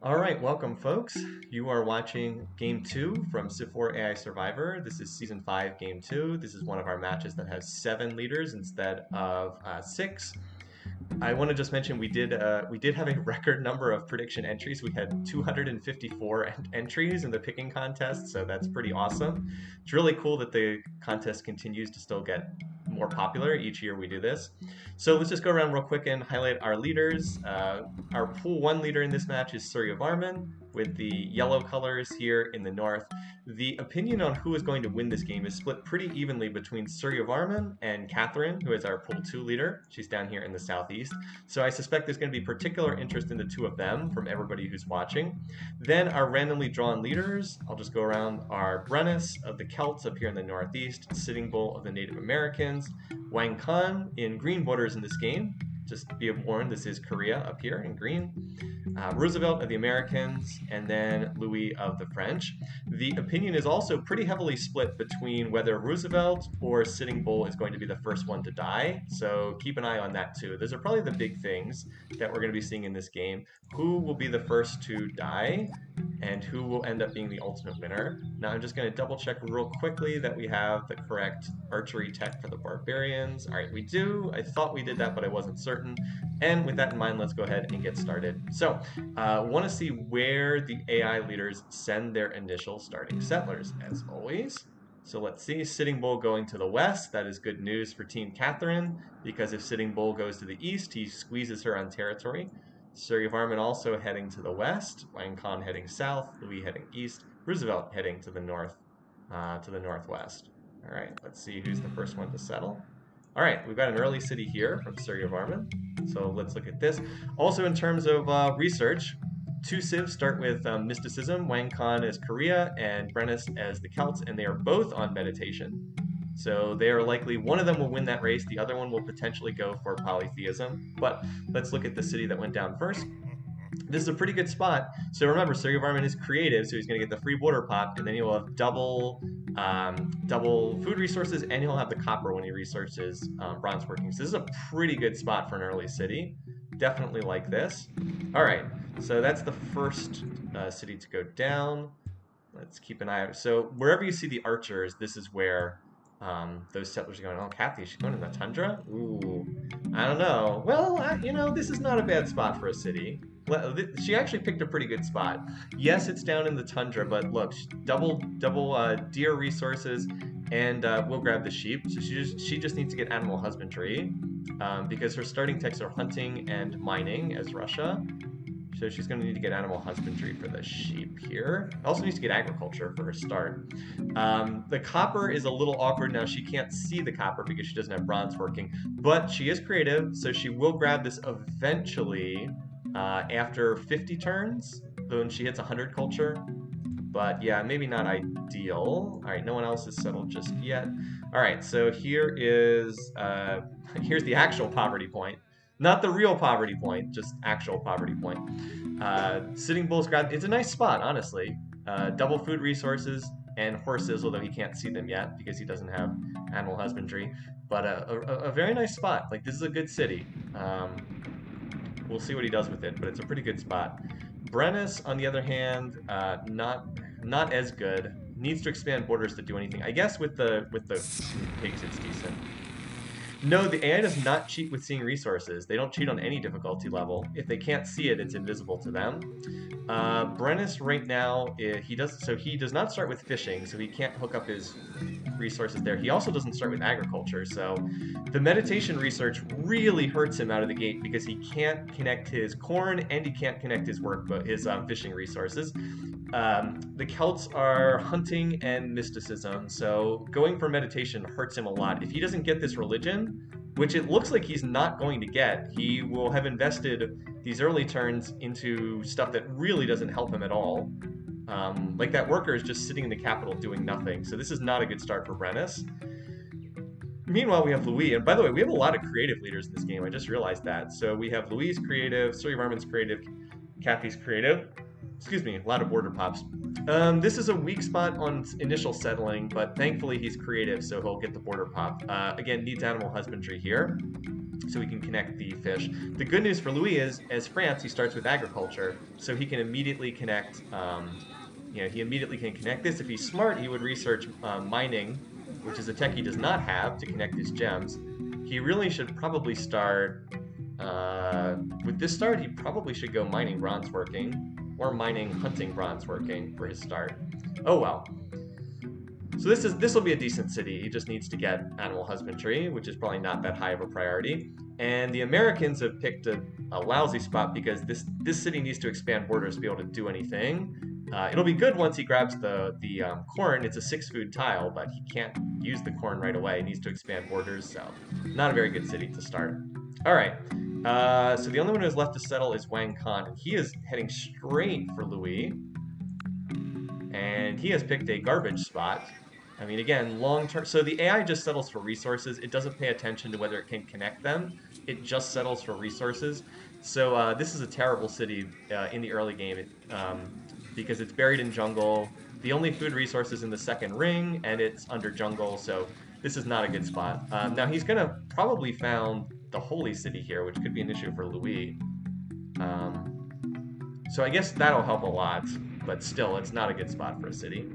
All right, welcome folks. You are watching Game 2 from Civ4 AI Survivor. This is Season 5, Game 2. This is one of our matches that has 7 leaders instead of 6. I want to just mention we did have a record number of prediction entries. We had 254 entries in the picking contest, so that's pretty awesome. It's really cool that the contest continues to still get more popular each year we do this. So let's just go around real quick and highlight our leaders. Our pool 1 leader in this match is Surya Varman with the yellow colors here in the north. The opinion on who is going to win this game is split pretty evenly between Surya Varman and Catherine, who is our pool 2 leader. She's down here in the southeast. So I suspect there's going to be particular interest in the two of them from everybody who's watching. Then our randomly drawn leaders, I'll just go around, are Brennus of the Celts up here in the northeast, Sitting Bull of the Native Americans, Wang Khan in green borders in this game. Just be warned, this is Korea up here in green. Roosevelt of the Americans, and then Louis of the French. The opinion is also pretty heavily split between whether Roosevelt or Sitting Bull is going to be the first one to die, so keep an eye on that too. Those are probably the big things that we're going to be seeing in this game. Who will be the first to die, and who will end up being the ultimate winner. Now I'm just going to double check real quickly that we have the correct archery tech for the barbarians. All right, we do. I thought we did that, but I wasn't certain. And with that in mind, let's go ahead and get started. So want to see where the AI leaders send their initial starting settlers, as always. So let's see, Sitting Bull going to the west. That is good news for Team Catherine, because if Sitting Bull goes to the east, he squeezes her on territory. Surya Varman also heading to the west, Wang Khan heading south, Louis heading east, Roosevelt heading to the north, to the northwest. All right, let's see who's the first one to settle. All right, we've got an early city here from Surya Varman, so let's look at this. Also in terms of research, 2 civs start with mysticism, Wang Khan as Korea and Brennus as the Celts, and they are both on meditation. So they are likely, one of them will win that race, the other one will potentially go for polytheism. But let's look at the city that went down first. This is a pretty good spot. So remember, Surya Varman is creative, so he's going to get the free border pop, and then he'll have double food resources, and he'll have the copper when he researches bronze working. So this is a pretty good spot for an early city. Definitely like this. All right, so that's the first city to go down. Let's keep an eye out. So wherever you see the archers, this is where those settlers are going. Oh, Kathy, she's going in the tundra? Ooh, I don't know. Well, you know, this is not a bad spot for a city. She actually picked a pretty good spot. Yes, it's down in the tundra, but look, double deer resources, and we'll grab the sheep. So she just needs to get animal husbandry, because her starting techs are hunting and mining as Russia. So she's going to need to get animal husbandry for the sheep here. Also needs to get agriculture for her start. The copper is a little awkward now. She can't see the copper because she doesn't have bronze working, but she is creative, so she will grab this eventually after 50 turns, when she hits 100 culture. But yeah, maybe not ideal. All right, no one else is settled just yet. All right, so here is here's the actual poverty point. Not the real poverty point, just actual poverty point. Sitting Bull's got, it's a nice spot, honestly. Double food resources and horses, although he can't see them yet because he doesn't have animal husbandry. But a very nice spot. Like, this is a good city. We'll see what he does with it, but it's a pretty good spot. Brennus, on the other hand, not as good. Needs to expand borders to do anything. I guess with the pigs, it's decent. No, the AI does not cheat with seeing resources. They don't cheat on any difficulty level. If they can't see it, it's invisible to them. Brennus right now, he does not start with fishing, so he can't hook up his resources there. He also doesn't start with agriculture, so the meditation research really hurts him out of the gate because he can't connect his corn and he can't connect his fishing resources. The Celts are hunting and mysticism, so going for meditation hurts him a lot. If he doesn't get this religion, which it looks like he's not going to get, he will have invested these early turns into stuff that really doesn't help him at all. Like that worker is just sitting in the capital doing nothing, so this is not a good start for Brennus. Meanwhile, we have Louis, and by the way, we have a lot of creative leaders in this game, I just realized that. So we have Louis creative, Surya Varman's creative, Kathy's creative. Excuse me, a lot of border pops. This is a weak spot on initial settling, but thankfully he's creative, so he'll get the border pop. Again, needs animal husbandry here. so he can connect the fish. The good news for Louis is, as France, he starts with agriculture, so he can immediately connect. He immediately can connect this. If he's smart, he would research mining, which is a tech he does not have to connect his gems. He really should probably start. With this start, he probably should go mining bronze working or mining hunting bronze working for his start. Oh well. So this will be a decent city. He just needs to get animal husbandry, which is probably not that high of a priority. And the Americans have picked a lousy spot because this city needs to expand borders to be able to do anything. It'll be good once he grabs the corn. It's a 6-food tile, but he can't use the corn right away. He needs to expand borders, so not a very good city to start. All right. So the only one who's left to settle is Wang Khan, and he is heading straight for Louis. And he has picked a garbage spot. I mean, again, long term. So the AI just settles for resources. It doesn't pay attention to whether it can connect them. It just settles for resources. So this is a terrible city in the early game because it's buried in jungle. The only food resource is in the second ring, and it's under jungle. So this is not a good spot. Now he's going to probably found the holy city here, which could be an issue for Louis. So I guess that'll help a lot. But still, it's not a good spot for a city.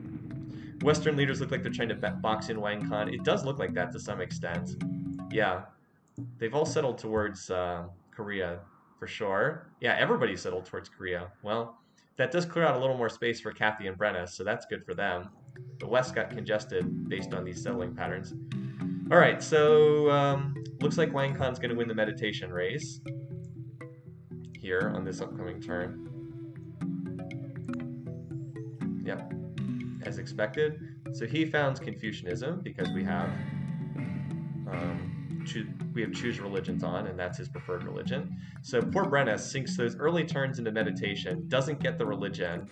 Western leaders look like they're trying to box in Wang Khan. It does look like that to some extent. Yeah. They've all settled towards Korea, for sure. Yeah, everybody settled towards Korea. Well, that does clear out a little more space for Kathy and Brenna, so that's good for them. The West got congested based on these settling patterns. All right, so looks like Wang Khan's going to win the meditation race here on this upcoming turn. Yep, as expected. So he founds Confucianism because we have choose religions on, and that's his preferred religion. So poor Brenna sinks those early turns into meditation, doesn't get the religion,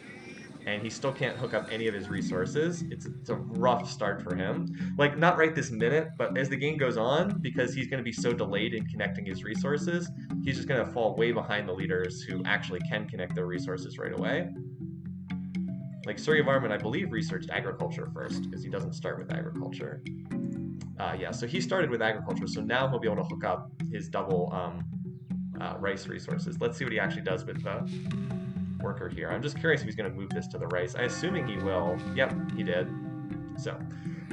and he still can't hook up any of his resources. It's a rough start for him. Like, not right this minute, but as the game goes on, because he's going to be so delayed in connecting his resources, he's just going to fall way behind the leaders who actually can connect their resources right away. Like Suryavarman, I believe, researched agriculture first, because he doesn't start with agriculture. Yeah, so he started with agriculture, so now he'll be able to hook up his double rice resources. Let's see what he actually does with the worker here. I'm just curious if he's going to move this to the rice. I'm assuming he will. Yep, he did. So,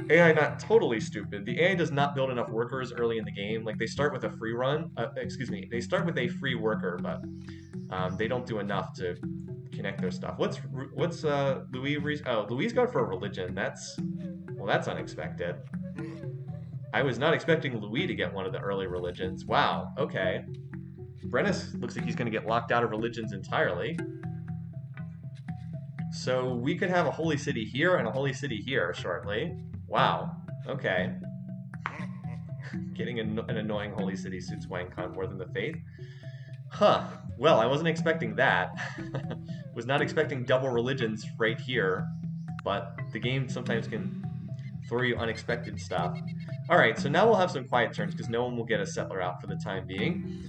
AI not totally stupid. The AI does not build enough workers early in the game. Like, they start with a free run. They start with a free worker, but they don't do enough to connect their stuff. What's Louis? Oh, Louis going for a religion. That's unexpected. I was not expecting Louis to get one of the early religions. Wow. Okay. Brennis looks like he's going to get locked out of religions entirely. So we could have a holy city here and a holy city here shortly. Wow. Okay. Getting an annoying holy city suits Wang Khan more than the faith. Huh. Well, I wasn't expecting that. Was not expecting double religions right here, but the game sometimes can throw you unexpected stuff. Alright, so now we'll have some quiet turns because no one will get a settler out for the time being.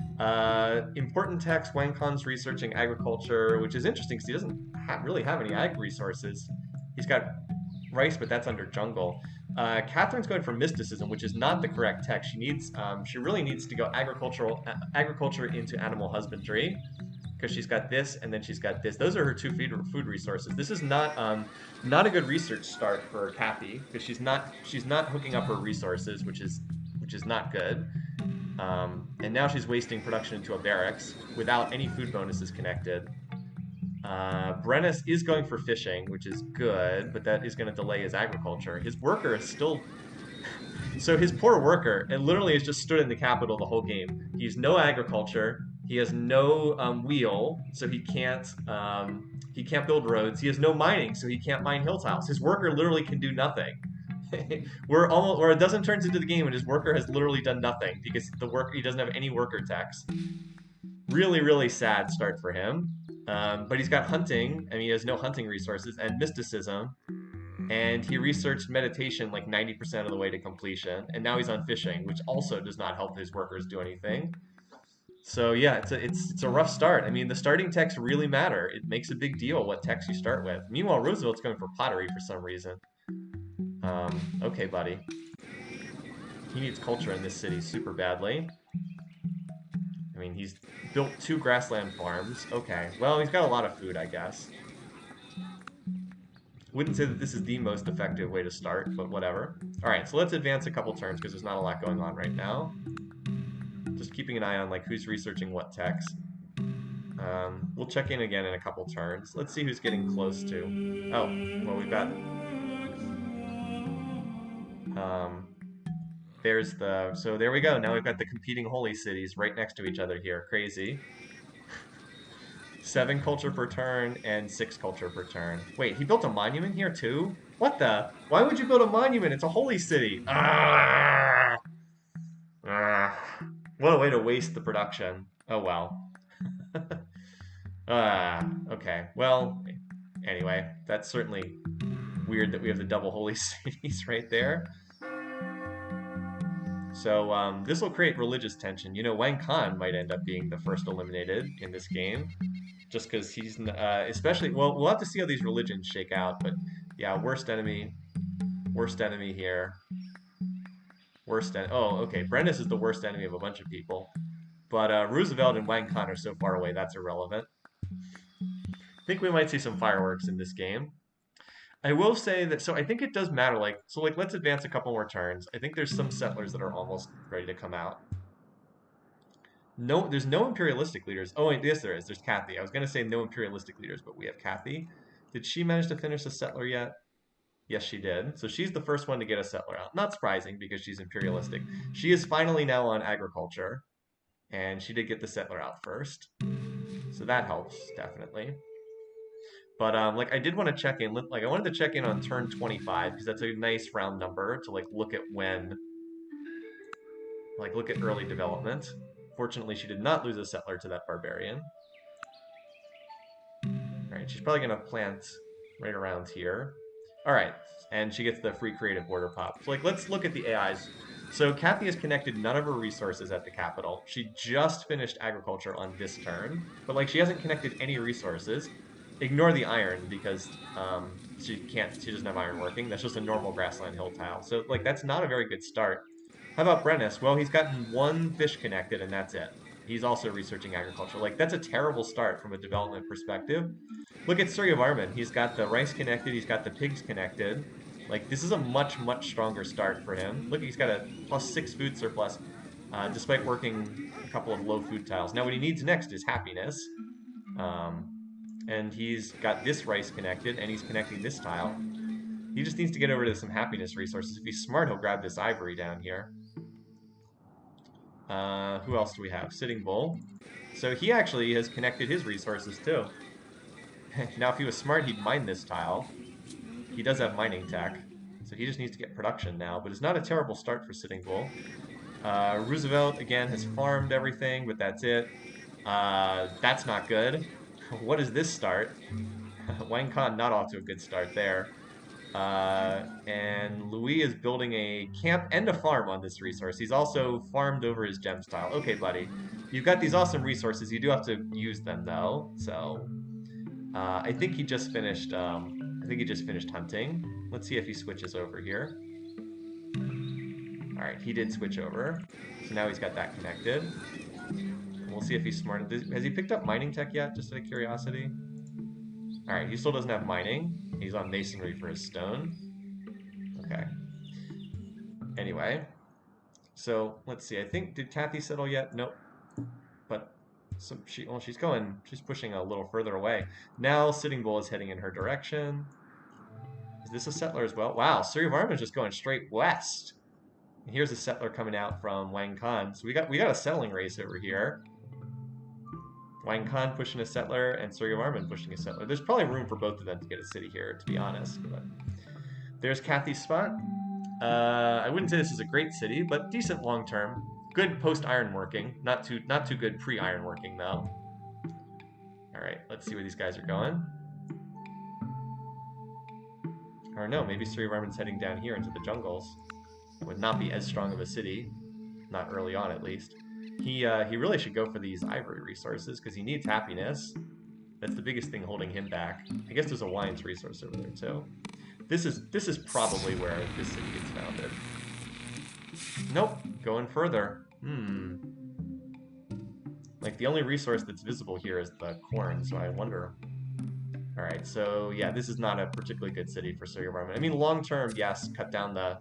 Important text, Wang Khan's researching agriculture, which is interesting because he doesn't really have any ag resources. He's got rice, but that's under jungle. Catherine's going for mysticism, which is not the correct text. She really needs to go agriculture into animal husbandry, because she's got this and then she's got this. Those are her two food resources. This is not a good research start for Kathy, because she's not hooking up her resources, which is not good. And now she's wasting production into a barracks without any food bonuses connected. Brennis is going for fishing, which is good, but that is going to delay his agriculture. His worker is still... So his poor worker, it literally has just stood in the capital the whole game. He has no agriculture. He has no wheel, so he can't build roads. He has no mining, so he can't mine hill tiles. His worker literally can do nothing. We're a dozen turns into the game, and his worker has literally done nothing because he doesn't have any worker techs. Really, really sad start for him. But he's got hunting, and he has no hunting resources, and mysticism. And he researched meditation like 90% of the way to completion, and now he's on fishing, which also does not help his workers do anything. So yeah, it's a rough start. I mean, the starting techs really matter. It makes a big deal what techs you start with. Meanwhile, Roosevelt's going for pottery for some reason. Okay, buddy. He needs culture in this city super badly. I mean, he's built 2 grassland farms. Okay, well, he's got a lot of food, I guess. Wouldn't say that this is the most effective way to start, but whatever. All right, so let's advance a couple turns because there's not a lot going on right now. Just keeping an eye on like who's researching what techs. We'll check in again in a couple turns. Let's see who's getting close to. Oh, well, we've got. There's the. So there we go. Now we've got the competing holy cities right next to each other here. Crazy. 7 culture per turn and 6 culture per turn. Wait, he built a monument here too? What the? Why would you build a monument? It's a holy city. Ah! Ah. What a way to waste the production. Oh well. Okay. Well, anyway, that's certainly weird that we have the double holy cities right there. So this will create religious tension. You know, Wang Khan might end up being the first eliminated in this game, just because he's especially. Well, we'll have to see how these religions shake out. But yeah, worst enemy here. Oh, okay. Brennus is the worst enemy of a bunch of people, but Roosevelt and Wang Khan are so far away that's irrelevant. I think we might see some fireworks in this game. I will say that, so I think it does matter. Like, let's advance a couple more turns. I think there's some settlers that are almost ready to come out. No, there's no imperialistic leaders. Oh, wait, yes, there is. There's Kathy. I was going to say no imperialistic leaders, but we have Kathy. Did she manage to finish a settler yet? Yes, she did. So she's the first one to get a settler out. Not surprising because she's imperialistic. She is finally now on agriculture, and she did get the settler out first. So that helps, definitely. But like I did want to check in, like I wanted to check in on turn 25 because that's a nice round number to like look at when, like look at early development. Fortunately, she did not lose a settler to that barbarian. All right, she's probably gonna plant right around here. All right, and she gets the free creative border pop. So like let's look at the AIs. So Kathy has connected none of her resources at the capital. She just finished agriculture on this turn, but like she hasn't connected any resources. Ignore the iron because she doesn't have iron working. That's just a normal grassland hill tile. So like that's not a very good start. How about Brennus? Well, he's gotten 1 fish connected and that's it. He's also researching agriculture. Like that's a terrible start from a development perspective. Look at Surya Varman. He's got the rice connected. He's got the pigs connected. Like this is a much stronger start for him. Look, he's got a +6 food surplus, despite working a couple of low food tiles. Now what he needs next is happiness. And he's got this rice connected, and he's connecting this tile. He just needs to get over to some happiness resources. If he's smart, he'll grab this ivory down here. Who else do we have? Sitting Bull. So he actually has connected his resources too. Now, if he was smart, he'd mine this tile. He does have mining tech, so he just needs to get production now, but it's not a terrible start for Sitting Bull. Roosevelt, again, has farmed everything, but that's it. That's not good. What is this start? Wang Khan not off to a good start there. And Louis is building a camp and a farm on this resource. He's also farmed over his gem style. Okay, buddy. You've got these awesome resources. You do have to use them, though. So, I think he just finished, hunting. Let's see if he switches over here. All right, he did switch over. So now he's got that connected. We'll see if he's smart. Has he picked up mining tech yet, just out of curiosity? All right, he still doesn't have mining. He's on masonry for his stone. Okay. Anyway, so let's see. I think, did Kathy settle yet? Nope. But she's pushing a little further away. Now Sitting Bull is heading in her direction. Is this a settler as well? Wow, Surya Varman's just going straight west. And here's a settler coming out from Wang Khan. So we got a settling race over here. Wang Khan pushing a settler and Surya Varman pushing a settler. There's probably room for both of them to get a city here, to be honest. But there's Kathy's spot. I wouldn't say this is a great city, but decent long term. Good post-iron working. Not too good pre-iron working though. All right, let's see where these guys are going. Or no, maybe Surya Varman's heading down here into the jungles. It would not be as strong of a city, not early on at least. He really should go for these ivory resources because he needs happiness. That's the biggest thing holding him back. I guess there's a wines resource over there too. This is probably where this city gets founded. Nope, going further. Like, the only resource that's visible here is the corn, so I wonder. Alright, so yeah, this is not a particularly good city for Surya Varman. I mean, long term, yes, cut down the...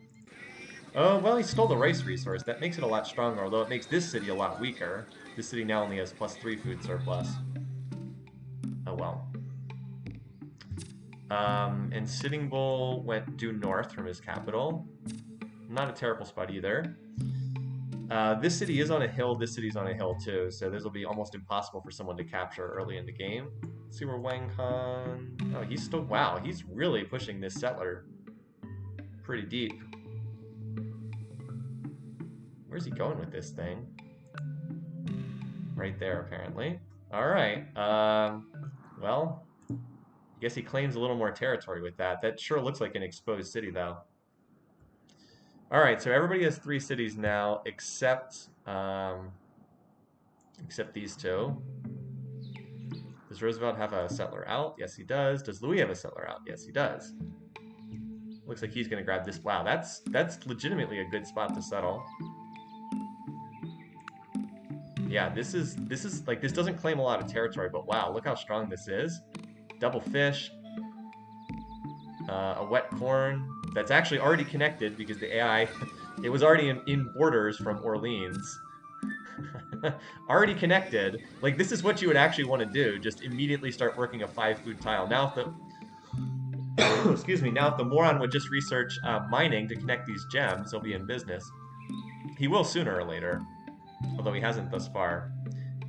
Oh, well, he stole the rice resource. That makes it a lot stronger, although it makes this city a lot weaker. This city now only has +3 food surplus. Oh well. And Sitting Bull went due north from his capital. Not a terrible spot either. This city is on a hill, this city's on a hill too, so this will be almost impossible for someone to capture early in the game. Let's see where Wang Han... Oh, he's still... Wow, he's really pushing this settler pretty deep. Where's he going with this thing? Right there, apparently. Alright, well, I guess he claims a little more territory with that. That sure looks like an exposed city, though. Alright, so everybody has 3 cities now, except these two. Does Roosevelt have a settler out? Yes, he does. Does Louis have a settler out? Yes, he does. Looks like he's going to grab this. Wow, that's legitimately a good spot to settle. Yeah, this is like, this doesn't claim a lot of territory, but wow, look how strong this is. Double fish. A wet corn that's actually already connected because the AI, it was already in borders from Orleans. Already connected. Like, this is what you would actually want to do. Just immediately start working a 5 food tile. Now if the excuse me, now if the moron would just research mining to connect these gems, he'll be in business. He will sooner or later, although he hasn't thus far.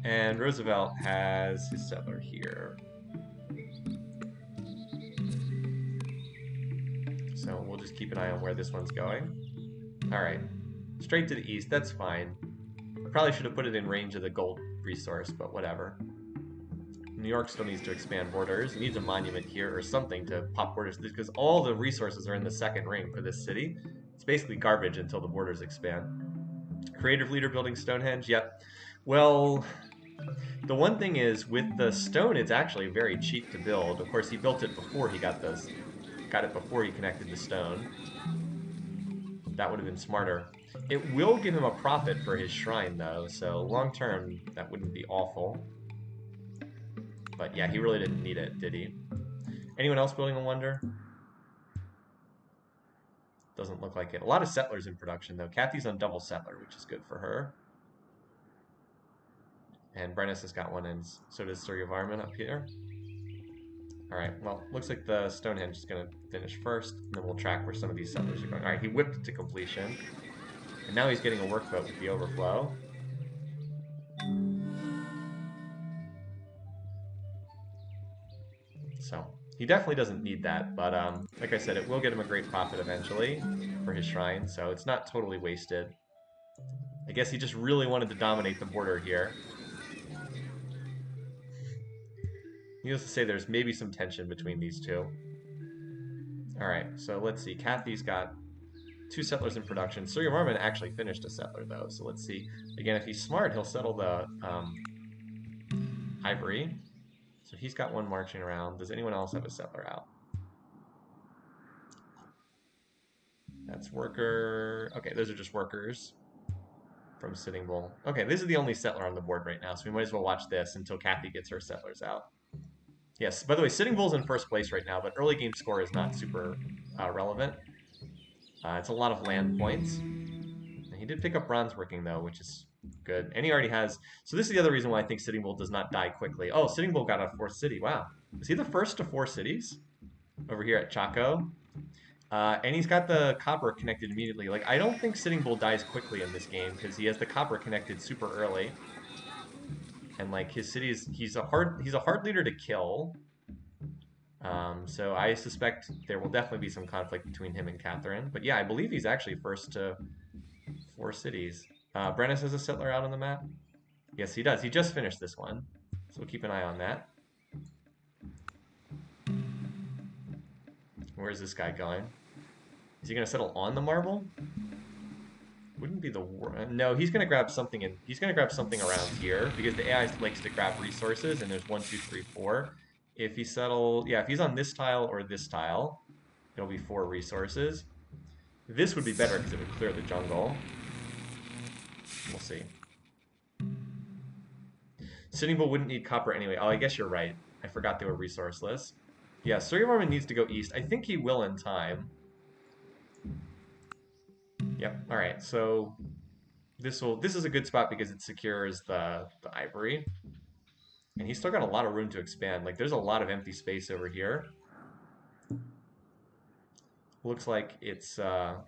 And Roosevelt has his settler here. So we'll just keep an eye on where this one's going. Alright. Straight to the east, that's fine. Probably should have put it in range of the gold resource, but whatever. New York still needs to expand borders. It needs a monument here or something to pop borders, because all the resources are in the second ring for this city. It's basically garbage until the borders expand. Creative leader building Stonehenge? Yep. Well, the one thing is, with the stone, it's actually very cheap to build. Of course, he built it before he got this. Got it before he connected the stone. That would have been smarter. It will give him a profit for his shrine, though, so long term, that wouldn't be awful. But yeah, he really didn't need it, did he? Anyone else building a wonder? Doesn't look like it. A lot of settlers in production, though. Kathy's on double settler, which is good for her. And Brennis has got one, and so does Surya Varman up here. Alright, well, looks like the Stonehenge is going to finish first, and then we'll track where some of these settlers are going. Alright, he whipped it to completion. And now he's getting a workboat with the overflow. So, he definitely doesn't need that, but like I said, it will get him a great profit eventually for his shrine, so it's not totally wasted. I guess he just really wanted to dominate the border here. Needless to say, there's maybe some tension between these two. Alright, so let's see. Kathy's got 2 settlers in production. Surya Varman actually finished a settler, though, so let's see. Again, if he's smart, he'll settle the ivory. So he's got one marching around. Does anyone else have a settler out? That's worker. Okay, those are just workers from Sitting Bull. Okay, this is the only settler on the board right now, so we might as well watch this until Kathy gets her settlers out. Yes, by the way, Sitting Bull's in first place right now, but early game score is not super relevant. It's a lot of land points. And he did pick up bronze working, though, which is good. And he already has... So this is the other reason why I think Sitting Bull does not die quickly. Oh, Sitting Bull got a 4th city. Wow. Is he the first to 4 cities? Over here at Chaco. And he's got the copper connected immediately. Like, I don't think Sitting Bull dies quickly in this game, because he has the copper connected super early. And like his cities, he's a hard leader to kill. So I suspect there will definitely be some conflict between him and Catherine. But yeah, I believe he's actually first to 4 cities. Brennis has a settler out on the map. Yes, he does. He just finished this one, so we'll keep an eye on that. Where's this guy going? Is he going to settle on the marble? Wouldn't be the no, he's gonna grab something around here because the AI likes to grab resources, and there's 1, 2, 3, 4. If he if he's on this tile or this tile, it'll be 4 resources. This would be better because it would clear the jungle. We'll see. Sitting Bull wouldn't need copper anyway. Oh, I guess you're right. I forgot they were resourceless. Yeah, Surrey Varmint needs to go east. I think he will in time. Yep. All right. So this is a good spot because it secures the ivory, and he's still got a lot of room to expand. Like there's a lot of empty space over here. Looks like it's oh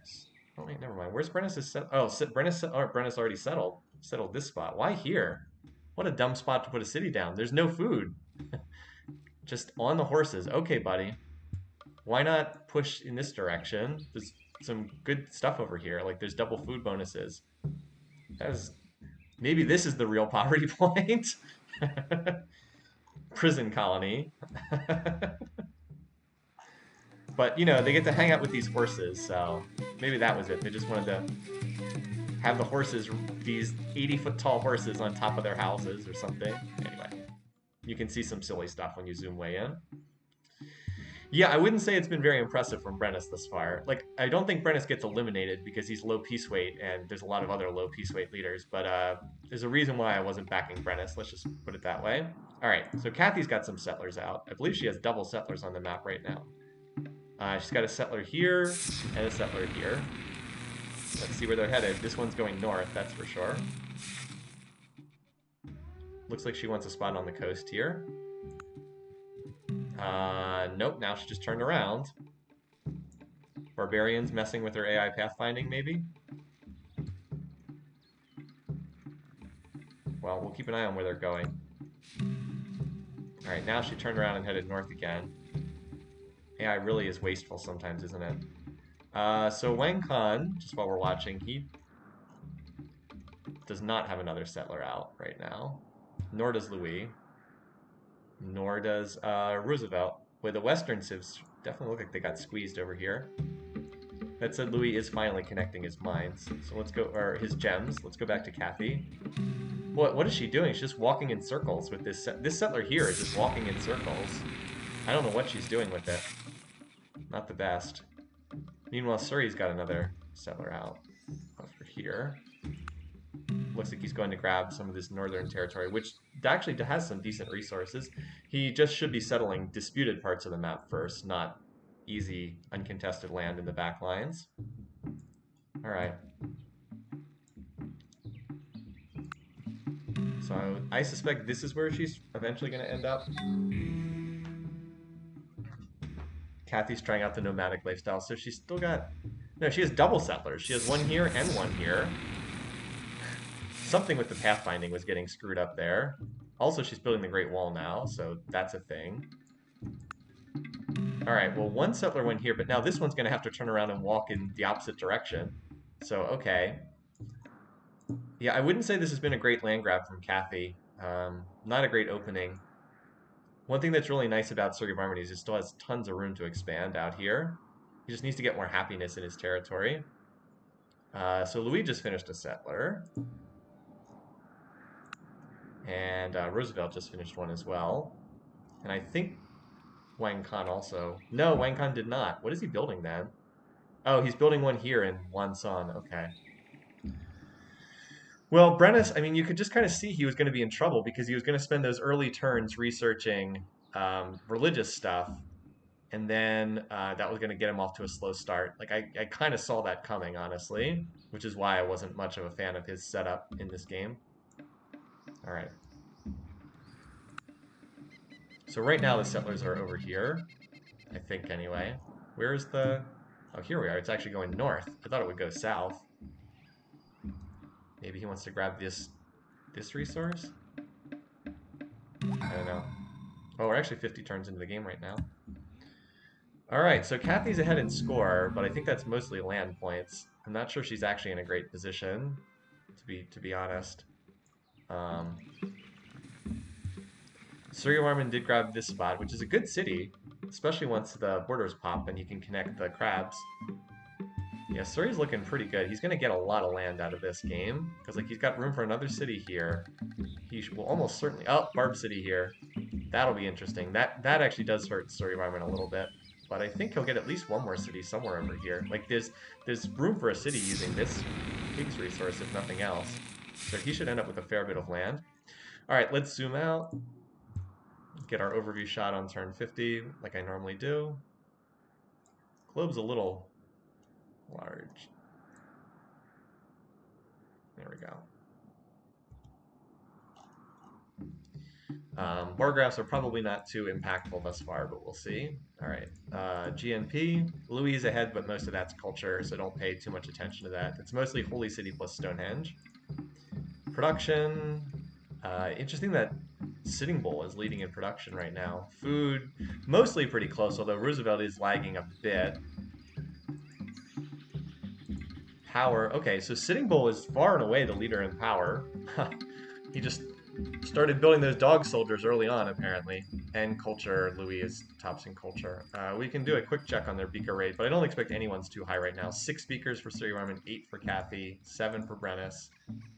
wait, never mind. Where's Brennus set? Oh, Brennus already settled this spot. Why here? What a dumb spot to put a city down. There's no food. Just on the horses. Okay, buddy. Why not push in this direction? There's some good stuff over here. Like there's double food bonuses. Maybe this is the real poverty point. Prison colony. But, you know, they get to hang out with these horses, so maybe that was it. They just wanted to have the horses, these 80-foot tall horses on top of their houses or something. Anyway, you can see some silly stuff when you zoom way in. Yeah, I wouldn't say it's been very impressive from Brennus thus far. Like, I don't think Brennus gets eliminated because he's low piece weight, and there's a lot of other low piece weight leaders, but there's a reason why I wasn't backing Brennus, let's just put it that way. All right, so Kathy's got some settlers out. I believe she has double settlers on the map right now. She's got a settler here and a settler here. Let's see where they're headed. This one's going north, that's for sure. Looks like she wants a spot on the coast here. Nope, now she just turned around. Barbarians messing with her AI pathfinding, maybe? Well, we'll keep an eye on where they're going. Alright, now she turned around and headed north again. AI really is wasteful sometimes, isn't it? So Wang Khan, just while we're watching, he does not have another settler out right now. Nor does Louis. Nor does Roosevelt. With the Western civs, definitely look like they got squeezed over here. That said, Louis is finally connecting his mines. So let's go, or his gems. Let's go back to Kathy. What is she doing? She's just walking in circles with this. This settler here is just walking in circles. I don't know what she's doing with it. Not the best. Meanwhile, Surrey's got another settler out over here. Looks like he's going to grab some of this northern territory, which actually has some decent resources. He just should be settling disputed parts of the map first, not easy, uncontested land in the back lines. All right. So I suspect this is where she's eventually going to end up. Kathy's trying out the nomadic lifestyle, so she's still got... No, she has double settlers. She has one here and one here. Something with the pathfinding was getting screwed up there. Also, she's building the Great Wall now, so that's a thing. Alright, well, one settler went here, but now this one's going to have to turn around and walk in the opposite direction. So, okay. Yeah, I wouldn't say this has been a great land grab from Kathy. Not a great opening. One thing that's really nice about Surrey Varmint is he still has tons of room to expand out here. He just needs to get more happiness in his territory. So Louis just finished a settler. And Roosevelt just finished one as well. And I think Wang Khan also... No, Wang Khan did not. What is he building then? Oh, he's building one here in Wonsan. Okay. Well, Brennus, I mean, you could just kind of see he was going to be in trouble because he was going to spend those early turns researching religious stuff, and then that was going to get him off to a slow start. Like, I kind of saw that coming, honestly, which is why I wasn't much of a fan of his setup in this game. All right. So right now the settlers are over here, I think, anyway. Where's the... Oh, here we are. It's actually going north. I thought it would go south. Maybe he wants to grab this resource? I don't know. Oh, we're actually 50 turns into the game right now. Alright, so Kathy's ahead in score, but I think that's mostly land points. I'm not sure she's actually in a great position, to be honest. Surrey Varmint did grab this spot, which is a good city, especially once the borders pop and you can connect the crabs. Yeah, Surrey's looking pretty good. He's going to get a lot of land out of this game, because like he's got room for another city here. He will almost certainly... Oh, Barb City here. That'll be interesting. That actually does hurt Surrey Varmint a little bit, but I think he'll get at least one more city somewhere over here. Like there's room for a city using this pig's resource, if nothing else. So he should end up with a fair bit of land. All right, let's zoom out. Get our overview shot on turn 50, like I normally do. Globe's a little large. There we go. Bar graphs are probably not too impactful thus far, but we'll see. All right, GNP. Louis is ahead, but most of that's culture, so don't pay too much attention to that. It's mostly Holy City plus Stonehenge. Production. Interesting that Sitting Bull is leading in production right now. Food, mostly pretty close, although Roosevelt is lagging a bit. Power. Okay, so Sitting Bull is far and away the leader in power. He just started building those dog soldiers early on, apparently. And culture, Louis is tops in culture. We can do a quick check on their beaker rate, but I don't expect anyone's too high right now. 6 speakers for Sir Armin, 8 for Kathy, 7 for Brennis,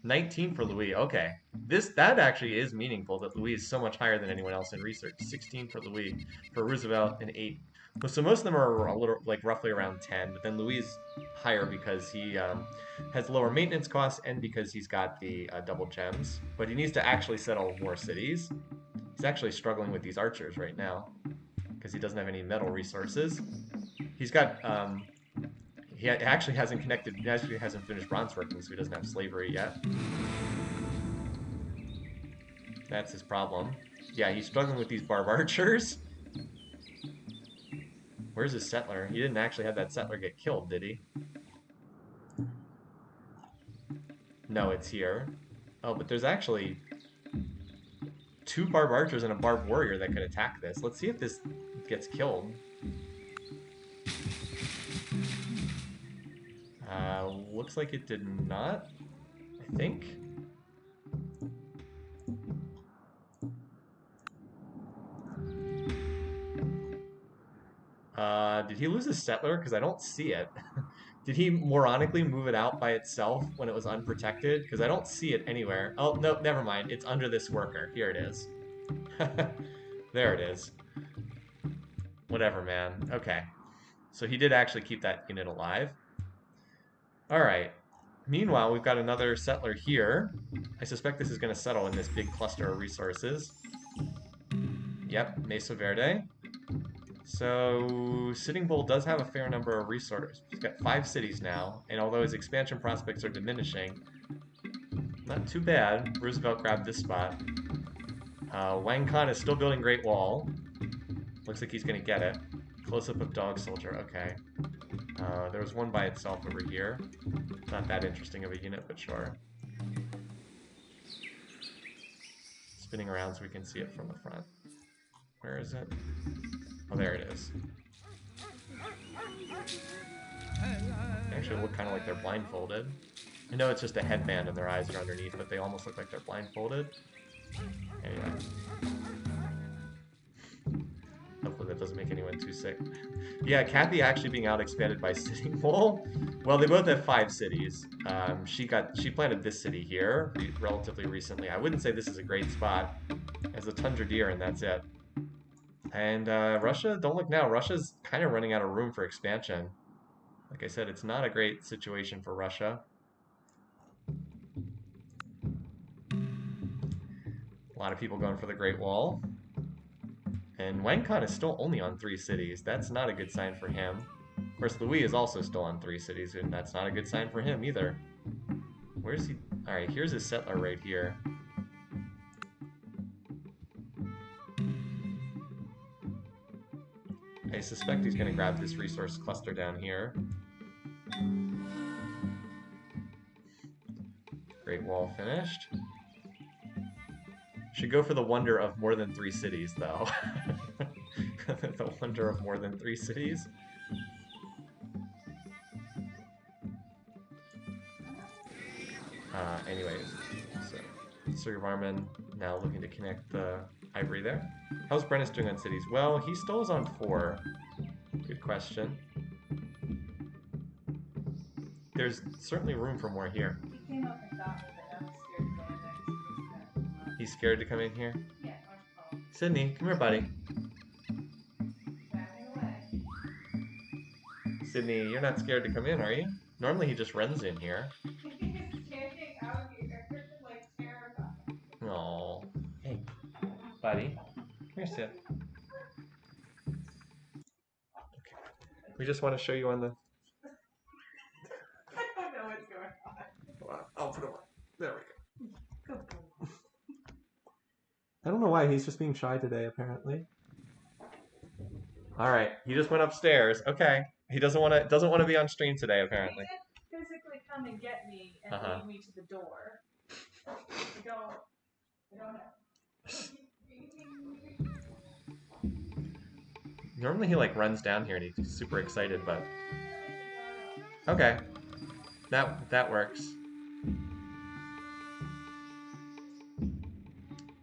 19 for Louis. Okay, that actually is meaningful that Louis is so much higher than anyone else in research. 16 for Louis, for Roosevelt, and 8. So most of them are a little, like roughly around 10, but then Louis is higher because he has lower maintenance costs and because he's got the double gems. But he needs to actually settle more cities. He's actually struggling with these archers right now because he doesn't have any metal resources. He's got he actually hasn't connected. He actually hasn't finished bronze working, so he doesn't have slavery yet. That's his problem. Yeah, he's struggling with these barb archers. Where's his settler? He didn't actually have that settler get killed, did he? No, it's here. Oh, but there's actually 2 barb archers and a barb warrior that could attack this. Let's see if this gets killed. Looks like it did not, I think. Did he lose his settler? Because I don't see it. Did he moronically move it out by itself when it was unprotected? Because I don't see it anywhere. Oh, no, never mind. It's under this worker. Here it is. There it is. Whatever, man. Okay. So he did actually keep that unit alive. All right. Meanwhile, we've got another settler here. I suspect this is going to settle in this big cluster of resources. Yep, Mesa Verde. So Sitting Bull does have a fair number of resources. He's got 5 cities now, and although his expansion prospects are diminishing, not too bad. Roosevelt grabbed this spot. Wang Khan is still building Great Wall. Looks like he's going to get it. Close-up of Dog Soldier, okay. There was one by itself over here. Not that interesting of a unit, but sure. Spinning around so we can see it from the front. Where is it? Oh, there it is. They actually look kind of like they're blindfolded. I know it's just a headband and their eyes are underneath, but they almost look like they're blindfolded. Anyway. Hopefully that doesn't make anyone too sick. Yeah, Kathy actually being out-expanded by Sitting Bull. Well, they both have 5 cities. She planted this city here relatively recently. I wouldn't say this is a great spot. As a Tundra Deer, and that's it. And Russia, don't look now. Russia's kind of running out of room for expansion. Like I said, it's not a great situation for Russia. A lot of people going for the Great Wall. And Wang Khan is still only on 3 cities. That's not a good sign for him. Of course, Louis is also still on 3 cities, and that's not a good sign for him either. Where's he? Alright, here's his settler right here. I suspect he's going to grab this resource cluster down here. Great Wall finished. Should go for the wonder of more than 3 cities, though. The wonder of more than 3 cities. Anyways, so Sir Varman now looking to connect the ivory there. How's Brennis doing on cities? Well, he still is on 4. Good question. There's certainly room for more here. He came up and got me, but I'm scared to go in there. He's scared to come in here? Yeah, watch Sydney, come here, buddy. backing away. Sydney, you're not scared to come in, are you? Normally he just runs in here. He's standing out here, like terrified. Aww. buddy. Come here, sit. Okay. We just want to show you on the... I don't know what's going on. I'll put him on. There we go. Good boy. I don't know why, he's just being shy today, apparently. Alright, he just went upstairs. Okay. He doesn't want to be on stream today, apparently. He did physically come and get me and lead me to the door. I don't know. Normally he like runs down here and he's super excited, but okay. That works.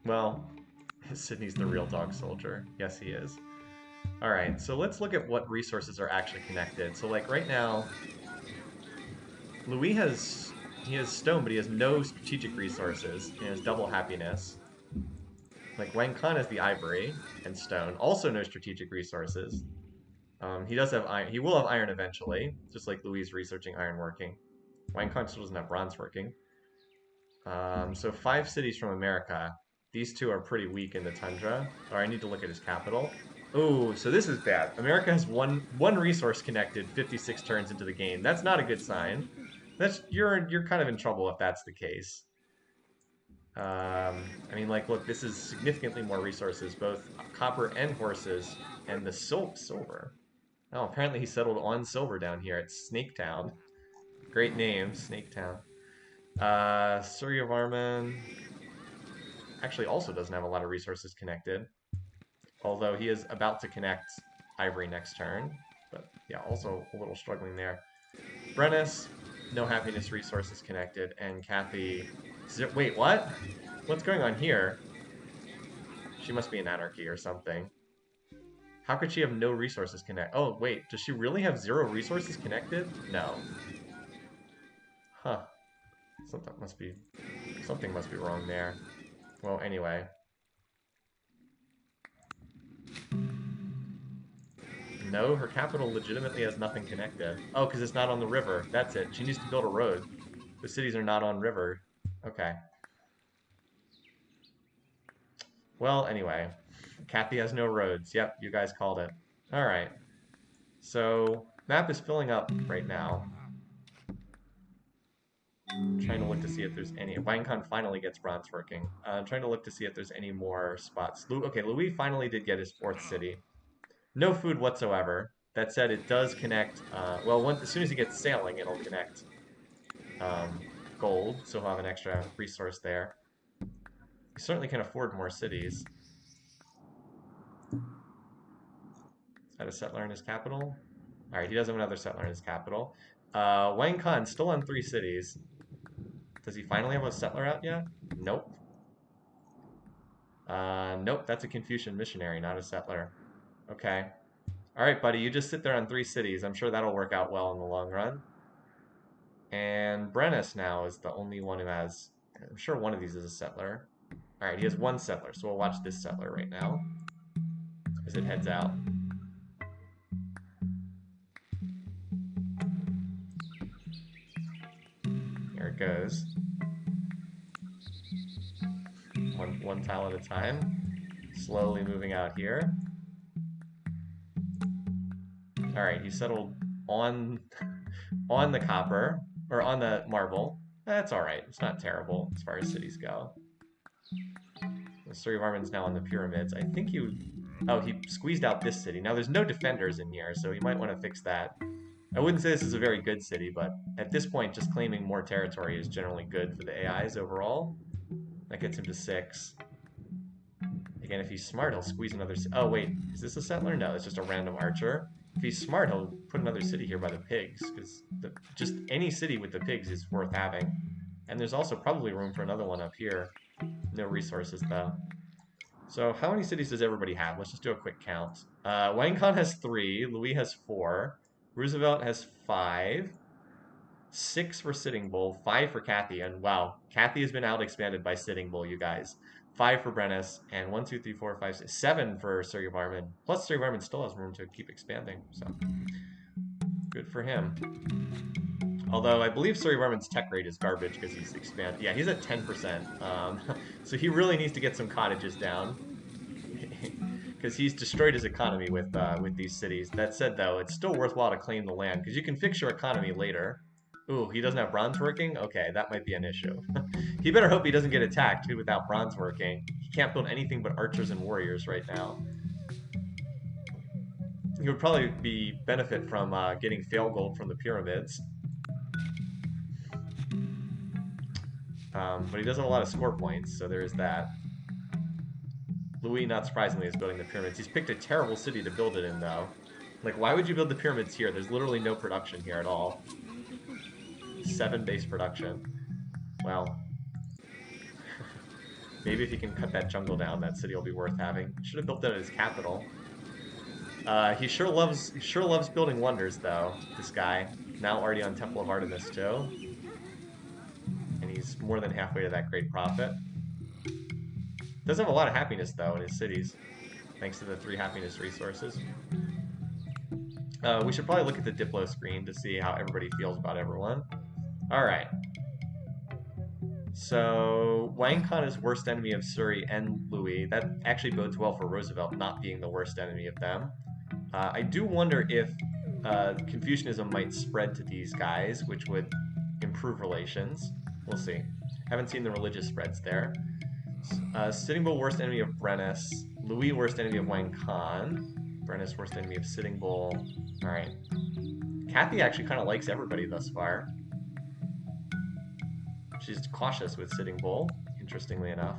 Well, Sydney's the real dog soldier. Yes, he is. Alright, so let's look at what resources are actually connected. So like right now, Louis has stone, but he has no strategic resources. He has double happiness. Like Wang Khan has the ivory and stone, also no strategic resources. He does have iron. He will have iron eventually, just like Louis researching iron working. Wang Khan still doesn't have bronze working. So 5 cities from America. These 2 are pretty weak in the tundra. Or I need to look at his capital. Oh, so this is bad. America has one resource connected 56 turns into the game. That's not a good sign. You're kind of in trouble if that's the case. I mean, like, look, this is significantly more resources, both copper and horses, and the silver. Oh, apparently he settled on silver down here at Snaketown. Great name, Snaketown. Suryavarman actually also doesn't have a lot of resources connected, although he is about to connect Ivory next turn. But yeah, also a little struggling there. Brennus, no happiness resources connected, and Kathy... Wait, what? What's going on here? She must be an anarchy or something. How could she have no resources connected? Oh, wait, does she really have 0 resources connected? No. Huh. Something must be wrong there. Well, anyway. No, her capital legitimately has nothing connected. Oh, because it's not on the river. That's it. She needs to build a road. The cities are not on river. Okay. Well, anyway. Kathy has no roads. Yep, you guys called it. Alright. So, map is filling up right now. I'm trying to look to see if there's any... Wang Khan finally gets bronze working. I'm trying to look to see if there's any more spots. Okay, Louis finally did get his 4th city. No food whatsoever. That said, it does connect... well, as soon as he gets sailing, it'll connect gold, so he'll have an extra resource there. He certainly can afford more cities. Is that a settler in his capital? Alright, he does have another settler in his capital. Wang Khan still on 3 cities. Does he finally have a settler out yet? Nope. Nope, that's a Confucian missionary, not a settler. Okay. Alright, buddy, you just sit there on 3 cities. I'm sure that'll work out well in the long run. And Brennus now is the only one who has... I'm sure one of these is a settler. Alright, he has 1 settler, so we'll watch this settler right now as it heads out. Here it goes. One tile at a time. Slowly moving out here. Alright, he settled on the copper, or on the marble. That's alright, it's not terrible as far as cities go. Suryavarman's now on the pyramids. I think he squeezed out this city. Now there's no defenders in here, so he might want to fix that. I wouldn't say this is a very good city, but at this point, just claiming more territory is generally good for the AIs overall. That gets him to 6. Again, if he's smart, he'll squeeze another... Oh, wait. Is this a settler? No, it's just a random archer. If he's smart, he'll put another city here by the pigs, because just any city with the pigs is worth having. And there's also probably room for another one up here. No resources, though. So, how many cities does everybody have? Let's just do a quick count. Wang Khan has 3. Louis has 4. Roosevelt has 5. 6 for Sitting Bull. 5 for Kathy. And wow, Kathy has been out-expanded by Sitting Bull, you guys. 5 for Brennus, and 1, 2, 3, 4, 5, 6, 7 for Suryavarman. Plus, Suryavarman still has room to keep expanding, so good for him. Although, I believe Suryavarman's tech rate is garbage because he's expanded. Yeah, he's at 10%, so he really needs to get some cottages down. because he's destroyed his economy with these cities. That said, though, it's still worthwhile to claim the land because you can fix your economy later. Ooh, he doesn't have bronze working? Okay, that might be an issue. He better hope he doesn't get attacked too without bronze working. He can't build anything but archers and warriors right now. He would probably be benefit from getting fail gold from the pyramids. But he doesn't have a lot of score points, so there is that. Louis, not surprisingly, is building the pyramids. He's picked a terrible city to build it in, though. Like, why would you build the pyramids here? There's literally no production here at all. 7 base production. Well, maybe if he can cut that jungle down, that city will be worth having. Should have built that at his capital. He sure loves building wonders, though. This guy, now already on Temple of Artemis too, and he's more than halfway to that great prophet. Does have a lot of happiness though in his cities, thanks to the 3 happiness resources. We should probably look at the Diplo screen to see how everybody feels about everyone. All right. So Wang Khan is worst enemy of Surrey and Louis. That actually bodes well for Roosevelt not being the worst enemy of them. I do wonder if Confucianism might spread to these guys, which would improve relations. We'll see. Haven't seen the religious spreads there. Sitting Bull, worst enemy of Brennus. Louis, worst enemy of Wang Khan. Brennus, worst enemy of Sitting Bull. Alright. Kathy actually kind of likes everybody thus far. She's cautious with Sitting Bull, interestingly enough.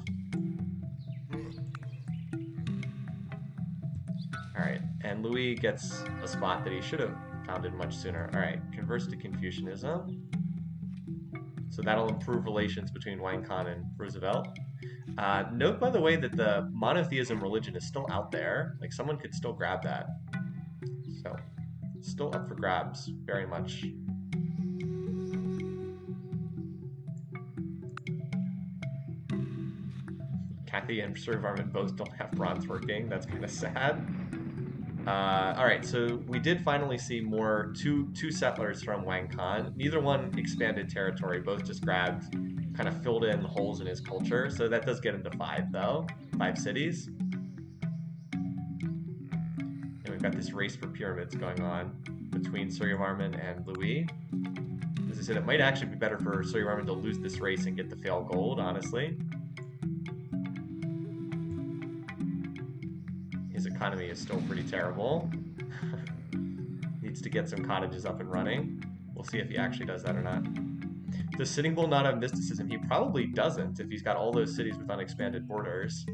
Alright, and Louis gets a spot that he should have founded much sooner. Alright, converts to Confucianism. So that'll improve relations between Wang Khan and Roosevelt. Note, by the way, that the monotheism religion is still out there. Like, someone could still grab that. So, still up for grabs, very much. Kathy and Sir Varmint both don't have bronze working. That's kind of sad. Alright, so we did finally see two settlers from Wang Khan. Neither one expanded territory, both just grabbed, kind of filled in holes in his culture. So that does get him to 5, though. 5 cities. And we've got this race for pyramids going on between Suryavarman and Louis. As I said, it might actually be better for Suryavarman to lose this race and get the fail gold, honestly. His economy is still pretty terrible. Needs to get some cottages up and running. We'll see if he actually does that or not. Does Sitting Bull not have mysticism? He probably doesn't if he's got all those cities with unexpanded borders.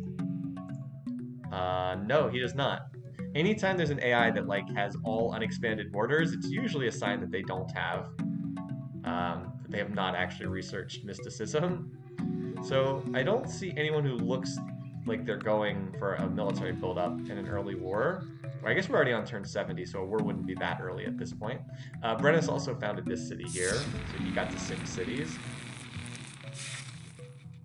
No, he does not. Anytime there's an AI that has all unexpanded borders, it's usually a sign that they don't have. That they have not actually researched mysticism. So I don't see anyone who looks like they're going for a military buildup in an early war. Well, I guess we're already on turn 70, so a war wouldn't be that early at this point. Brennus also founded this city here, so he got to 6 cities.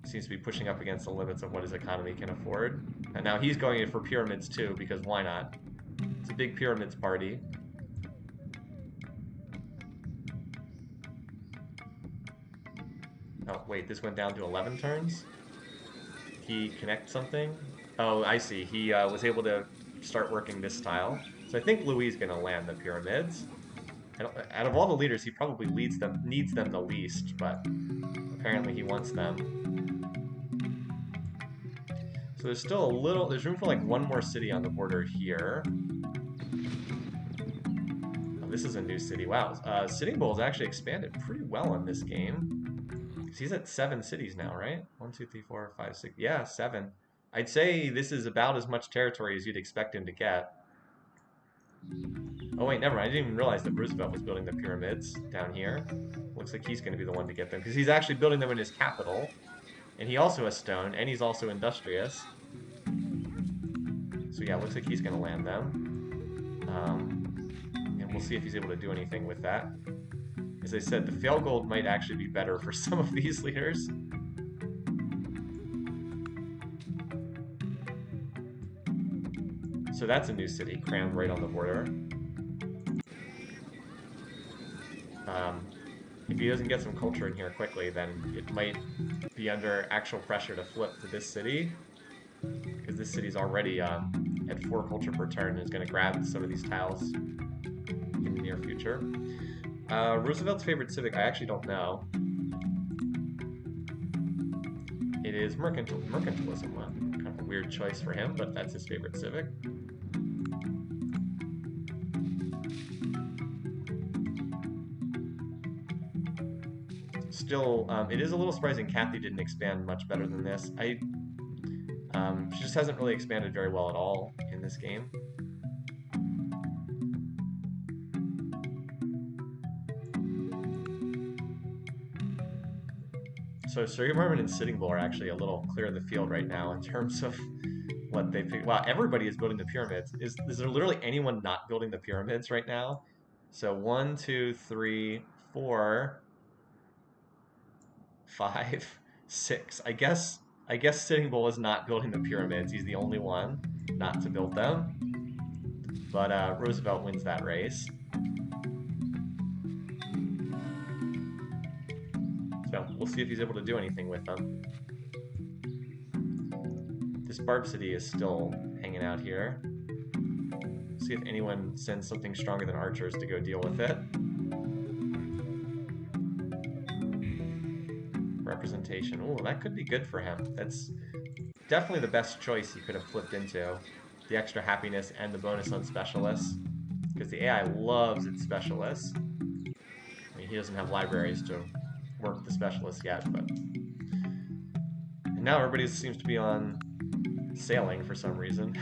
Seems to be pushing up against the limits of what his economy can afford. And now he's going in for pyramids too, because why not? It's a big pyramids party. Oh, wait, this went down to 11 turns? He connect something? Oh, I see. He was able to start working this tile. So I think Louis is going to land the pyramids. Out of all the leaders, he probably needs them the least, but apparently he wants them. So there's still there's room for one more city on the border here. Oh, this is a new city. Wow. Sitting Bull has actually expanded pretty well in this game. He's at 7 cities now, right? 1, 2, 3, 4, 5, 6. Yeah, 7. I'd say this is about as much territory as you'd expect him to get. Oh wait, never mind. I didn't even realize that Roosevelt was building the pyramids down here. Looks like he's going to be the one to get them, because he's actually building them in his capital. And he also has stone, and he's also industrious. So yeah, looks like he's going to land them. And we'll see if he's able to do anything with that. As I said, the fail gold might actually be better for some of these leaders. So that's a new city, crammed right on the border. If he doesn't get some culture in here quickly, then it might be under actual pressure to flip to this city. Because this city's already at 4 culture per turn and is going to grab some of these tiles in the near future. Roosevelt's favorite civic, I actually don't know. It is mercantilism one. Kind of a weird choice for him, but that's his favorite civic. Still, it is a little surprising Kathy didn't expand much better than this. She just hasn't really expanded very well at all in this game. So Surrey Marmon and Sitting Bull are actually a little clear of the field right now in terms of what they pick. Wow, everybody is building the pyramids. Is there literally anyone not building the pyramids right now? So 1, 2, 3, 4, 5, 6. I guess Sitting Bull is not building the pyramids. He's the only one not to build them. But Roosevelt wins that race. So we'll see if he's able to do anything with them. This Barb City is still hanging out here. See if anyone sends something stronger than archers to go deal with it. Representation. Ooh, that could be good for him. That's definitely the best choice he could have flipped into. The extra happiness and the bonus on specialists. Because the AI loves its specialists. I mean, he doesn't have libraries to work the specialists yet, but... And now everybody seems to be on sailing for some reason.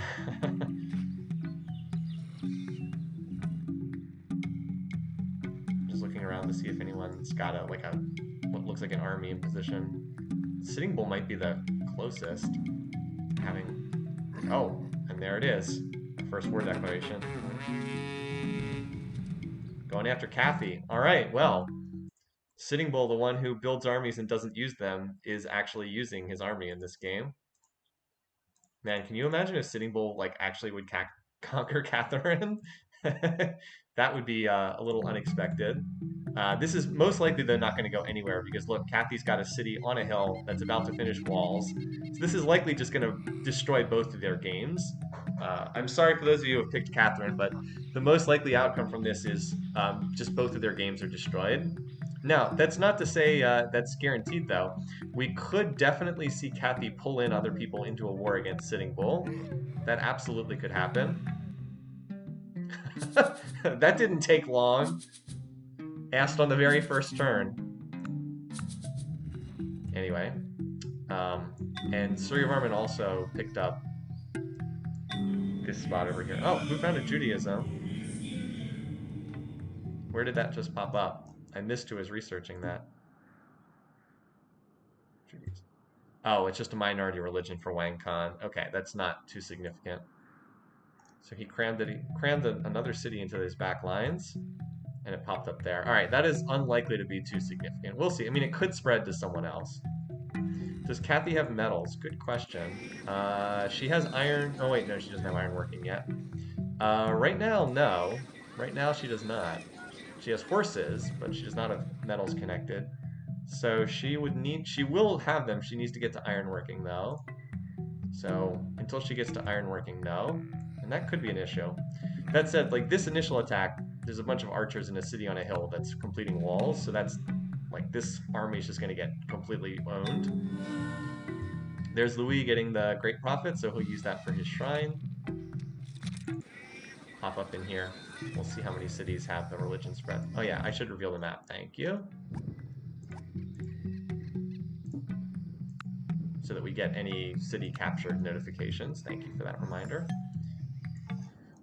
Just looking around to see if anyone's got what looks like an army in position. Sitting Bull might be the closest. Oh, and there it is. First war declaration. Going after Kathy. Alright, well. Sitting Bull, the one who builds armies and doesn't use them, is actually using his army in this game. Man, can you imagine if Sitting Bull actually would conquer Catherine? That would be a little unexpected. This is most likely they're not going to go anywhere because look, Kathy's got a city on a hill that's about to finish walls. So this is likely just going to destroy both of their games. I'm sorry for those of you who have picked Catherine, but the most likely outcome from this is just both of their games are destroyed. Now, that's not to say that's guaranteed, though. We could definitely see Kathy pull in other people into a war against Sitting Bull. That absolutely could happen. That didn't take long. Asked on the very first turn. Anyway. And Surya Varman also picked up this spot over here. Oh, who founded Judaism? Where did that just pop up? I missed who was researching that. Oh, it's just a minority religion for Wang Khan. Okay, that's not too significant. So he crammed another city into his back lines, and it popped up there. All right, that is unlikely to be too significant. We'll see. I mean, it could spread to someone else. Does Kathy have metals? Good question. She has iron. Oh wait, no, she doesn't have iron working yet. Right now, no. Right now, she does not. She has horses, but she does not have metals connected. So she will have them. She needs to get to ironworking though. So until she gets to ironworking, no. And that could be an issue. That said, this initial attack, there's a bunch of archers in a city on a hill that's completing walls. So that's this army is just going to get completely owned. There's Louis getting the Great Prophet, so he'll use that for his shrine. Pop up in here. We'll see how many cities have the religion spread. Oh yeah, I should reveal the map. Thank you. So that we get any city captured notifications. Thank you for that reminder.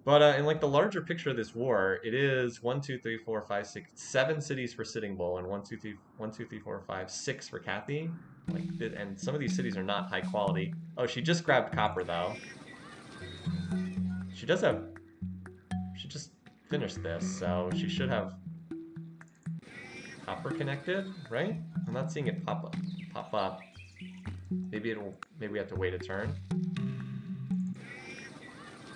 But in the larger picture of this war, it is 1, 2, 3, 4, 5, 6, 7 cities for Sitting Bull and 1, 2, 3, 4, 5, 6 for Kathy. And some of these cities are not high quality. Oh, she just grabbed copper though. She just finished this, so she should have copper connected, right? I'm not seeing it pop up. Maybe we have to wait a turn.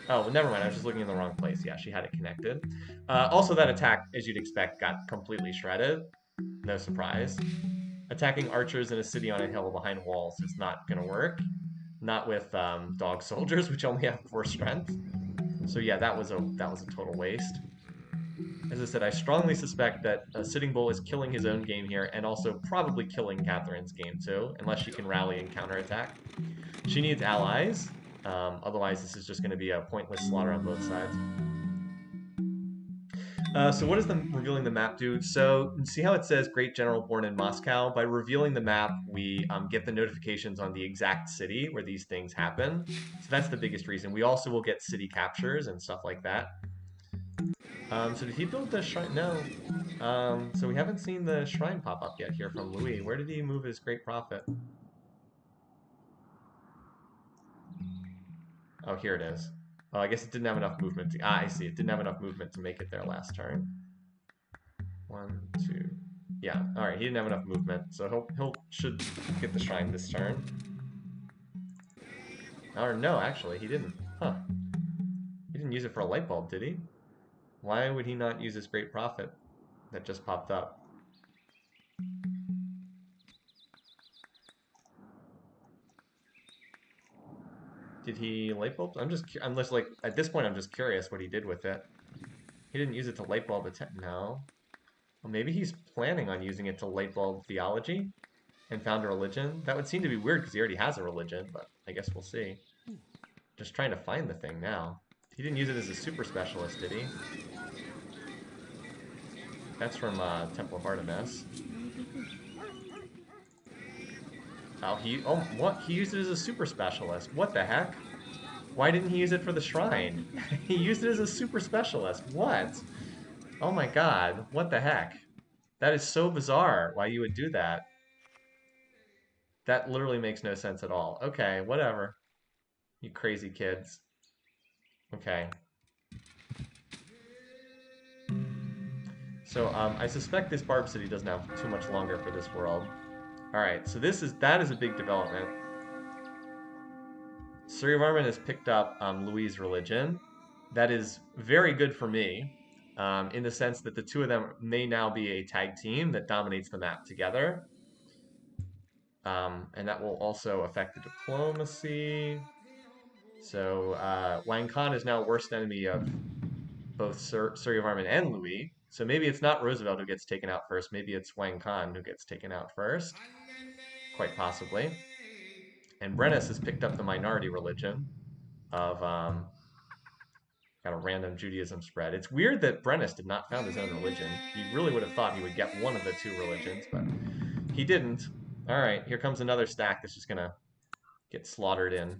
Oh, well, never mind. I was just looking in the wrong place. Yeah, she had it connected. Also, that attack, as you'd expect, got completely shredded. No surprise. Attacking archers in a city on a hill behind walls is not going to work. Not with dog soldiers, which only have 4 strength. So yeah, that was a total waste. As I said, I strongly suspect that Sitting Bull is killing his own game here, and also probably killing Catherine's game too, unless she can rally and counterattack. She needs allies, otherwise this is just going to be a pointless slaughter on both sides. So what does the revealing the map do? So see how it says Great General born in Moscow? By revealing the map, we get the notifications on the exact city where these things happen. So that's the biggest reason. We also will get city captures and stuff like that. So did he build the shrine? No. So we haven't seen the shrine pop up yet here from Louis. Where did he move his great prophet? Oh, here it is. Oh, I guess it didn't have enough movement. I see. It didn't have enough movement to make it there last turn. 1, 2. Yeah. All right. He didn't have enough movement, so he'll should get the shrine this turn. Or no, actually, he didn't. Huh. He didn't use it for a light bulb, did he? Why would he not use his great prophet that just popped up? Did he light bulb? I'm just like, at this point, I'm just curious what he did with it. He didn't use it to light bulb no. Well, maybe he's planning on using it to light bulb theology and found a religion. That would seem to be weird because he already has a religion, but I guess we'll see. Just trying to find the thing now. He didn't use it as a super specialist, did he? That's from Temple of Artemis. Oh, what? He used it as a super specialist. What the heck? Why didn't he use it for the shrine? He used it as a super specialist. What? Oh my god. What the heck? That is so bizarre why you would do that. That literally makes no sense at all. Okay, whatever. You crazy kids. Okay. So I suspect this Barb City doesn't have too much longer for this world. Alright, so that is a big development. Suryavarman has picked up Louis' religion. That is very good for me, in the sense that the two of them may now be a tag team that dominates the map together. And that will also affect the diplomacy. So Wang Khan is now worst enemy of both Suryavarman and Louis. So maybe it's not Roosevelt who gets taken out first. Maybe it's Wang Khan who gets taken out first. Quite possibly. And Brennus has picked up the minority religion of got a random Judaism spread. It's weird that Brennus did not found his own religion. You really would have thought he would get one of the 2 religions, but he didn't. All right, here comes another stack that's just gonna get slaughtered in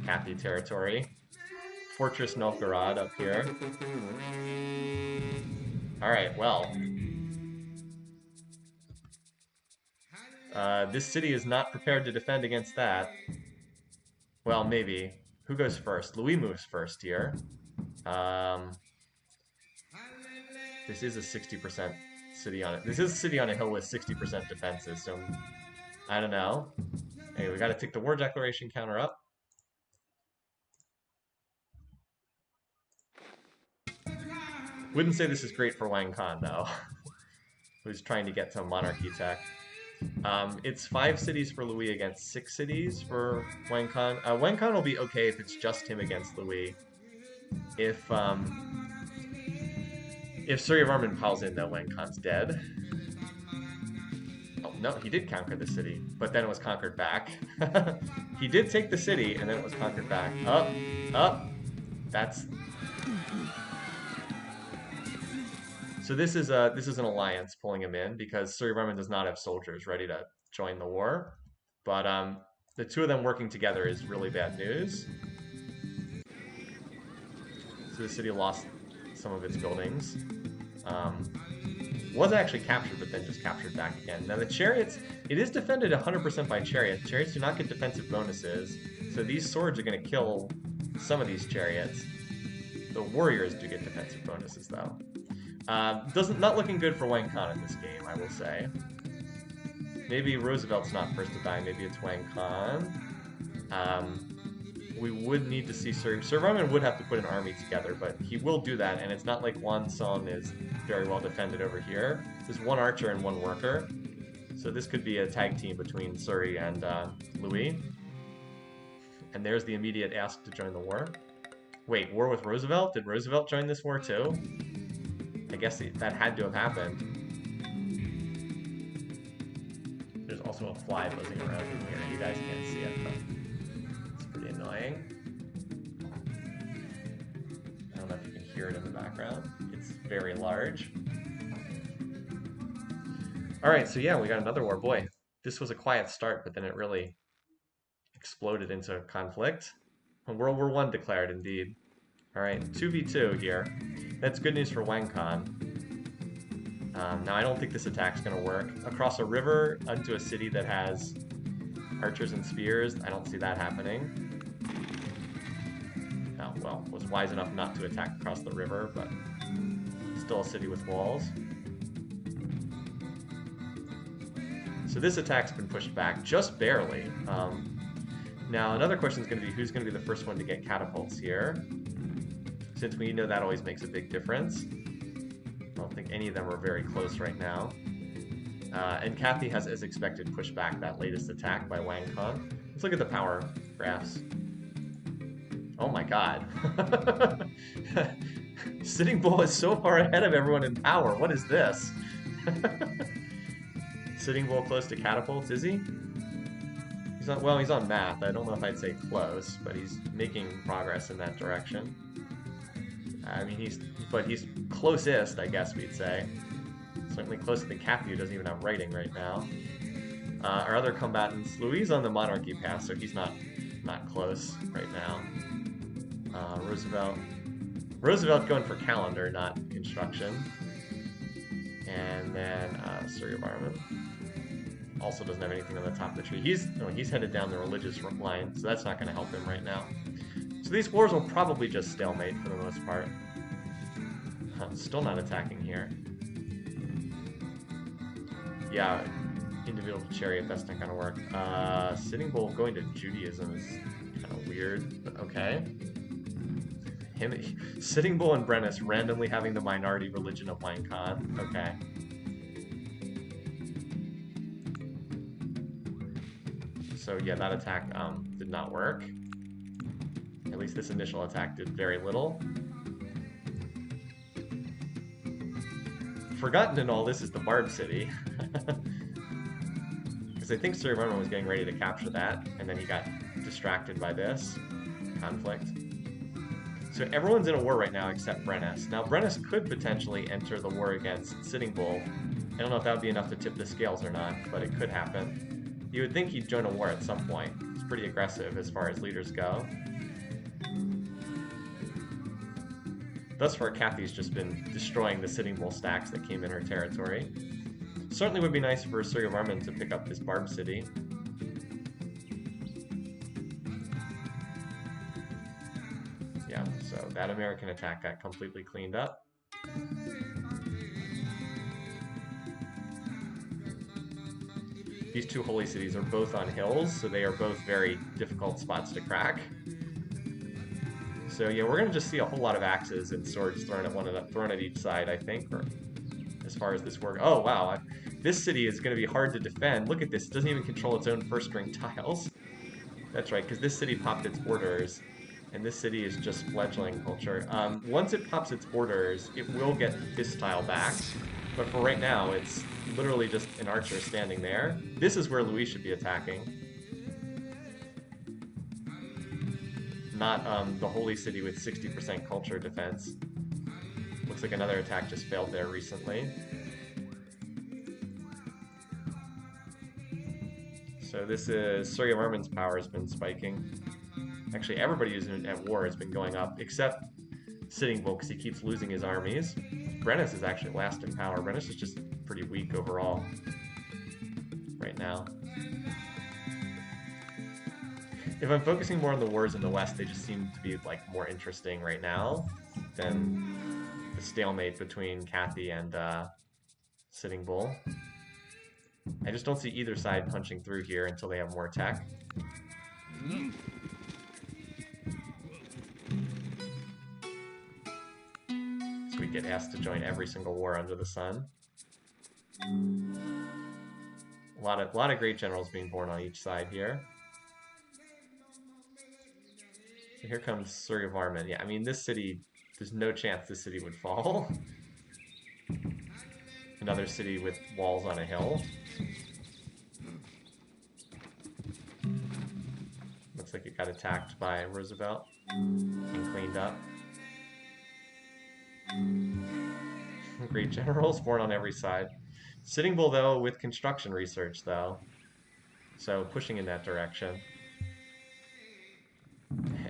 Kathy territory. Fortress Novgorod up here. All right, well. This city is not prepared to defend against that. Well, maybe. Who goes first? Louis moves first here. This is a 60% city on it. This is a city on a hill with 60% defenses, so I don't know. Hey, we gotta take the war declaration counter up. Wouldn't say this is great for Wang Khan, though, who's trying to get to monarchy tech. It's 5 cities for Louis against 6 cities for Wang Khan. Wang Khan will be okay if it's just him against Louis. If Suryavarman piles in, though, Wang Khan's dead. Oh, no, he did conquer the city, but then it was conquered back. He did take the city, and then it was conquered back. Up. That's... So this is an alliance pulling him in because Suryavarman does not have soldiers ready to join the war. But the 2 of them working together is really bad news. So the city lost some of its buildings. Was actually captured, but then just captured back again. Now the chariots, it is defended 100% by chariots. Chariots do not get defensive bonuses, so these swords are going to kill some of these chariots. The warriors do get defensive bonuses, though. Not looking good for Wang Khan in this game, I will say. Maybe Roosevelt's not first to die. Maybe it's Wang Khan. We would need to see Suryavarman would have to put an army together, but he will do that, and it's not like Wonson is very well defended over here. There's 1 archer and 1 worker, so this could be a tag team between Suri and Louis. And there's the immediate ask to join the war. Wait, war with Roosevelt? Did Roosevelt join this war too? I guess that had to have happened. There's also a fly buzzing around in here. You guys can't see it, but it's pretty annoying. I don't know if you can hear it in the background. It's very large. Alright, so yeah, we got another war. Boy, this was a quiet start, but then it really exploded into conflict. World War I declared, indeed. Alright, 2v2 here. That's good news for Wang Khan. Now, I don't think this attack's going to work. Across a river into a city that has archers and spears, I don't see that happening. Oh, well, was wise enough not to attack across the river, but still a city with walls. So this attack's been pushed back just barely. Now, another question is going to be who's going to be the first one to get catapults here, since we know that always makes a big difference. I don't think any of them are very close right now. And Kathy has, as expected, pushed back that latest attack by Wang Khan. Let's look at the power graphs. Oh my god. Sitting Bull is so far ahead of everyone in power. What is this? Sitting Bull close to catapults, is he? He's on, well, he's on math. I don't know if I'd say close, but he's making progress in that direction. I mean, he's closest, I guess we'd say. Certainly closer than Kathy, who doesn't even have writing right now. Our other combatants, Louis on the monarchy path, so he's not close right now. Roosevelt going for calendar, not construction. And then Surya Barman also doesn't have anything on the top of the tree. He's headed down the religious line, so that's not going to help him right now. So these wars will probably just stalemate for the most part. Still not attacking here. Yeah, individual chariot, that's not going to work. Sitting Bull going to Judaism is kind of weird, but okay. Sitting Bull and Brennus randomly having the minority religion of Wang Khan. Okay. So yeah, that attack did not work. At least this initial attack did very little. Forgotten in all this is the Barb City. Because I think Surya Barman was getting ready to capture that, and then he got distracted by this conflict. So everyone's in a war right now except Brennus. Now Brennus could potentially enter the war against Sitting Bull. I don't know if that would be enough to tip the scales or not, but it could happen. You would think he'd join a war at some point. He's pretty aggressive as far as leaders go. Thus far, Kathy's just been destroying the Sitting Bull stacks that came in her territory. Certainly would be nice for Surya Barman to pick up this Barb City. Yeah, so that American attack got completely cleaned up. These two holy cities are both on hills, so they are both very difficult spots to crack. So yeah, we're going to just see a whole lot of axes and swords thrown at each side, I think, or as far as this works. Oh, wow. This city is going to be hard to defend. Look at this. It doesn't even control its own first-ring tiles. That's right, because this city popped its borders, and this city is just fledgling culture. Once it pops its borders, it will get this tile back, but for right now, it's literally just an archer standing there. This is where Louis should be attacking. Not the holy city with 60% culture defense. Looks like another attack just failed there recently. So this is Surya Barman's power has been spiking. Actually, everybody who's at war has been going up, except Sitting Bull, because he keeps losing his armies. Brennus is actually last in power. Brennus is just pretty weak overall right now. If I'm focusing more on the wars in the West, they just seem to be like more interesting right now than the stalemate between Kathy and Sitting Bull. I just don't see either side punching through here until they have more tech. So we get asked to join every single war under the sun. A lot of great generals being born on each side here. So here comes Surrey of Armin. Yeah, I mean, this city, there's no chance this city would fall. Another city with walls on a hill. Looks like it got attacked by Roosevelt and cleaned up. Great generals born on every side. Sitting Bull, though, with construction research, though. So pushing in that direction.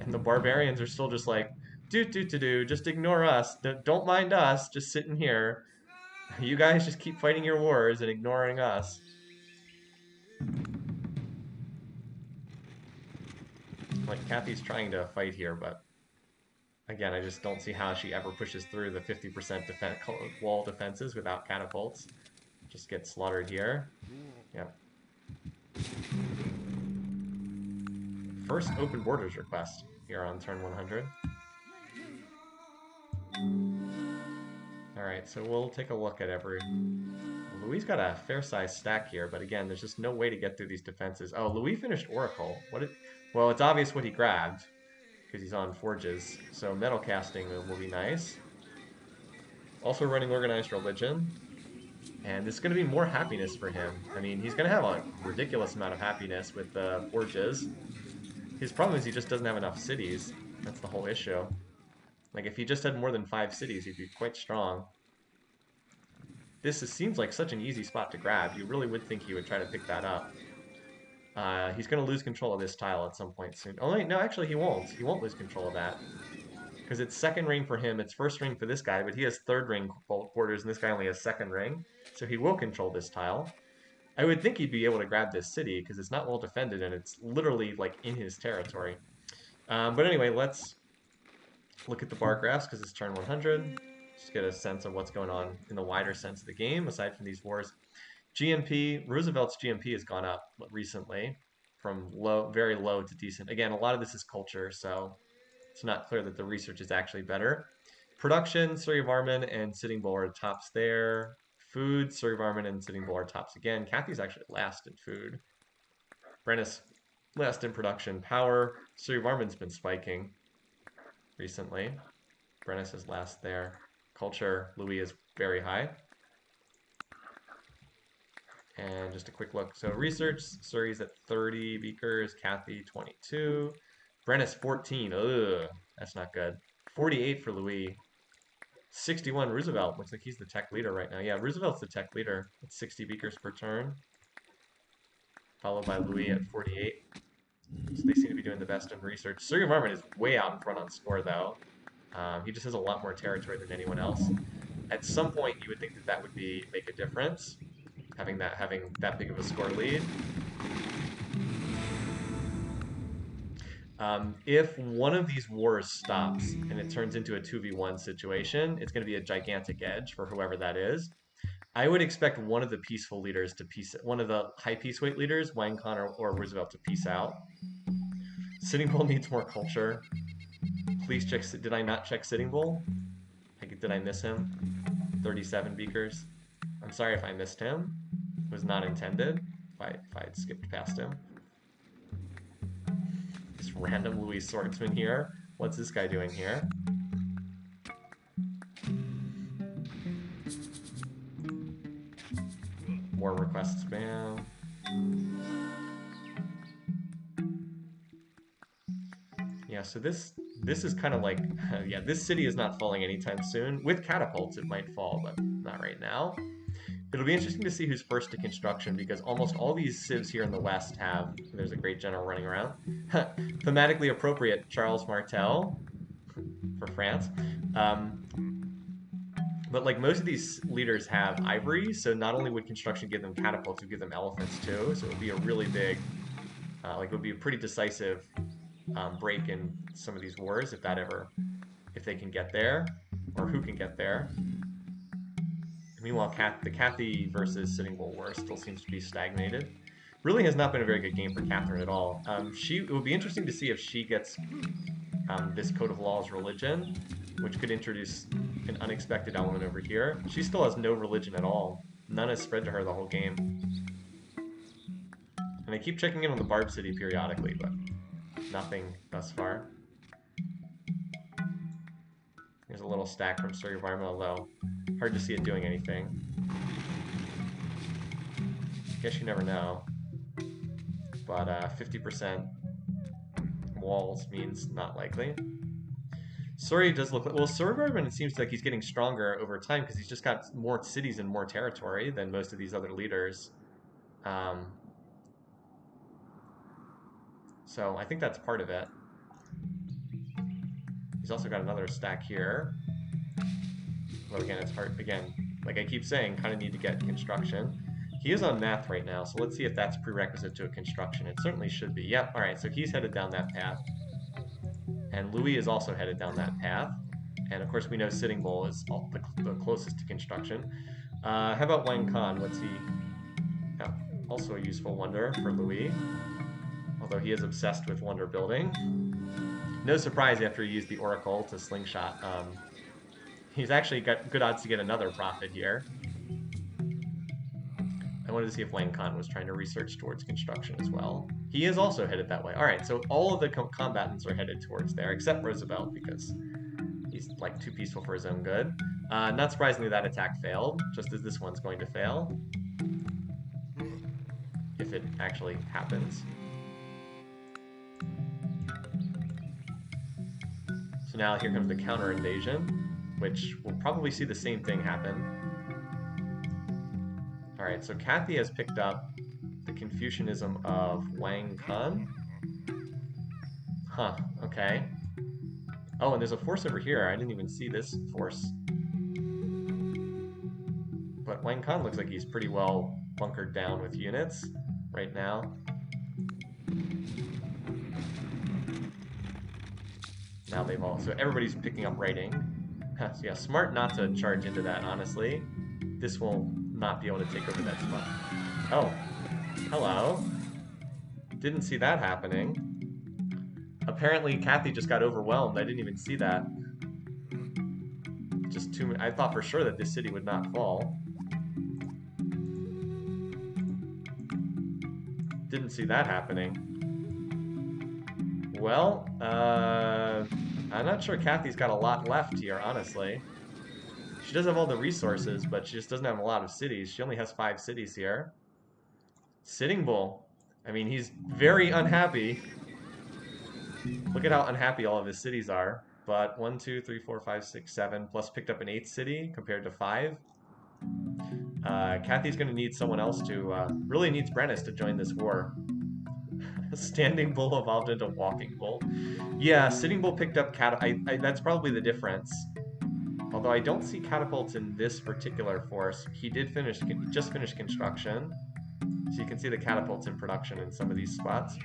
And the barbarians are still just like, do, just ignore us. Don't mind us, just sitting here. You guys just keep fighting your wars and ignoring us. Like, Kathy's trying to fight here, but again, I just don't see how she ever pushes through the 50% wall defenses without catapults. Just get slaughtered here. Yep. First open borders request here on turn 100. Alright, so we'll take a look at every... Louis got a fair-sized stack here, but again, there's just no way to get through these defenses. Oh, Louis finished Oracle. Well, it's obvious what he grabbed, because he's on Forges, so metal casting will be nice. Also running Organized Religion, and this is going to be more happiness for him. I mean, he's going to have a ridiculous amount of happiness with the Forges. His problem is he just doesn't have enough cities. That's the whole issue. Like, if he just had more than 5 cities, he'd be quite strong. Seems like such an easy spot to grab. You really would think he would try to pick that up. He's going to lose control of this tile at some point soon. Oh, wait, no, actually he won't. He won't lose control of that. Because it's second ring for him, it's first ring for this guy, but he has third ring borders, and this guy only has second ring. So he will control this tile. I would think he'd be able to grab this city, because it's not well defended, and it's literally, like, in his territory. But anyway, let's look at the bar graphs, because it's turn 100. Just get a sense of what's going on in the wider sense of the game, aside from these wars. GMP, Roosevelt's GMP has gone up recently, from low, very low to decent. Again, a lot of this is culture, so it's not clear that the research is actually better. Production, Surrey of Armin and Sitting Bull are tops there. Food, Surrey of Armin and Sitting Bull are tops again. Kathy's actually last in food. Brennis, last in production. Power, Surrey of Armin's been spiking recently. Brennis is last there. Culture, Louis is very high. And just a quick look. So research, Surrey's at 30 beakers, Kathy 22. Brennis 14. Ugh, that's not good. 48 for Louis. 61 Roosevelt. Looks like he's the tech leader right now. Yeah, Roosevelt's the tech leader at 60 beakers per turn. Followed by Louis at 48. So they seem to be doing the best in research. Surrey of Armin is way out in front on score, though. He just has a lot more territory than anyone else. At some point, you would think that that would make a difference, having that big of a score lead. If one of these wars stops and it turns into a 2v1 situation, it's going to be a gigantic edge for whoever that is. I would expect one of the peaceful leaders to one of the high peace weight leaders, Wang Khan or Roosevelt, to peace out. Sitting Bull needs more culture. Please check. Did I not check Sitting Bull? Did I miss him? 37 beakers. I'm sorry if I missed him. It was not intended. If I had skipped past him. This random Louis swordsman here. What's this guy doing here? More requests spam. Yeah, so this is kind of like, yeah, this city is not falling anytime soon. With catapults, it might fall, but not right now. It'll be interesting to see who's first to construction, because almost all these civs here in the West have, there's a great general running around, thematically appropriate Charles Martel for France. But like most of these leaders have ivory, so not only would construction give them catapults, it would give them elephants too, so it would be a really big, it would be a pretty decisive break in some of these wars if they can get there, or who can get there. Meanwhile, the Kathy versus Sitting Bull war still seems to be stagnated. Really has not been a very good game for Catherine at all. It would be interesting to see if she gets this Code of Laws religion, which could introduce an unexpected element over here. She still has no religion at all. None has spread to her the whole game. And I keep checking in on the Barb City periodically, but nothing thus far. a little stack from Surrey Varma, although hard to see it doing anything. Guess you never know. But 50% walls means not likely. Surrey does look like, well, Surrey Varma, it seems like he's getting stronger over time because he's just got more cities and more territory than most of these other leaders. So I think that's part of it. He's also got another stack here. Well, again, it's hard. Again, like I keep saying, kind of need to get construction. He is on math right now, so let's see if that's prerequisite to a construction. It certainly should be. Yep, all right, so he's headed down that path. And Louis is also headed down that path. And of course, we know Sitting Bull is the closest to construction. How about Wang Khan? What's he? Oh, also a useful wonder for Louis, although he is obsessed with wonder building. No surprise after he used the Oracle to slingshot. He's actually got good odds to get another profit here. I wanted to see if Wang Khan was trying to research towards construction as well. He is also headed that way. All right, so all of the combatants are headed towards there, except Roosevelt, because he's like too peaceful for his own good. Not surprisingly, that attack failed, just as this one's going to fail. If it actually happens. So now here comes the counter invasion, which will probably see the same thing happen. Alright, so Kathy has picked up the Confucianism of Wang Khan. Huh, okay. Oh, and there's a force over here. I didn't even see this force. But Wang Khan looks like he's pretty well bunkered down with units right now. Now they've all... So everybody's picking up writing. So yeah, smart not to charge into that, honestly. This will not be able to take over that spot. Oh, hello. Didn't see that happening. Apparently, Kathy just got overwhelmed. I didn't even see that. Just too many. I thought for sure that this city would not fall. Didn't see that happening. Well, I'm not sure Kathy's got a lot left here, honestly. She does have all the resources, but she just doesn't have a lot of cities. She only has 5 cities here. Sitting Bull. I mean, he's very unhappy. Look at how unhappy all of his cities are. But 1, 2, 3, 4, 5, 6, 7, plus picked up an 8th city compared to 5. Kathy's going to need someone else to... really needs Brennus to join this war. Standing Bull evolved into Walking Bull. Yeah, Sitting Bull picked up that's probably the difference. Although I don't see catapults in this particular force. He just finished construction. So you can see the catapults in production in some of these spots.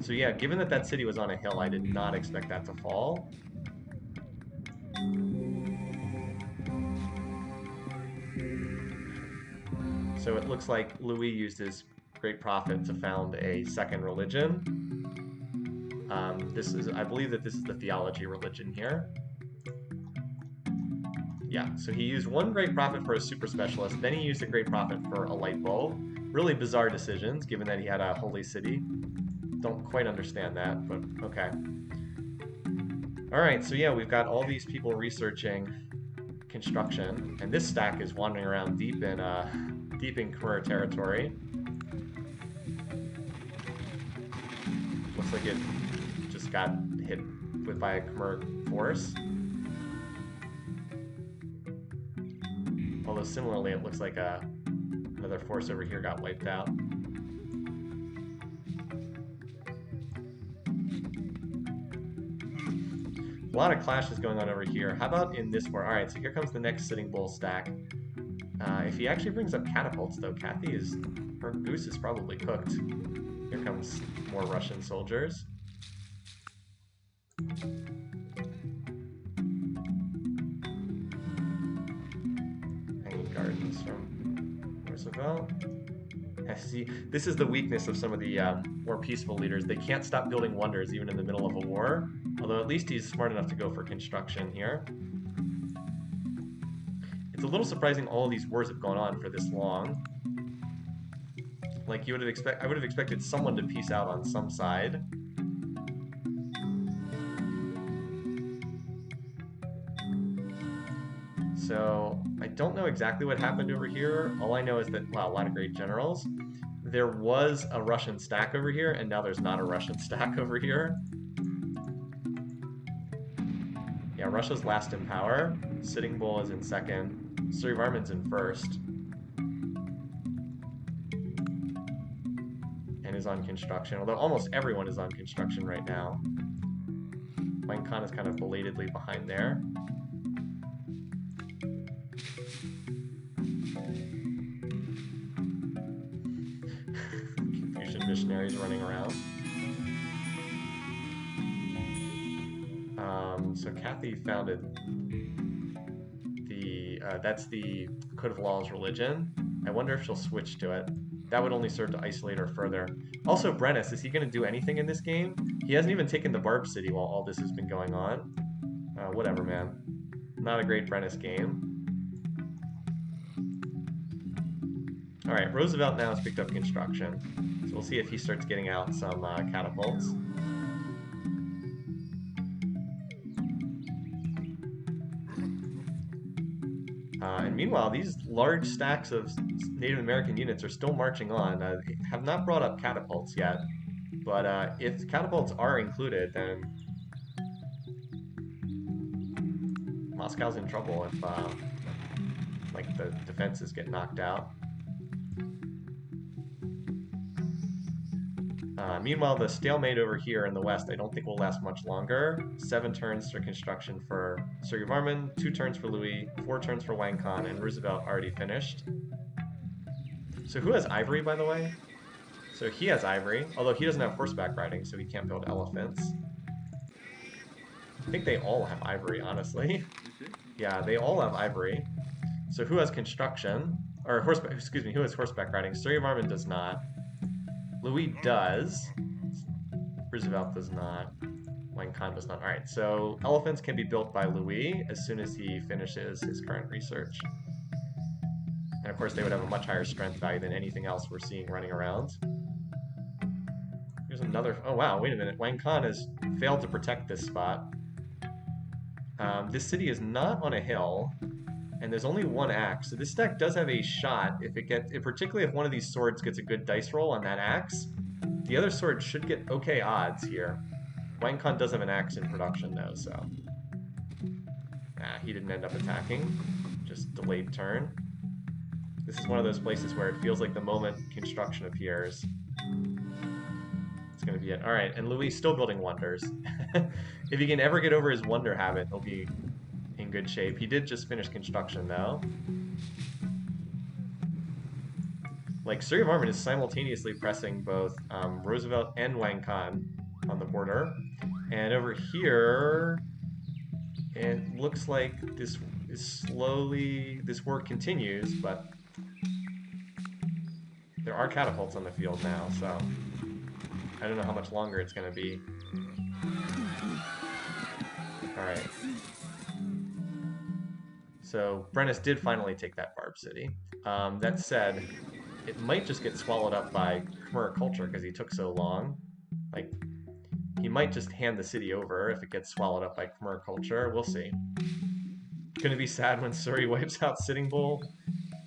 So yeah, given that that city was on a hill, I did not expect that to fall. So it looks like Louis used his great profit to found a second religion. I believe that this is the theology religion here. Yeah, so he used 1 great profit for a super specialist, then he used a great profit for a light bulb. Really bizarre decisions, given that he had a holy city. Don't quite understand that, but okay. Alright, so yeah, we've got all these people researching construction, and this stack is wandering around deep in Khmer territory. Looks like it just got hit by a Khmer force. Although similarly, it looks like another force over here got wiped out. A lot of clashes going on over here. How about in this war? Alright, so here comes the next Sitting Bull stack. If he actually brings up catapults, though, her goose is probably cooked. Here comes more Russian soldiers. Hanging gardens from Roosevelt. See, this is the weakness of some of the more peaceful leaders. They can't stop building wonders even in the middle of a war. Although at least he's smart enough to go for construction here. It's a little surprising all these wars have gone on for this long. Like you would have I would have expected someone to peace out on some side. So I don't know exactly what happened over here. All I know is that, wow, a lot of great generals. There was a Russian stack over here, and now there's not a Russian stack over here. Yeah, Russia's last in power. Sitting Bull is in second. Surivarman's in first. And is on construction, although almost everyone is on construction right now. Wang Khan is kind of belatedly behind there. Confucian missionaries running around. So Kathy founded the, that's the Code of Laws religion. I wonder if she'll switch to it. That would only serve to isolate her further. Also, Brennus, is he going to do anything in this game? He hasn't even taken the Barb City while all this has been going on. Whatever, man. Not a great Brennus game. Alright, Roosevelt now has picked up construction. So we'll see if he starts getting out some catapults. And meanwhile, these large stacks of Native American units are still marching on. Have not brought up catapults yet, but if catapults are included, then Moscow's in trouble if like the defenses get knocked out. Meanwhile, the stalemate over here in the west I don't think will last much longer. 7 turns for construction for Surivarman, 2 turns for Louis, 4 turns for Wang Khan, and Roosevelt already finished. So who has ivory, by the way? So he has ivory, although he doesn't have horseback riding, so he can't build elephants. I think they all have ivory, honestly. Yeah, they all have ivory. So who has construction? Or horseback, excuse me, who has horseback riding? Surivarman does not. Louis does. Roosevelt does not. Wang Khan does not. Alright, so elephants can be built by Louis as soon as he finishes his current research. And of course they would have a much higher strength value than anything else we're seeing running around. Here's another... Oh wow, wait a minute. Wang Khan has failed to protect this spot. This city is not on a hill, and there's only 1 axe. So this deck does have a shot if it gets... particularly if one of these swords gets a good dice roll on that axe. The other sword should get okay odds here. Wang Khan does have an axe in production though, so... he didn't end up attacking. Just delayed turn. This is one of those places where it feels like the moment construction appears, it's gonna be it. Alright, and Louis still building wonders. If he can ever get over his wonder habit, he'll be in good shape. He did just finish construction though. Like, Surivarman is simultaneously pressing both Roosevelt and Wang Khan on the border. And over here, it looks like this is slowly, this work continues, but there are catapults on the field now, so I don't know how much longer it's going to be. Alright. So, Brennus did finally take that Barb City. That said, it might just get swallowed up by Khmer culture because he took so long. Like, he might just hand the city over if it gets swallowed up by Khmer culture. We'll see. Gonna be sad when Suri wipes out Sitting Bull.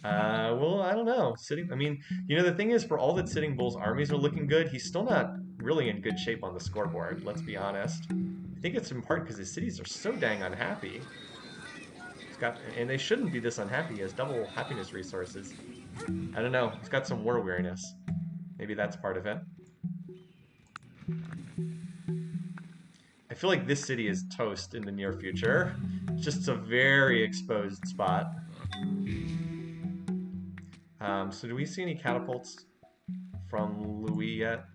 Well, I don't know. I mean, you know, the thing is, for all that Sitting Bull's armies are looking good, he's still not really in good shape on the scoreboard, let's be honest. I think it's in part because his cities are so dang unhappy. And they shouldn't be this unhappy. He has double happiness resources. I don't know. He's got some war weariness. Maybe that's part of it. I feel like this city is toast in the near future. It's just a very exposed spot. So do we see any catapults from Louis yet?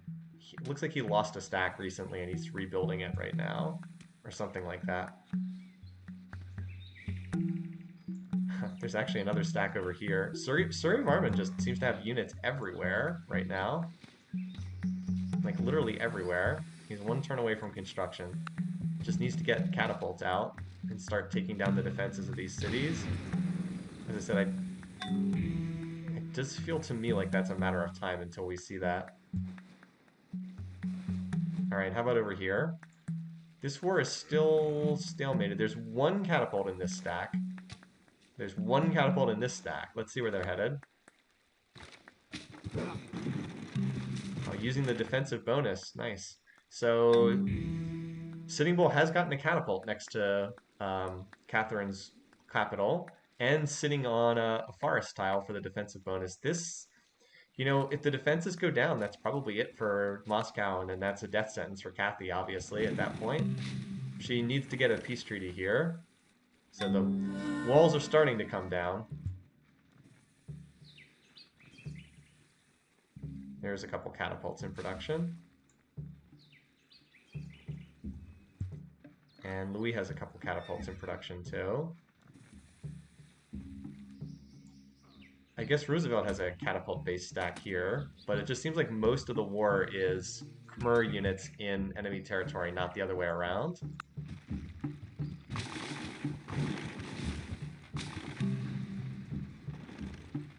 It looks like he lost a stack recently and he's rebuilding it right now. Or something like that. There's actually another stack over here. Surivarman just seems to have units everywhere right now. Like, literally everywhere. He's 1 turn away from construction. Just needs to get catapults out and start taking down the defenses of these cities. As I said, I does feel to me like that's a matter of time until we see that. Alright, how about over here? This war is still stalemated. There's one catapult in this stack. There's one catapult in this stack. Let's see where they're headed. Oh, using the defensive bonus. Nice. So, Sitting Bull has gotten a catapult next to Catherine's capital, and sitting on a forest tile for the defensive bonus. This, if the defenses go down, that's probably it for Moscow, and then that's a death sentence for Kathy, obviously, at that point. She needs to get a peace treaty here. So the walls are starting to come down. There's a couple catapults in production. And Louis has a couple catapults in production too. I guess Roosevelt has a catapult-based stack here, but it just seems like most of the war is Khmer units in enemy territory, not the other way around.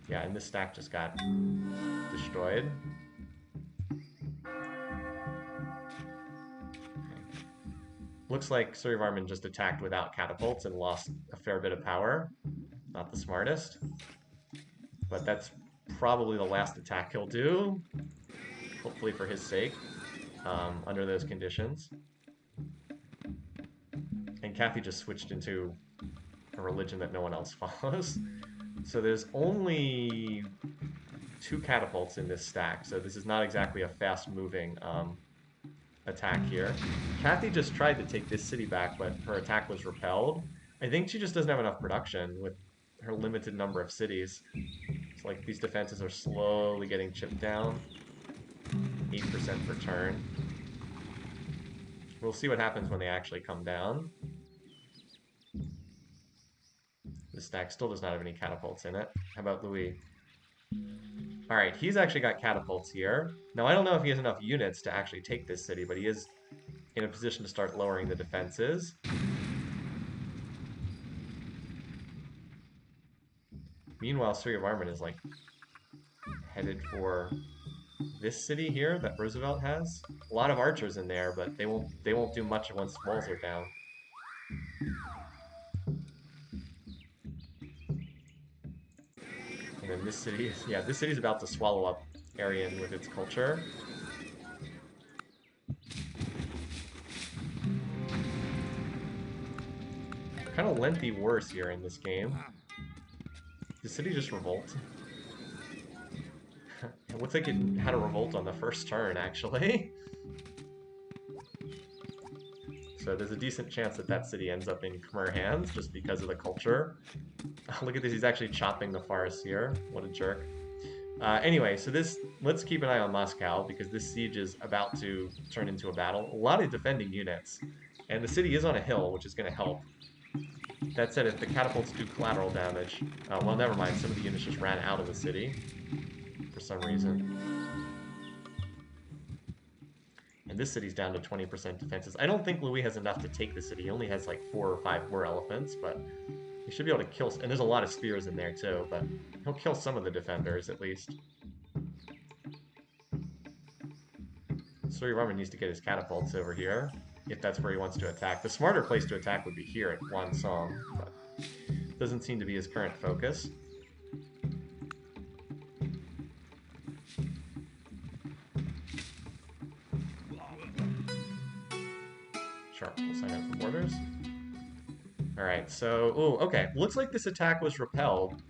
Yeah, and this stack just got destroyed. Looks like Suryavarman just attacked without catapults and lost a fair bit of power. Not the smartest. But that's probably the last attack he'll do. Hopefully for his sake, under those conditions. And Kathy just switched into a religion that no one else follows. So there's only 2 catapults in this stack, so this is not exactly a fast-moving attack here. Kathy just tried to take this city back, but her attack was repelled. I think she just doesn't have enough production with her limited number of cities. It's like these defenses are slowly getting chipped down. 8% per turn. We'll see what happens when they actually come down. This stack still does not have any catapults in it. How about Louis? Alright, he's actually got catapults here. Now, I don't know if he has enough units to actually take this city, but he is in a position to start lowering the defenses. Meanwhile, Suryavarman is, headed for this city here that Roosevelt has. A lot of archers in there, but they won't do much once walls are down. And then this city, this city's about to swallow up Aryan with its culture. Kind of lengthy wars here in this game. The city just revolt. It looks like it had a revolt on the first turn, actually. So there's a decent chance that that city ends up in Khmer hands just because of the culture. Look at this, he's actually chopping the forest here. What a jerk. Anyway, so let's keep an eye on Moscow because this siege is about to turn into a battle. A lot of defending units. And the city is on a hill, which is going to help. That said, if the catapults do collateral damage, well, never mind. Some of the units just ran out of the city for some reason. And this city's down to 20% defenses. I don't think Louis has enough to take the city. He only has 4 or 5 war elephants, but he should be able to kill... And there's a lot of spears in there, too, but he'll kill some of the defenders, at least. Suryavarman needs to get his catapults over here, if that's where he wants to attack. The smarter place to attack would be here at Wansong, but doesn't seem to be his current focus. Sure, we'll sign up for borders. Alright, so... Ooh, okay. Looks like this attack was repelled.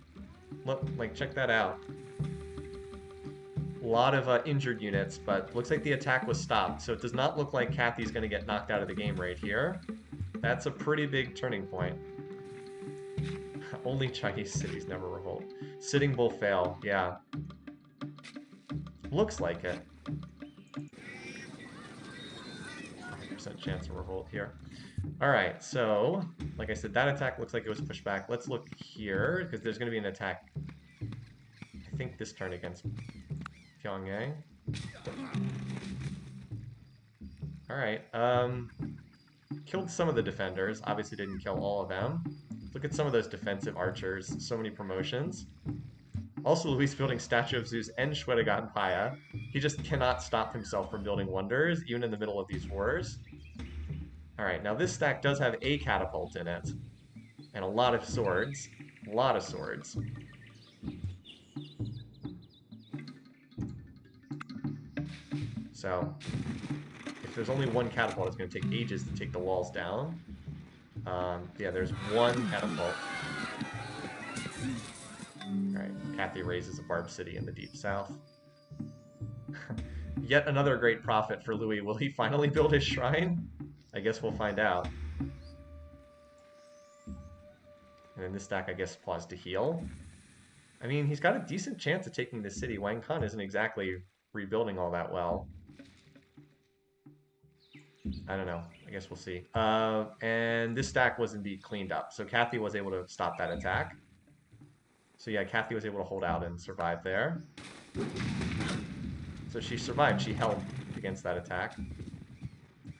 Look, check that out. A lot of injured units, but looks like the attack was stopped, so it does not look like Kathy's going to get knocked out of the game right here. That's a pretty big turning point. Only Chinese cities never revolt. Sitting Bull fail, yeah. Looks like it. 5% chance of revolt here. Alright, so, like I said, that attack looks like it was pushed back. Let's look here, because there's going to be an attack, I think, this turn against Pyongyang. Alright, killed some of the defenders. Obviously didn't kill all of them. Look at some of those defensive archers. So many promotions. Also, Luis building Statue of Zeus and Shwedagon Paya. He just cannot stop himself from building wonders, even in the middle of these wars. Alright, now this stack does have a catapult in it. And a lot of swords. A lot of swords. So, if there's only one catapult, it's going to take ages to take the walls down. Yeah, there's one catapult. Alright, Kathy raises a Barb City in the Deep South. Yet another great prophet for Louis. Will he finally build his shrine? I guess we'll find out. And in this stack, I guess, pause to heal. I mean, he's got a decent chance of taking this city. Wang Khan isn't exactly rebuilding all that well. I don't know. I guess we'll see. And this stack was indeed cleaned up. So Kathy was able to stop that attack. So yeah, Kathy was able to hold out and survive there. So she survived. She held against that attack.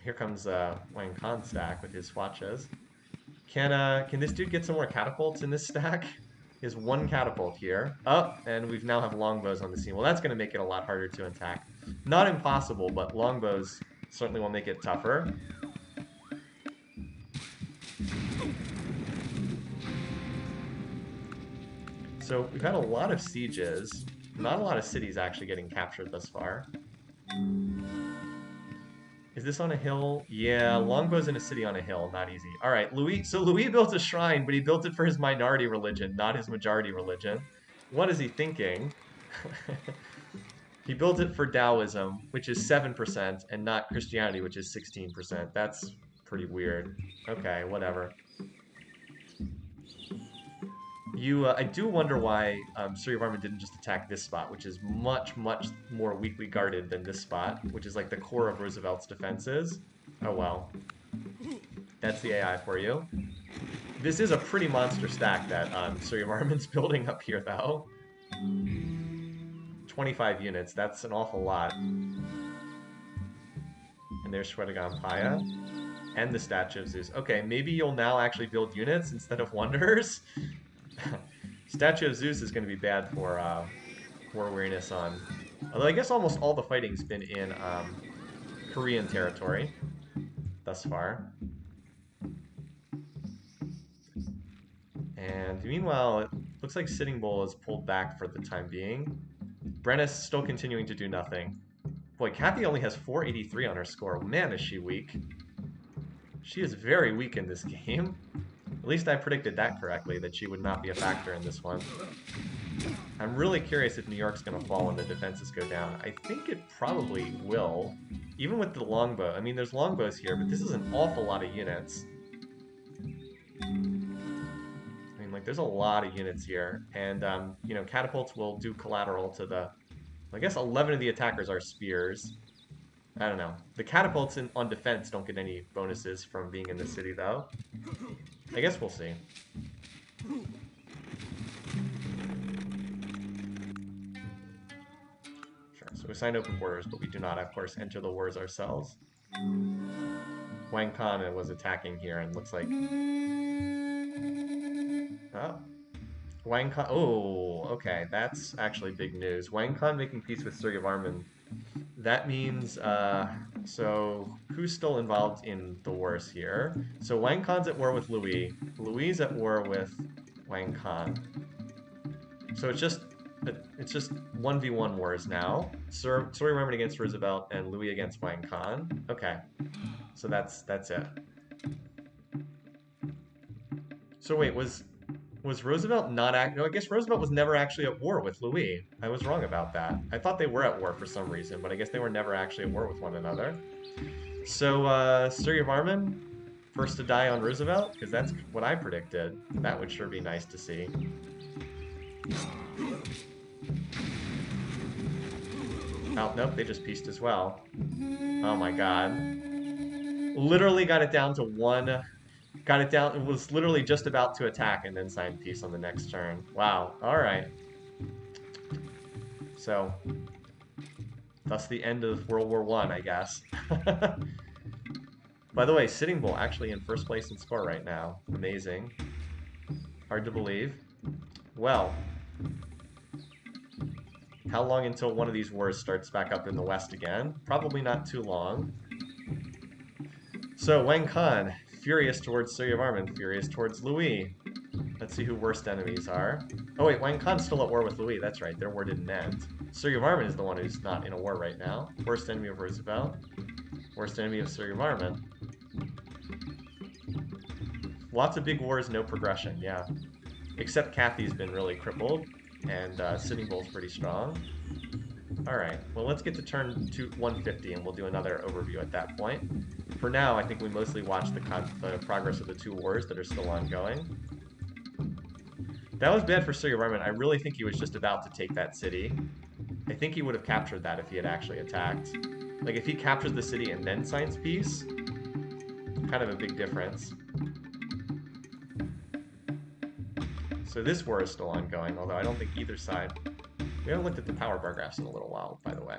Here comes Wang Khan's stack with his swatches. Can this dude get some more catapults in this stack? He has one catapult here. Oh, and we now have longbows on the scene. Well, that's going to make it a lot harder to attack. Not impossible, but longbows certainly will make it tougher. So we've had a lot of sieges. Not a lot of cities actually getting captured thus far. Is this on a hill? Yeah, longbows in a city on a hill, not easy. All right, Louis. So Louis built a shrine, but he built it for his minority religion, not his majority religion. What is he thinking? He built it for Taoism, which is 7%, and not Christianity, which is 16%. That's pretty weird. Okay, whatever. I do wonder why Suryavarman didn't just attack this spot, which is much, much more weakly guarded than this spot, which is like the core of Roosevelt's defenses. Oh well. That's the AI for you. This is a pretty monster stack that Suryavarman's building up here, though. 25 units, that's an awful lot. And there's Shwedagon Paya. And the Statue of Zeus. Okay, maybe you'll now actually build units instead of wonders. Statue of Zeus is going to be bad for war weariness on... Although I guess almost all the fighting's been in Korean territory thus far. And meanwhile, it looks like Sitting Bull is pulled back for the time being. Brenna's still continuing to do nothing. Boy, Kathy only has 483 on her score. Man, is she weak. She is very weak in this game. At least I predicted that correctly, that she would not be a factor in this one. I'm really curious if New York's going to fall when the defenses go down. I think it probably will. Even with the longbow. I mean, there's longbows here, but this is an awful lot of units. I mean, like, there's a lot of units here. And, you know, catapults will do collateral to the... I guess 11 of the attackers are spears. I don't know. The catapults on defense don't get any bonuses from being in the city, though. I guess we'll see. Sure, so we signed open wars, but we do not, of course, enter the wars ourselves. Wang Khan was attacking here, and looks like... Oh. Wang Khan... Oh, okay, that's actually big news. Wang Khan making peace with Suryavarman. That means, so who's still involved in the wars here? So Wang Khan's at war with Louis. Louis is at war with Wang Khan. So it's just 1v1 wars now. Suryavarman against Roosevelt and Louis against Wang Khan. Okay, so that's it. So wait, was Roosevelt not no, I guess Roosevelt was never actually at war with Louis. I was wrong about that. I thought they were at war for some reason, but I guess they were never actually at war with one another. So, Suryavarman, first to die on Roosevelt? Because that's what I predicted. That would sure be nice to see. Oh, nope, they just pieced as well. Oh my god. Literally got it down to one... Got it down, it was literally just about to attack and then signed peace on the next turn. Wow, alright. So, thus the end of World War I, I guess. By the way, Sitting Bull actually in first place in score right now. Amazing. Hard to believe. Well, How long until one of these wars starts back up in the west again? Probably not too long. So, Wang Khan, furious towards Suryavarman, furious towards Louis. Let's see who worst enemies are. Oh wait, Wang Khan's still at war with Louis, that's right, their war didn't end. Suryavarman is the one who's not in a war right now. Worst enemy of Roosevelt. Worst enemy of Suryavarman. Lots of big wars, no progression, yeah. Except Kathy's been really crippled, and Sitting Bull's pretty strong. Alright, well let's get to turn 150 and we'll do another overview at that point. For now, I think we mostly watch the progress of the two wars that are still ongoing. That was bad for Suryavarman. I really think he was just about to take that city. I think he would have captured that if he had actually attacked. Like, if he captures the city and then signs peace, kind of a big difference. So this war is still ongoing, although I don't think either side... We haven't looked at the power bar graphs in a little while, by the way.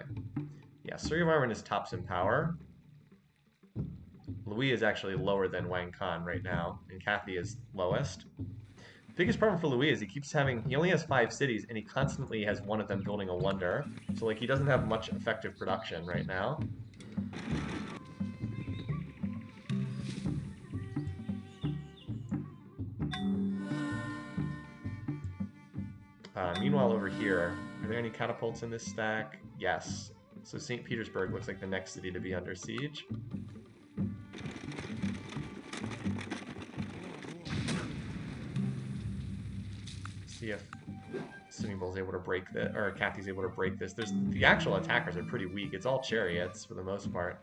Yeah, Suryavarman is tops in power. Louis is actually lower than Wang Khan right now, and Kathy is lowest. Biggest problem for Louis is he only has 5 cities, and he constantly has one of them building a wonder. So, like, he doesn't have much effective production right now. Meanwhile, over here, are there any catapults in this stack? Yes. So St. Petersburg looks like the next city to be under siege. See if Sitting Bull's able to break this, or Kathy's able to break this. The actual attackers are pretty weak. It's all chariots for the most part.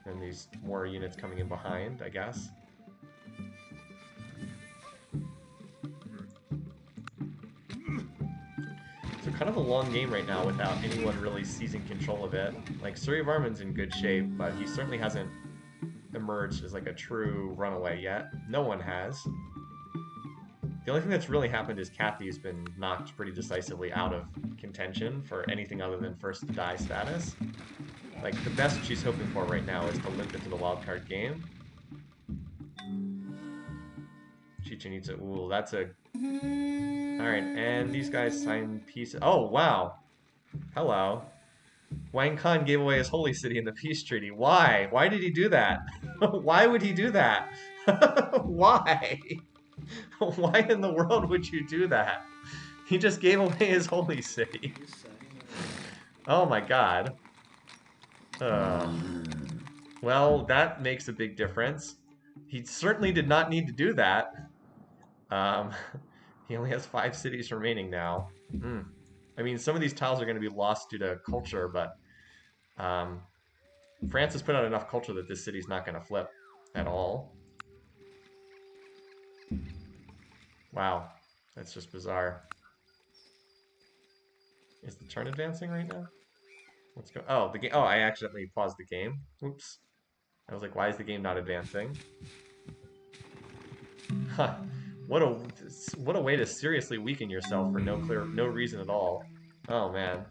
And these more units coming in behind, I guess. So kind of a long game right now without anyone really seizing control of it. Like, Suryavarman's in good shape, but he certainly hasn't emerged as like a true runaway yet. No one has. The only thing that's really happened is Kathy's been knocked pretty decisively out of contention for anything other than first to die status. Like, the best she's hoping for right now is to limp into the wildcard game. Chichen Itza, ooh, that's a... Alright, and these guys sign peace... Oh, wow! Hello. Wang Khan gave away his holy city in the peace treaty. Why? Why did he do that? Why would he do that? Why? Why in the world would you do that? He just gave away his holy city. Oh my god. Well, that makes a big difference. He certainly did not need to do that. He only has 5 cities remaining now. I mean, some of these tiles are going to be lost due to culture, but France has put out enough culture that this city's not going to flip at all. Wow, that's just bizarre. Is the turn advancing right now? Let's go. Oh, the game. Oh, I accidentally paused the game. Oops. I was like, why is the game not advancing? Huh. What a way to seriously weaken yourself for no reason at all. Oh man.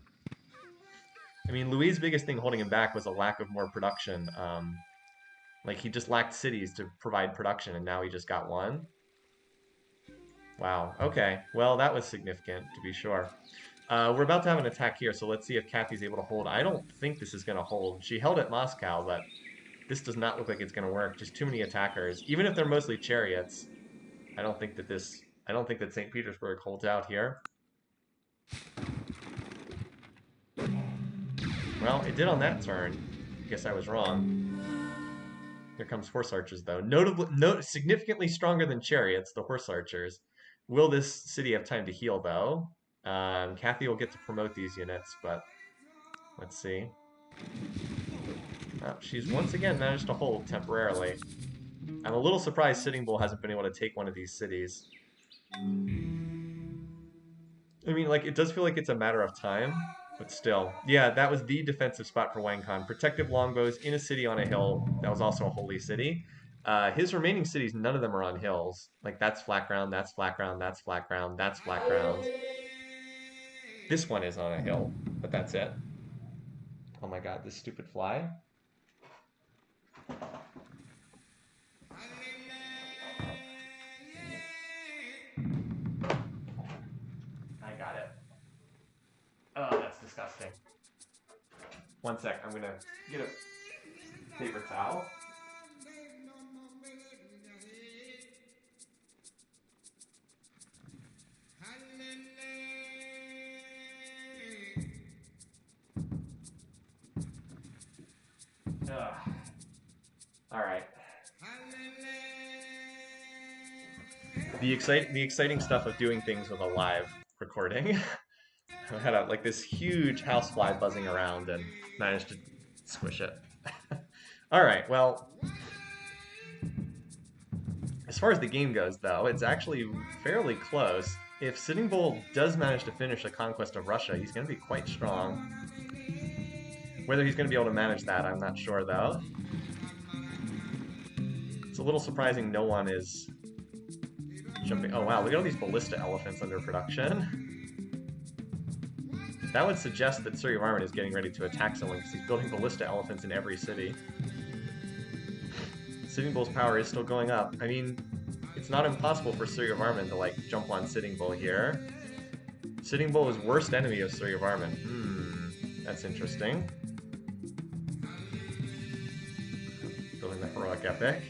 I mean, Louis' biggest thing holding him back was a lack of more production. Like, he just lacked cities to provide production, and now he just got one. Wow. Okay. Well, that was significant, to be sure. We're about to have an attack here, so let's see if Kathy's able to hold. I don't think this is going to hold. She held at Moscow, but this does not look like it's going to work. Just too many attackers. Even if they're mostly chariots, I don't think that St. Petersburg holds out here. Well, it did on that turn. I guess I was wrong. Here comes horse archers, though. Significantly stronger than chariots, the horse archers. Will this city have time to heal, though? Kathy will get to promote these units, but let's see. Oh, she's once again managed to hold temporarily. I'm a little surprised Sitting Bull hasn't been able to take one of these cities. I mean, like, it does feel like it's a matter of time, but still. Yeah, that was the defensive spot for Wang Khan. Protective longbows in a city on a hill. That was also a holy city. His remaining cities, none of them are on hills. Like, that's flat ground, that's flat ground, that's flat ground, that's flat ground. This one is on a hill, but that's it. Oh my god, this stupid fly. I got it. disgusting. One sec, I'm gonna get a paper towel. All right. The exciting stuff of doing things with a live recording. I had like this huge housefly buzzing around and managed to squish it. All right, well, as far as the game goes, though, it's actually fairly close. If Sitting Bull does manage to finish the conquest of Russia, he's going to be quite strong. Whether he's going to be able to manage that, I'm not sure, though. It's a little surprising no one is jumping. Oh, wow, look at all these ballista elephants under production. That would suggest that Surrey Varmint is getting ready to attack someone because he's building ballista elephants in every city. Sitting Bull's power is still going up. I mean, it's not impossible for Surrey Varmint to, like, jump on Sitting Bull here. Sitting Bull is worst enemy of Surrey Varmint. That's interesting. Building the heroic epic.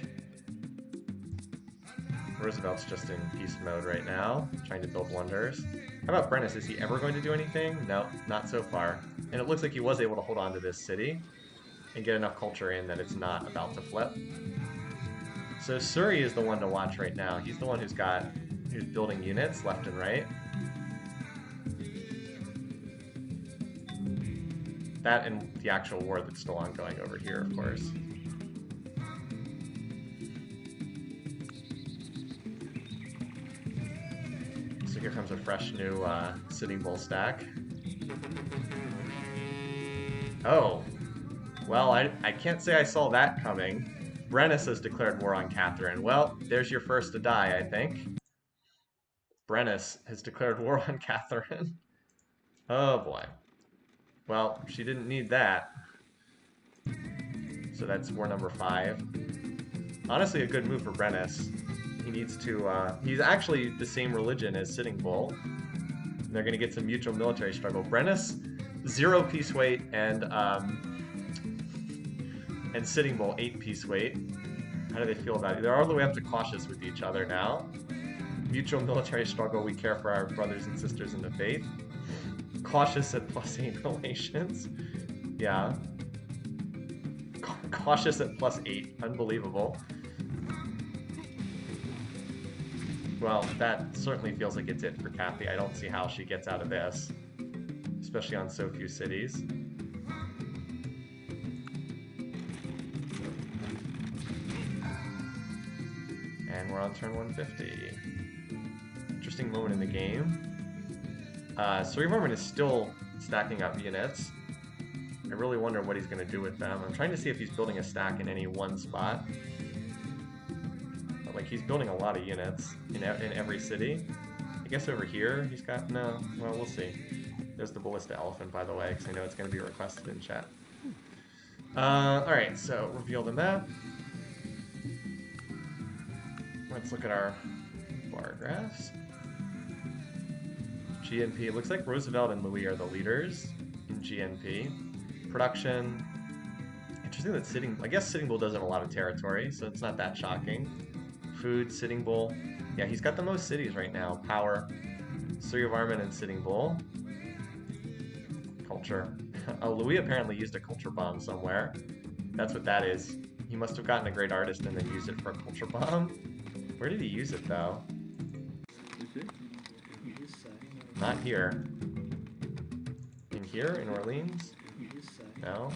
Roosevelt's just in peace mode right now, trying to build wonders. How about Brennus? Is he ever going to do anything? No, not so far. And it looks like he was able to hold on to this city and get enough culture in that it's not about to flip. So Surrey is the one to watch right now. He's the one who's building units left and right. That and the actual war that's still ongoing over here, of course. So here comes a fresh new Sitting Bull stack. Oh, well, I can't say I saw that coming. Brennus has declared war on Catherine. Well, there's your first to die, I think. Brennus has declared war on Catherine. Oh boy. Well, she didn't need that. So that's war number 5. Honestly, a good move for Brennus. He needs to, he's actually the same religion as Sitting Bull. And they're going to get some mutual military struggle. Brennus, 0 peace weight, and Sitting Bull, 8 peace weight. How do they feel about it? They're all the way up to cautious with each other now. Mutual military struggle, we care for our brothers and sisters in the faith. Cautious at +8 relations. Yeah. Cautious at +8. Unbelievable. Well, that certainly feels like it's it for Kathy. I don't see how she gets out of this, especially on so few cities. And we're on turn 150. Interesting moment in the game. Surrey Varmint is still stacking up units. I really wonder what he's going to do with them. I'm trying to see if he's building a stack in any one spot. But, like, he's building a lot of units in every city. I guess over here he's got... No. Well, we'll see. There's the ballista elephant, by the way, because I know it's going to be requested in chat. Alright, so reveal the map. Let's look at our bar graphs. GNP. Looks like Roosevelt and Louis are the leaders in GNP. Production. Interesting that I guess Sitting Bull doesn't have a lot of territory, so it's not that shocking. Food, Sitting Bull. Yeah, he's got the most cities right now. Power, Surrey Varmint and Sitting Bull. Culture. Oh, Louis apparently used a culture bomb somewhere. That's what that is. He must have gotten a great artist and then used it for a culture bomb. Where did he use it, though? Not here. In here? In Orleans? No?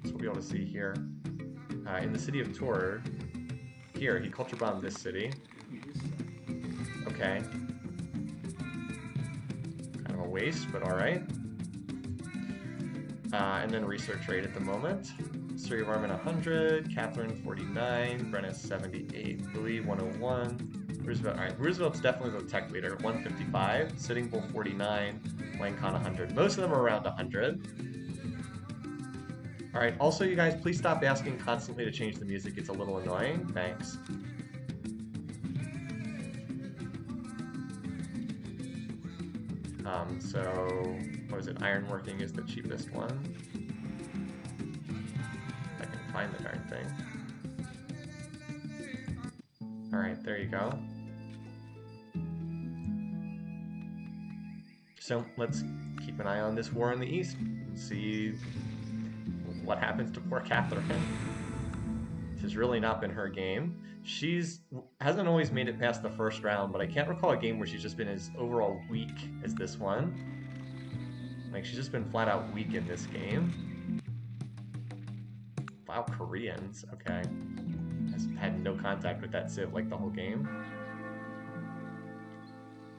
So we'll be able to see here. In the city of Tours. Here, he culture bombed this city. Okay. Kind of a waste, but alright. And then research rate at the moment. Surrey Varmint 100, Catherine 49, Brennus 78, Louis 101. Roosevelt, alright, Roosevelt's definitely the tech leader, 155, Sitting Bull 49, Langcon 100. Most of them are around 100. Alright, also you guys, please stop asking constantly to change the music, it's a little annoying. Thanks. So What is it? Ironworking is the cheapest one. If I can find the darn thing. Alright, there you go. So let's keep an eye on this war in the east and see what happens to poor Catherine. This has really not been her game. Hasn't always made it past the first round, but I can't recall a game where she's just been as overall weak as this one. Like, she's just been flat out weak in this game. Wow, Koreans, okay. Has had no contact with that Civ like the whole game.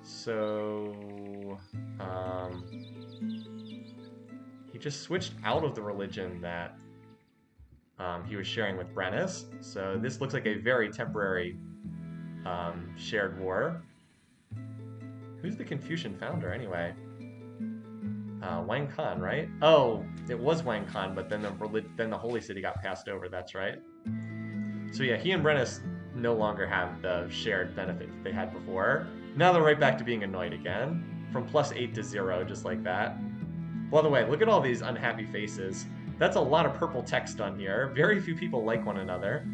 So, he just switched out of the religion that he was sharing with Brennus. So this looks like a very temporary shared war. Who's the Confucian founder anyway? Wang Khan, right? Oh, it was Wang Khan, but then the Holy City got passed over. That's right. So yeah, he and Brennus no longer have the shared benefit that they had before. Now they're right back to being annoyed again, from +8 to 0, just like that. By the way, look at all these unhappy faces. That's a lot of purple text on here. Very few people like one another.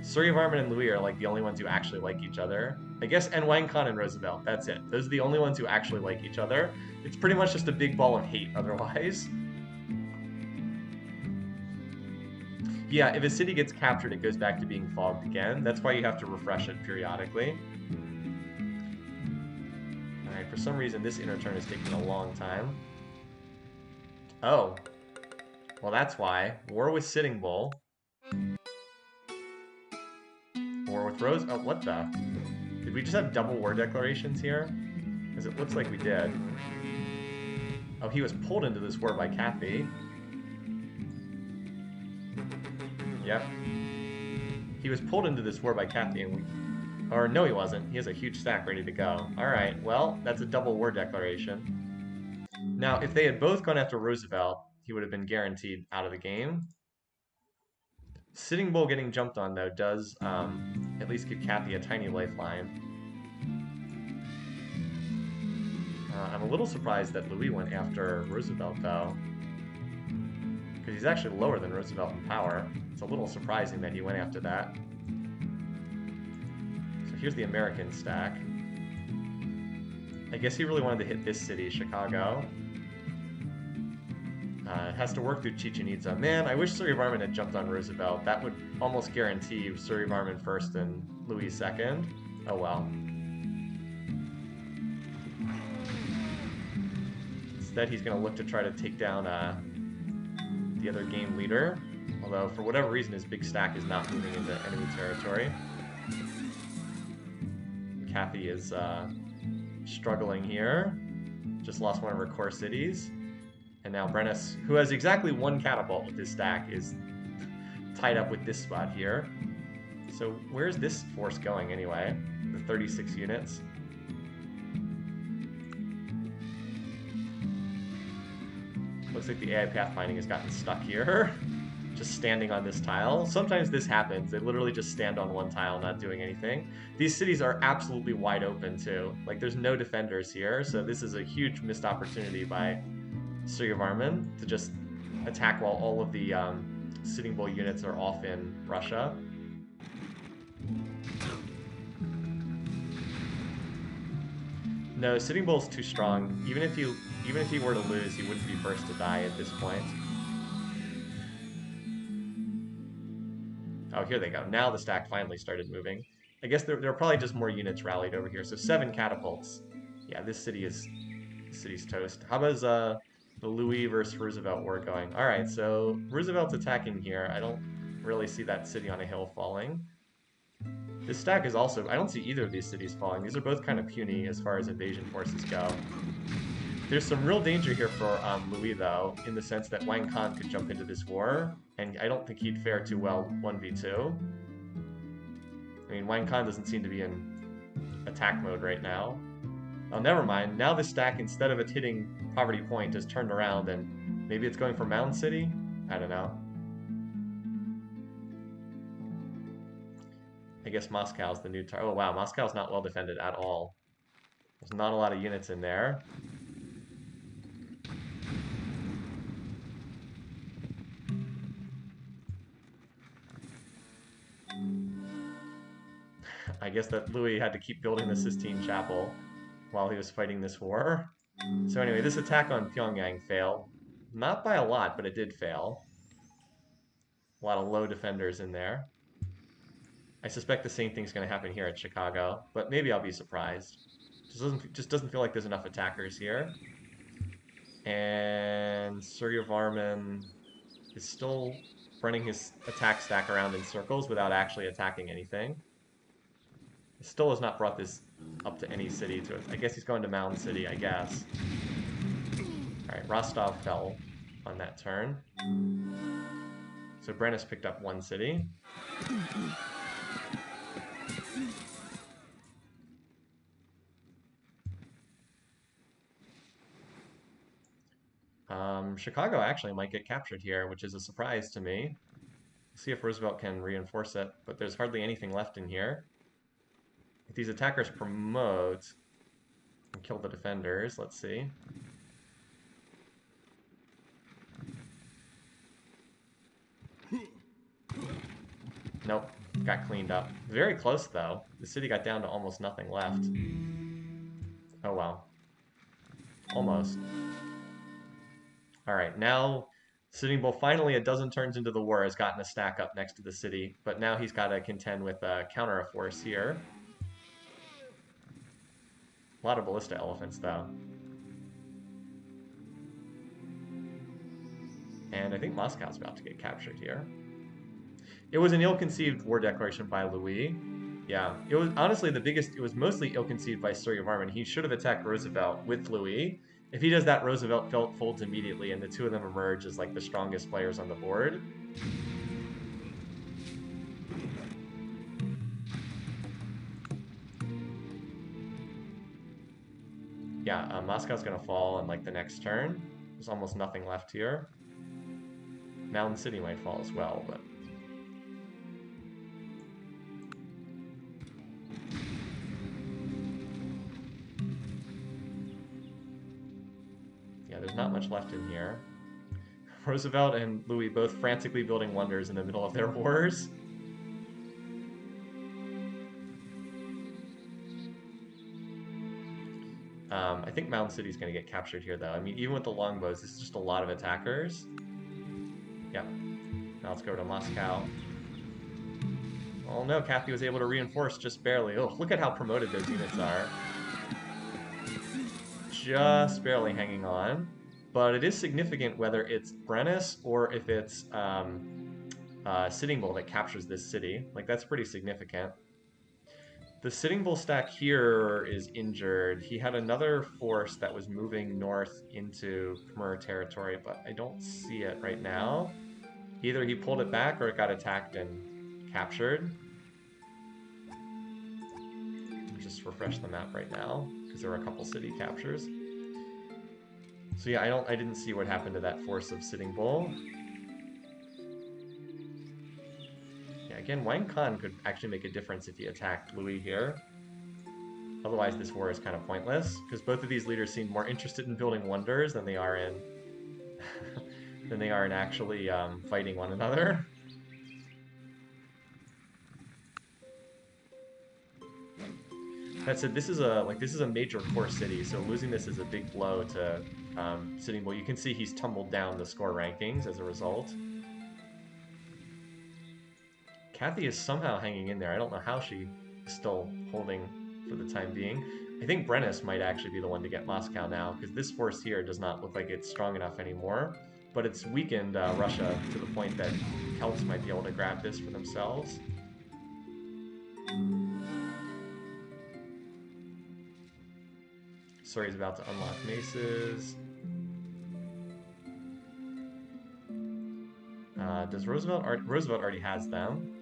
Suryavarman and Louis are like the only ones who actually like each other. I guess, and Wang Khan and Roosevelt, that's it. Those are the only ones who actually like each other. It's pretty much just a big ball of hate otherwise. Yeah, if a city gets captured, it goes back to being fogged again. That's why you have to refresh it periodically. Alright, for some reason this inner turn is taking a long time. Oh. Well, that's why. War with Sitting Bull. War with Rose. Oh, what the? Did we just have double war declarations here? Because it looks like we did. Oh, he was pulled into this war by Kathy. Yep. He was pulled into this war by Kathy and we... Or no, he wasn't. He has a huge stack ready to go. Alright, well, that's a double war declaration. Now, if they had both gone after Roosevelt, he would have been guaranteed out of the game. Sitting Bull getting jumped on, though, does at least give Kathy a tiny lifeline. I'm a little surprised that Louis went after Roosevelt, though. Because he's actually lower than Roosevelt in power. It's a little surprising that he went after that. So here's the American stack. I guess he really wanted to hit this city, Chicago. It has to work through Chichen Itza. Man, I wish Suryavarman had jumped on Roosevelt. That would almost guarantee Suryavarman first and Louis second. Oh well. Instead, he's going to look to try to take down the other game leader. Although, for whatever reason, his big stack is not moving into enemy territory. Kathy is struggling here. Just lost one of her core cities. And now Brennus, who has exactly one catapult with his stack, is tied up with this spot here. So where's this force going anyway? The 36 units. Looks like the AI pathfinding has gotten stuck here. Just standing on this tile. Sometimes this happens. They literally just stand on one tile, not doing anything. These cities are absolutely wide open too. Like, there's no defenders here, so this is a huge missed opportunity by Suryavarman to just attack while all of the Sitting Bull units are off in Russia. No, Sitting Bull's too strong. Even if he were to lose, he wouldn't be first to die at this point. Oh, here they go. Now the stack finally started moving. I guess there are probably just more units rallied over here. So 7 catapults. Yeah, this city's toast. How about the Louis versus Roosevelt war going? All right, so Roosevelt's attacking here. I don't really see that city on a hill falling. This stack is also... I don't see either of these cities falling. These are both kind of puny as far as invasion forces go. There's some real danger here for Louis, though, in the sense that Wang Khan could jump into this war, and I don't think he'd fare too well 1v2. I mean, Wang Khan doesn't seem to be in attack mode right now. Oh, never mind. Now the stack, instead of it hitting Poverty Point, has turned around, and maybe it's going for Mountain City? I don't know. I guess Moscow's the new target. Oh, wow. Moscow's not well defended at all. There's not a lot of units in there. I guess that Louis had to keep building the Sistine Chapel while he was fighting this war. So anyway, this attack on Pyongyang failed. Not by a lot, but it did fail. A lot of low defenders in there. I suspect the same thing's going to happen here at Chicago, but maybe I'll be surprised. Just doesn't feel like there's enough attackers here. And Suryavarman is still running his attack stack around in circles without actually attacking anything. He still has not brought this up to any city. I guess he's going to Mound City, I guess. Alright, Rostov fell on that turn. So Brennus picked up one city. Chicago actually might get captured here, which is a surprise to me. We'll see if Roosevelt can reinforce it, but there's hardly anything left in here. If these attackers promote and kill the defenders, let's see. Nope, got cleaned up. Very close though. The city got down to almost nothing left. Oh well. Almost. Alright, now Sitting Bull finally a dozen turns into the war has gotten a stack up next to the city, but now he's got to contend with a counter force here. A lot of ballista elephants though. And I think Moscow's about to get captured here. It was an ill-conceived war declaration by Louis. Yeah, it was honestly it was mostly ill-conceived by Suryavarman. He should have attacked Roosevelt with Louis. If he does that, Roosevelt folds immediately, and the two of them emerge as like the strongest players on the board. Yeah, Moscow's gonna fall on like the next turn. There's almost nothing left here. Mountain City might fall as well, but yeah, there's not much left in here. Roosevelt and Louis both frantically building wonders in the middle of their wars. I think Mountain City's going to get captured here, though. I mean, even with the longbows, this is just a lot of attackers. Yep. Now let's go to Moscow. Oh no, Kathy was able to reinforce just barely. Oh, look at how promoted those units are. Just barely hanging on. But it is significant whether it's Brennus or if it's Sitting Bull that captures this city. Like, that's pretty significant. The Sitting Bull stack here is injured. He had another force that was moving north into Khmer territory, but I don't see it right now. Either he pulled it back or it got attacked and captured. Let me just refresh the map right now, because there were a couple city captures. So yeah, I didn't see what happened to that force of Sitting Bull. Again, Wang Khan could actually make a difference if he attacked Louis here. Otherwise, this war is kind of pointless, because both of these leaders seem more interested in building wonders than they are in actually fighting one another. That said, this is a major core city, so losing this is a big blow to Sitting Bull. You can see he's tumbled down the score rankings as a result. Kathy is somehow hanging in there. I don't know how she is still holding for the time being. I think Brennus might actually be the one to get Moscow now, because this force here does not look like it's strong enough anymore. But it's weakened Russia to the point that Celts might be able to grab this for themselves. Surrey's about to unlock maces. Does Roosevelt already has them?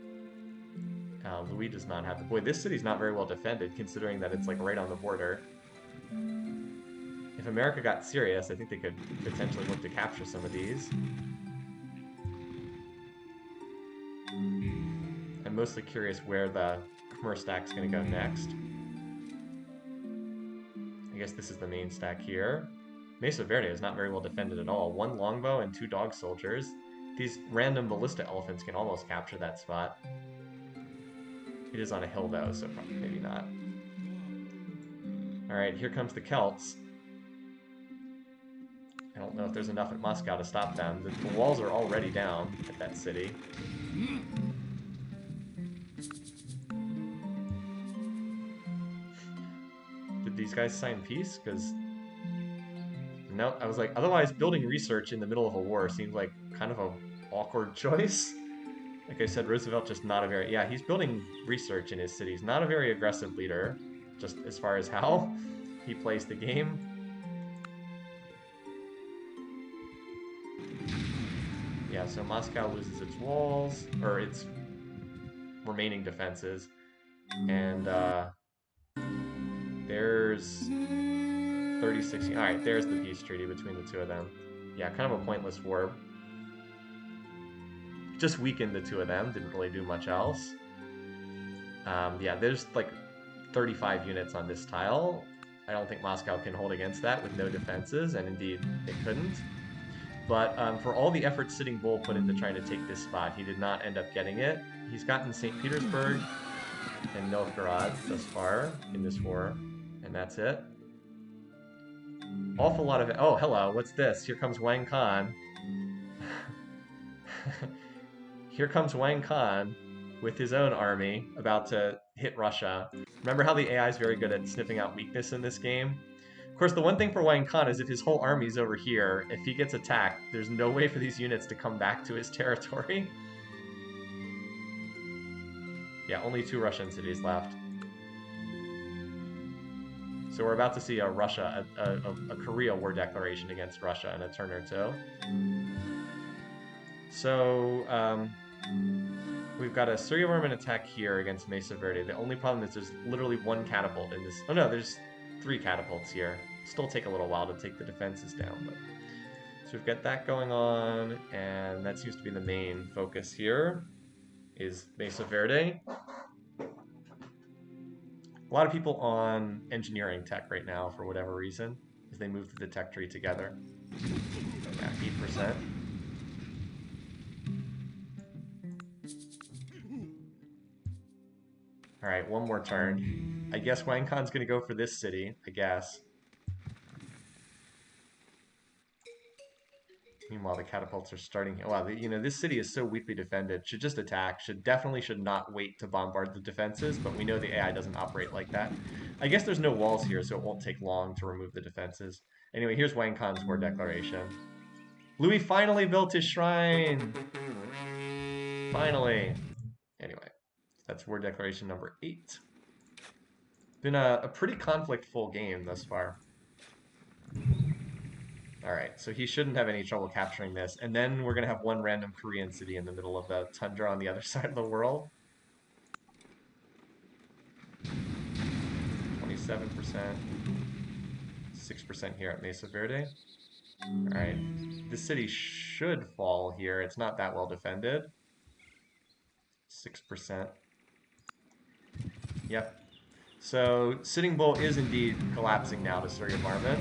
Louis does not have them. Boy, this city's not very well defended, considering that it's like right on the border. If America got serious, I think they could potentially look to capture some of these. I'm mostly curious where the Khmer stack's going to go next. I guess this is the main stack here. Mesa Verde is not very well defended at all. 1 longbow and 2 dog soldiers. These random ballista elephants can almost capture that spot. It is on a hill though, so probably maybe not. Alright, here comes the Celts. I don't know if there's enough at Moscow to stop them. The walls are already down at that city. Did these guys sign peace? Because... no, I was like, otherwise building research in the middle of a war seems like kind of a awkward choice. Like I said, Roosevelt just not a very... yeah, he's building research in his cities. Not a very aggressive leader, just as far as how he plays the game. Yeah, so Moscow loses its walls, or its remaining defenses. And there's 36... alright, there's the peace treaty between the two of them. Yeah, kind of a pointless war. Just weakened the two of them, didn't really do much else. Yeah, there's like 35 units on this tile. I don't think Moscow can hold against that with no defenses, and indeed they couldn't. But for all the effort Sitting Bull put into trying to take this spot, he did not end up getting it. He's gotten St. Petersburg and Novgorod thus far in this war, and that's it. Awful lot of... oh, hello, what's this? Here comes Wang Khan. Here comes Wang Khan with his own army about to hit Russia. Remember how the AI is very good at sniffing out weakness in this game? Of course, the one thing for Wang Khan is if his whole army's over here, if he gets attacked, there's no way for these units to come back to his territory. Yeah, only 2 Russian cities left. So we're about to see a Korea war declaration against Russia in a turn or two. So, we've got a Surya Varman attack here against Mesa Verde. The only problem is there's literally 1 catapult in this... oh no, there's 3 catapults here. Still take a little while to take the defenses down, but... so we've got that going on, and that seems to be the main focus here, is Mesa Verde. A lot of people on engineering tech right now, for whatever reason, as they move through the tech tree together. Yeah, 8%. Alright, 1 more turn. I guess Wang Khan's gonna go for this city, I guess. Meanwhile, the catapults are starting... wow, you know, this city is so weakly defended. Should just attack. Definitely should not wait to bombard the defenses, but we know the AI doesn't operate like that. I guess there's no walls here, so it won't take long to remove the defenses. Anyway, here's Wang Khan's war declaration. Louis finally built his shrine! Finally! Anyway, that's war declaration number 8. Been a pretty conflict-full game thus far. Alright, so he shouldn't have any trouble capturing this. And then we're going to have 1 random Korean city in the middle of the tundra on the other side of the world. 27%. 6% here at Mesa Verde. Alright, this city should fall here. It's not that well defended. 6%. Yep. So, Sitting Bull is indeed collapsing now to Surya Varman.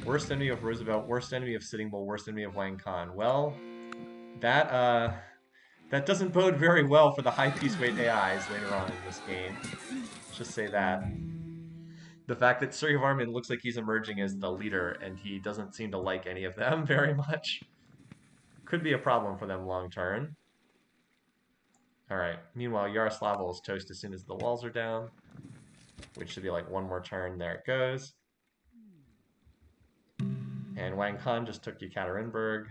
Worst enemy of Roosevelt, worst enemy of Sitting Bull, worst enemy of Wang Khan. Well, that doesn't bode very well for the high peace weight AIs later on in this game. Let's just say that. The fact that Surya Varman looks like he's emerging as the leader, and he doesn't seem to like any of them very much, could be a problem for them long term. Alright, meanwhile, Yaroslavl is toast as soon as the walls are down, which should be like 1 more turn. There it goes. And Wang Khan just took Yekaterinburg.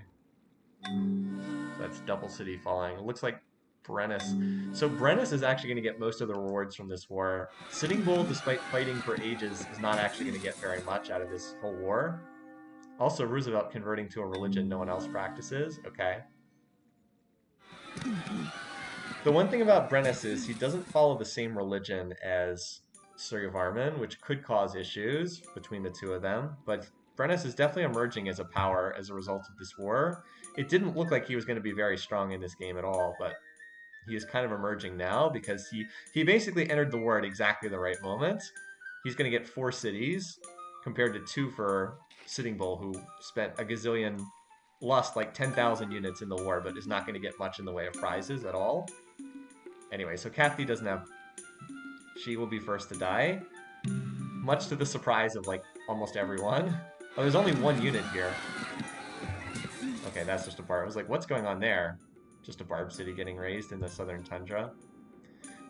So that's double city falling. It looks like Brennus. So Brennus is actually going to get most of the rewards from this war. Sitting Bull, despite fighting for ages, is not actually going to get very much out of this whole war. Also, Roosevelt converting to a religion no one else practices. Okay. The one thing about Brennus is he doesn't follow the same religion as Surya Varman, which could cause issues between the two of them, but Brennus is definitely emerging as a power as a result of this war. It didn't look like he was going to be very strong in this game at all, but he is kind of emerging now because he basically entered the war at exactly the right moment. He's going to get 4 cities compared to 2 for Sitting Bull, who spent a gazillion, lost like 10,000 units in the war, but is not going to get much in the way of prizes at all. Anyway, so Kathy doesn't have... She will be first to die. Much to the surprise of, like, almost everyone. Oh, there's only one unit here. Okay, that's just a barb. I was like, what's going on there? Just a barb city getting raised in the southern tundra.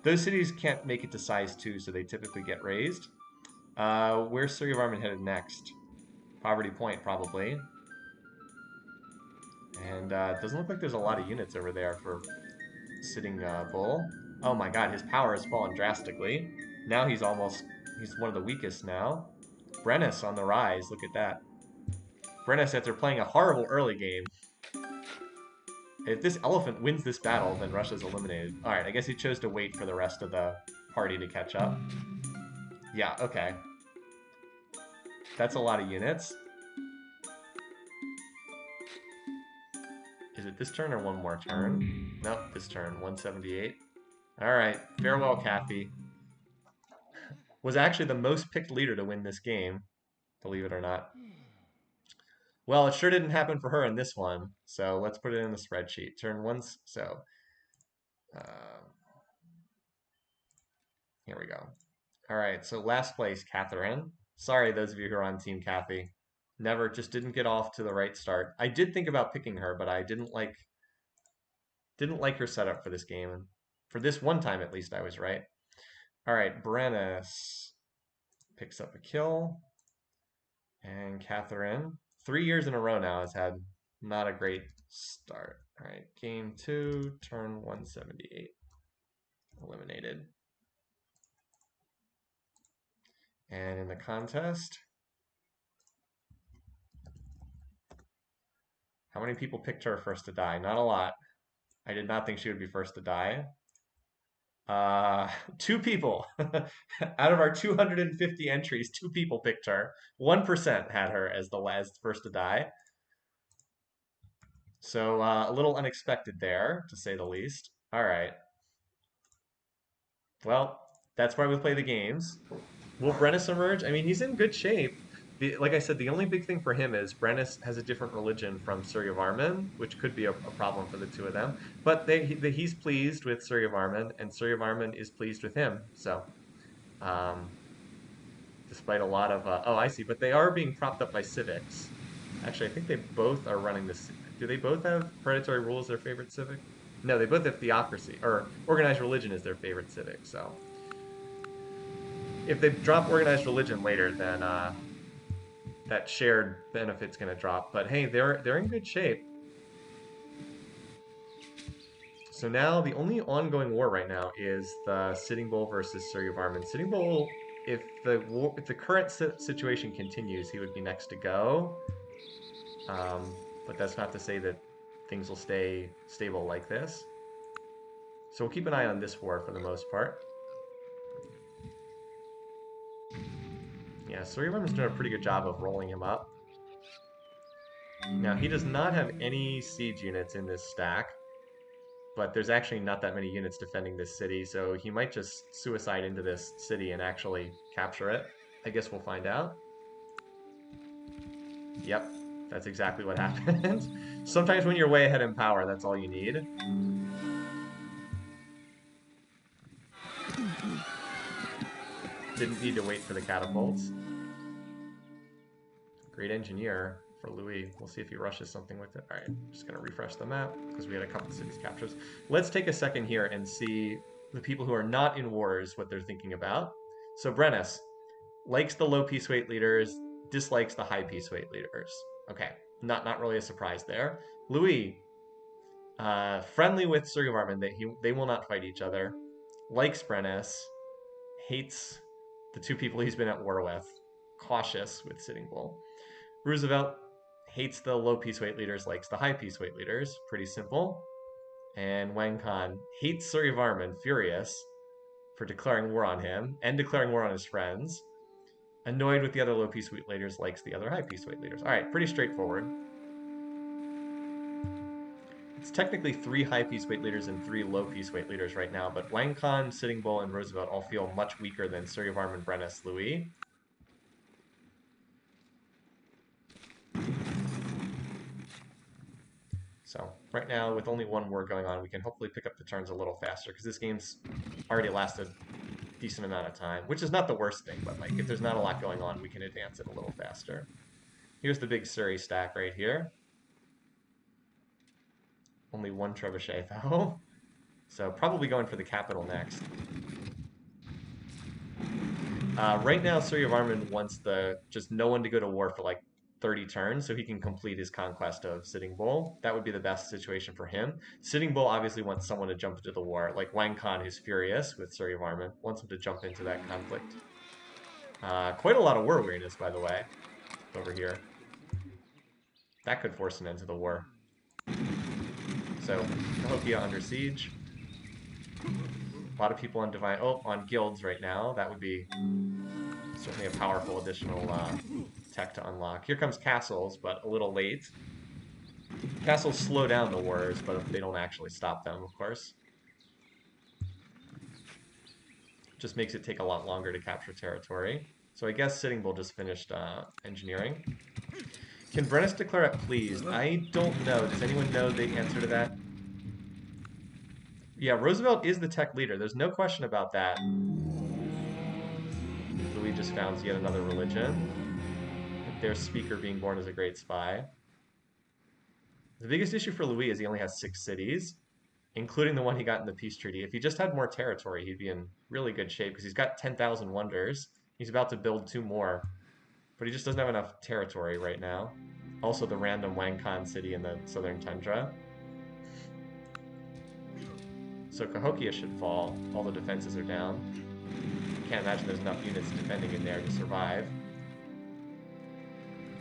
Those cities can't make it to size 2, so they typically get raised. Where's Surrey of Armin headed next? Poverty Point, probably. And it doesn't look like there's a lot of units over there for Sitting Bull. Oh my god, his power has fallen drastically. Now he's one of the weakest now. Brennus on the rise, look at that. Brennus, after playing a horrible early game, if this elephant wins this battle, then Russia's eliminated. Alright, I guess he chose to wait for the rest of the party to catch up. Yeah, okay. That's a lot of units. Is it this turn or one more turn? Nope, this turn, 178. Alright, farewell, Kathy. Was actually the most picked leader to win this game, believe it or not. Well, it sure didn't happen for her in this one, so let's put it in the spreadsheet. Turn once, so here we go. All right, so last place, Catherine. Sorry, those of you who are on Team Kathy. Just didn't get off to the right start. I did think about picking her, but I didn't like her setup for this game. And for this one time, at least, I was right. All right, Brennus picks up a kill. And Catherine, 3 years in a row now, has had not a great start. All right, game 2, turn 178. Eliminated. And in the contest, how many people picked her first to die? Not a lot. I did not think she would be first to die. 2 people. Out of our 250 entries, 2 people picked her. 1% had her as the last first to die. So a little unexpected there, to say the least. All right. Well, that's why we play the games. Will Brennus emerge? I mean, he's in good shape. Like I said, the only big thing for him is Brennus has a different religion from Surrey of Armin, which could be a problem for the two of them. But he's pleased with Surrey of Armin, and Surrey of Armin is pleased with him. So, despite a lot of... oh, I see. But they are being propped up by civics. Actually, I think they both are running this... Do they both have predatory rule as their favorite civic? No, they both have theocracy, or organized religion is their favorite civic, so... If they drop organized religion later, then that shared benefit's going to drop. But hey, they're in good shape. So now the only ongoing war right now is the Sitting Bull versus Surrey of Armin. Sitting Bull, if the current situation continues, he would be next to go. But that's not to say that things will stay stable like this. So we'll keep an eye on this war for the most part. Yeah, Surrey of Armin's doing a pretty good job of rolling him up. Now, he does not have any siege units in this stack, but there's actually not that many units defending this city, so he might just suicide into this city and actually capture it. I guess we'll find out. Yep, that's exactly what happened. Sometimes when you're way ahead in power, that's all you need. Didn't need to wait for the catapults. Great engineer for Louis. We'll see if he rushes something with it. All right, just going to refresh the map because we had a couple cities captures. Let's take a second here and see the people who are not in wars, what they're thinking about. So Brennus likes the low peace weight leaders, dislikes the high peace weight leaders. Okay, not really a surprise there. Louis, friendly with Surrey of Armin, they will not fight each other. Likes Brennus, hates the 2 people he's been at war with. Cautious with Sitting Bull. Roosevelt hates the low peace weight leaders, likes the high peace weight leaders. Pretty simple. And Wang Khan hates Surrey of Armin, furious for declaring war on him and declaring war on his friends. Annoyed with the other low peace weight leaders, likes the other high peace weight leaders. All right, pretty straightforward. It's technically 3 high peace weight leaders and 3 low peace weight leaders right now, but Wang Khan, Sitting Bull, and Roosevelt all feel much weaker than Surrey of Armin, Brennus, Louis. So Right now, with only one war going on, we can hopefully pick up the turns a little faster, because this game's already lasted a decent amount of time, which is not the worst thing, but like if there's not a lot going on, we can advance it a little faster. Here's the big Surrey stack right here. Only one trebuchet though. So probably going for the capital next. Right now, Surrey of Armin wants just no one to go to war for like 30 turns so he can complete his conquest of Sitting Bull. That would be the best situation for him. Sitting Bull obviously wants someone to jump into the war, like Wang Khan, who's furious with Surrey of Armin, wants him to jump into that conflict. Quite a lot of war weariness, by the way, over here. That could force an end to the war. So, Cahokia under siege. A lot of people on on guilds right now. That would be certainly a powerful additional tech to unlock. Here comes castles, but a little late. Castles slow down the wars, but they don't actually stop them, of course. Just makes it take a lot longer to capture territory. So I guess Sitting Bull just finished engineering. Can Brennus declare it pleased? I don't know. Does anyone know the answer to that? Yeah, Roosevelt is the tech leader. There's no question about that. Louis just founds yet another religion. Their speaker being born as a great spy. The biggest issue for Louis is he only has 6 cities, including the one he got in the peace treaty. If he just had more territory, he'd be in really good shape because he's got 10,000 wonders. He's about to build 2 more, but he just doesn't have enough territory right now. Also, the random Wang Khan city in the southern tundra. So Cahokia should fall. All the defenses are down. Can't imagine there's enough units defending in there to survive.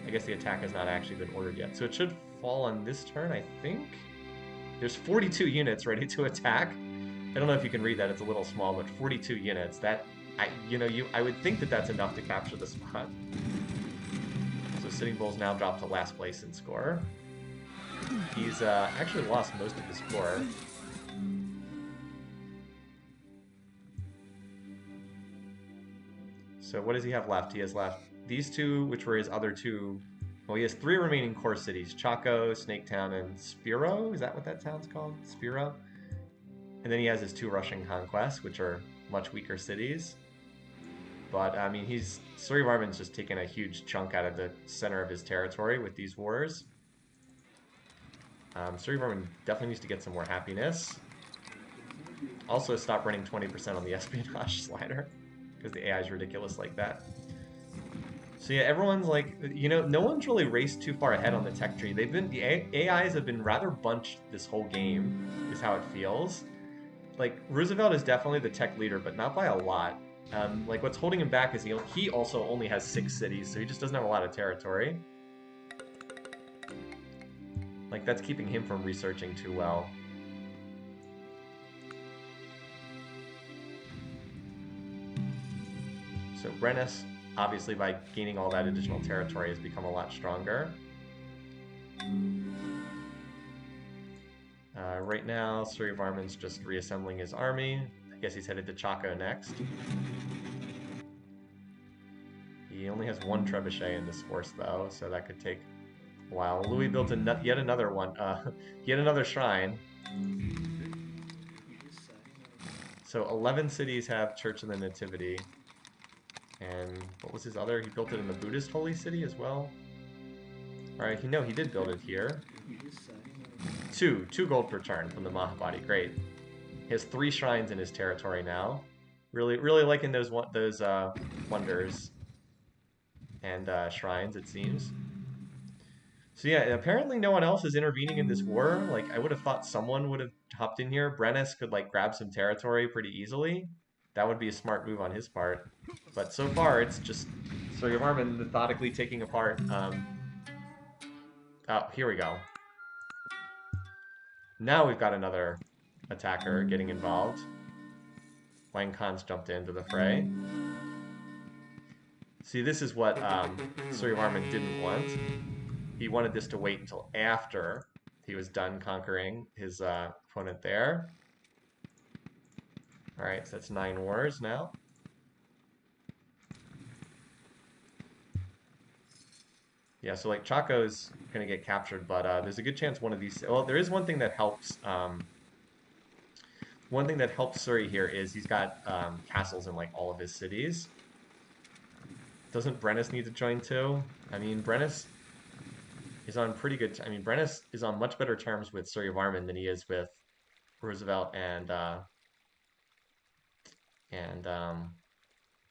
I guess the attack has not actually been ordered yet. So it should fall on this turn, I think. There's 42 units ready to attack. I don't know if you can read that, it's a little small, but 42 units. That, I would think that that's enough to capture the spot. So Sitting Bull's now dropped to last place in score. He's actually lost most of his score. So what does he have left? He has left these 2, which were his other 2. Well, he has 3 remaining core cities: Chaco, Snaketown, and Spiro. Is that what that town's called? Spiro? And then he has his 2 Russian conquests, which are much weaker cities. But, I mean, Surrey of Armin's just taken a huge chunk out of the center of his territory with these wars. Surrey of Armin definitely needs to get some more happiness. Also, stop running 20% on the espionage slider, because the AI is ridiculous like that. So yeah, everyone's like, no one's really raced too far ahead on the tech tree. The AIs have been rather bunched this whole game, is how it feels. Like, Roosevelt is definitely the tech leader, but not by a lot. Like, what's holding him back is he also only has 6 cities, so he just doesn't have a lot of territory. Like, that's keeping him from researching too well. So Brennus, obviously by gaining all that additional territory, has become a lot stronger. Right now, Surrey of Armin's just reassembling his army. I guess he's headed to Chaco next. He only has 1 trebuchet in this force, though, so that could take a while. Louis built yet another one, yet another shrine. So 11 cities have Church of the Nativity. And what was his other? He built it in the Buddhist holy city as well. Alright, he did build it here. 2 gold per turn from the Mahabodhi. Great. He has 3 shrines in his territory now. Really liking those wonders and shrines, it seems. So yeah, apparently no one else is intervening in this war. Like, I would have thought someone would have hopped in here. Brennus could like grab some territory pretty easily. That would be a smart move on his part. But so far, it's just Surrey of Armin methodically taking apart. Oh, here we go. Now we've got another attacker getting involved. Wang Khan's jumped into the fray. See, this is what Surrey of Armin didn't want. He wanted this to wait until after he was done conquering his opponent there. Alright, so that's 9 wars now. Yeah, so like Chaco's gonna get captured, but there's a good chance one of these. Well, there is one thing that helps. One thing that helps Surrey here is he's got castles in like all of his cities. Doesn't Brennus need to join too? I mean, Brennus is on pretty good. I mean, Brennus is on much better terms with Surrey Varman than he is with Roosevelt and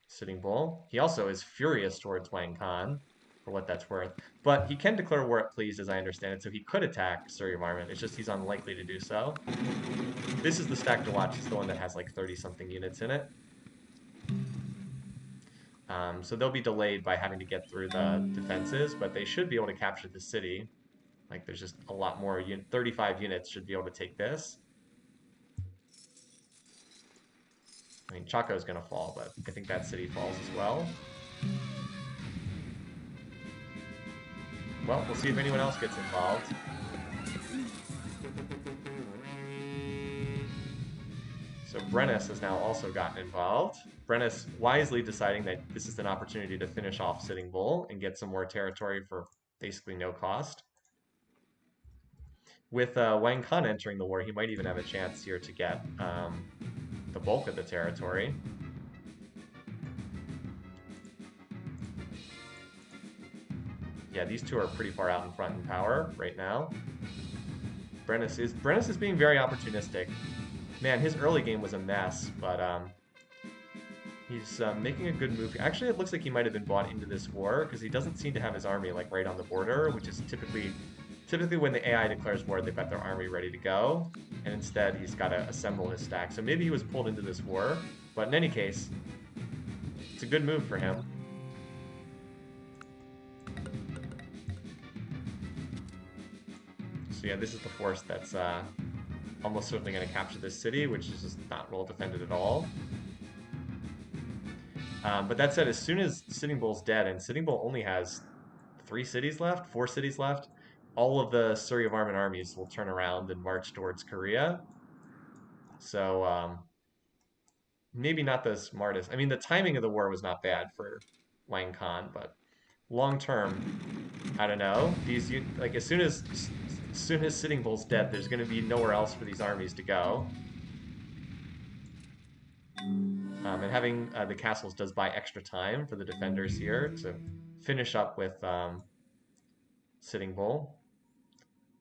Sitting Bull. He also is furious towards Wang Khan, for what that's worth. But he can declare war at please, as I understand it, so he could attack Surrey Varman. It's just he's unlikely to do so. This is the stack to watch. It's the one that has like 30-something units in it. So they'll be delayed by having to get through the defenses, but they should be able to capture the city. Like there's just a lot more. 35 units should be able to take this. I mean, Chaco's going to fall, but I think that city falls as well. Well, we'll see if anyone else gets involved. So Brennus has now also gotten involved. Brennus wisely deciding that this is an opportunity to finish off Sitting Bull and get some more territory for basically no cost. With Wang Khan entering the war, he might even have a chance here to get the bulk of the territory. Yeah, these two are pretty far out in front in power right now. Brennus is being very opportunistic. Man, his early game was a mess, but he's making a good move. Actually, it looks like he might have been bought into this war because he doesn't seem to have his army like right on the border, which is typically when the AI declares war, they've got their army ready to go, and instead he's got to assemble his stack. So maybe he was pulled into this war, but in any case, it's a good move for him. So yeah, this is the force that's almost certainly going to capture this city, which is just not well defended at all. But that said, as soon as Sitting Bull's dead, and Sitting Bull only has 4 cities left, all of the Surrey of Varman armies will turn around and march towards Korea. So maybe not the smartest. I mean, the timing of the war was not bad for Wang Khan, but long term, I don't know. These like as soon as Sitting Bull's dead, there's going to be nowhere else for these armies to go. And having the castles does buy extra time for the defenders here to finish up with Sitting Bull.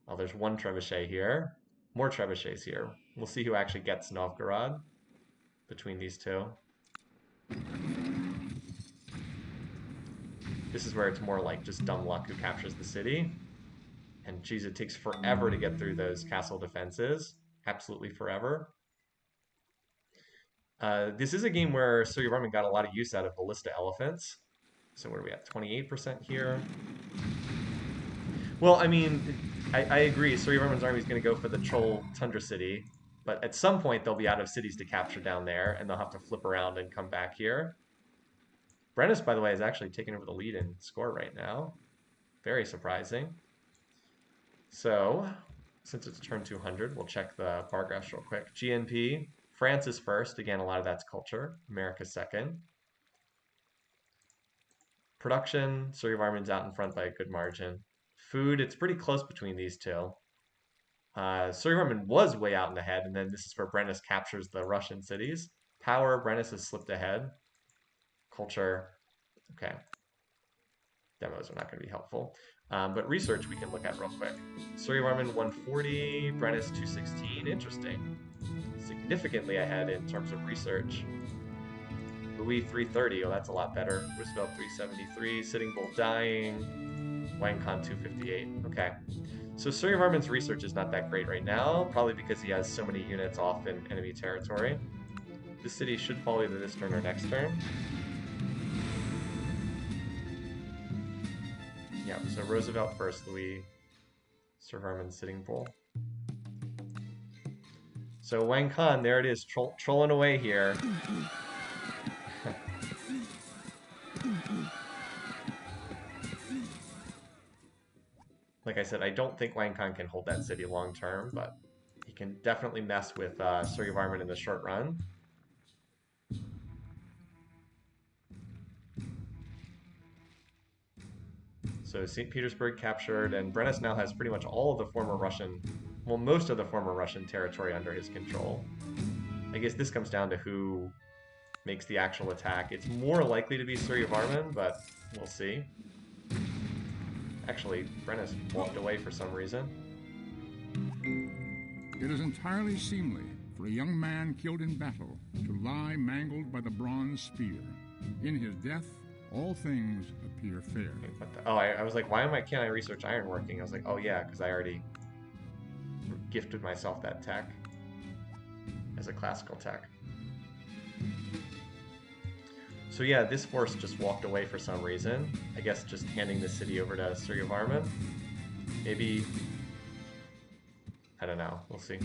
Oh, there's one trebuchet here. More trebuchets here. We'll see who actually gets Novgorod between these two. This is where it's more like just dumb luck who captures the city. And geez, it takes forever to get through those castle defenses. Absolutely forever. This is a game where Surrey Varman got a lot of use out of ballista elephants. So what are we at? 28% here. Well, I mean, I agree. Surrey Varman's army is going to go for the Troll Tundra City, but at some point they'll be out of cities to capture down there, and they'll have to flip around and come back here. Brennus, by the way, is actually taking over the lead in score right now. Very surprising. So, since it's turn 200, we'll check the bar graphs real quick. GNP, France is first. Again, a lot of that's culture. America's second. Production, Surrey Varman's out in front by a good margin. Food, it's pretty close between these two. Surrey Varman was way out in ahead, and then this is where Brennus captures the Russian cities. Power, Brennus has slipped ahead. Culture, okay. Demos are not going to be helpful. But research we can look at real quick. Surrey Varman 140, Brennus 216. Interesting. Significantly ahead in terms of research. Louis 330, oh that's a lot better. Roosevelt 373, Sitting Bull dying. Wang Khan 258, okay. So Surrey Varman's research is not that great right now, probably because he has so many units off in enemy territory. This city should fall either this turn or next turn. Yeah, so Roosevelt first, Louis, Sir Varman, Sitting Bull. So Wang Khan, there it is, trolling away here. Like I said, I don't think Wang Khan can hold that city long term, but he can definitely mess with Surrey Varman in the short run. So St. Petersburg captured, and Brennus now has pretty much all of the former Russian, well, most of the former Russian territory under his control. I guess this comes down to who makes the actual attack. It's more likely to be Suryavarman, but we'll see. Actually, Brennus walked away for some reason. It is entirely seemly for a young man killed in battle to lie mangled by the bronze spear. In his death, all things appear fair. Oh, I was like, can't I research ironworking? I was like, oh yeah, because I already gifted myself that tech as a classical tech. So yeah, this force just walked away for some reason. I guess just handing the city over to Suryavarman. Maybe, I don't know, we'll see.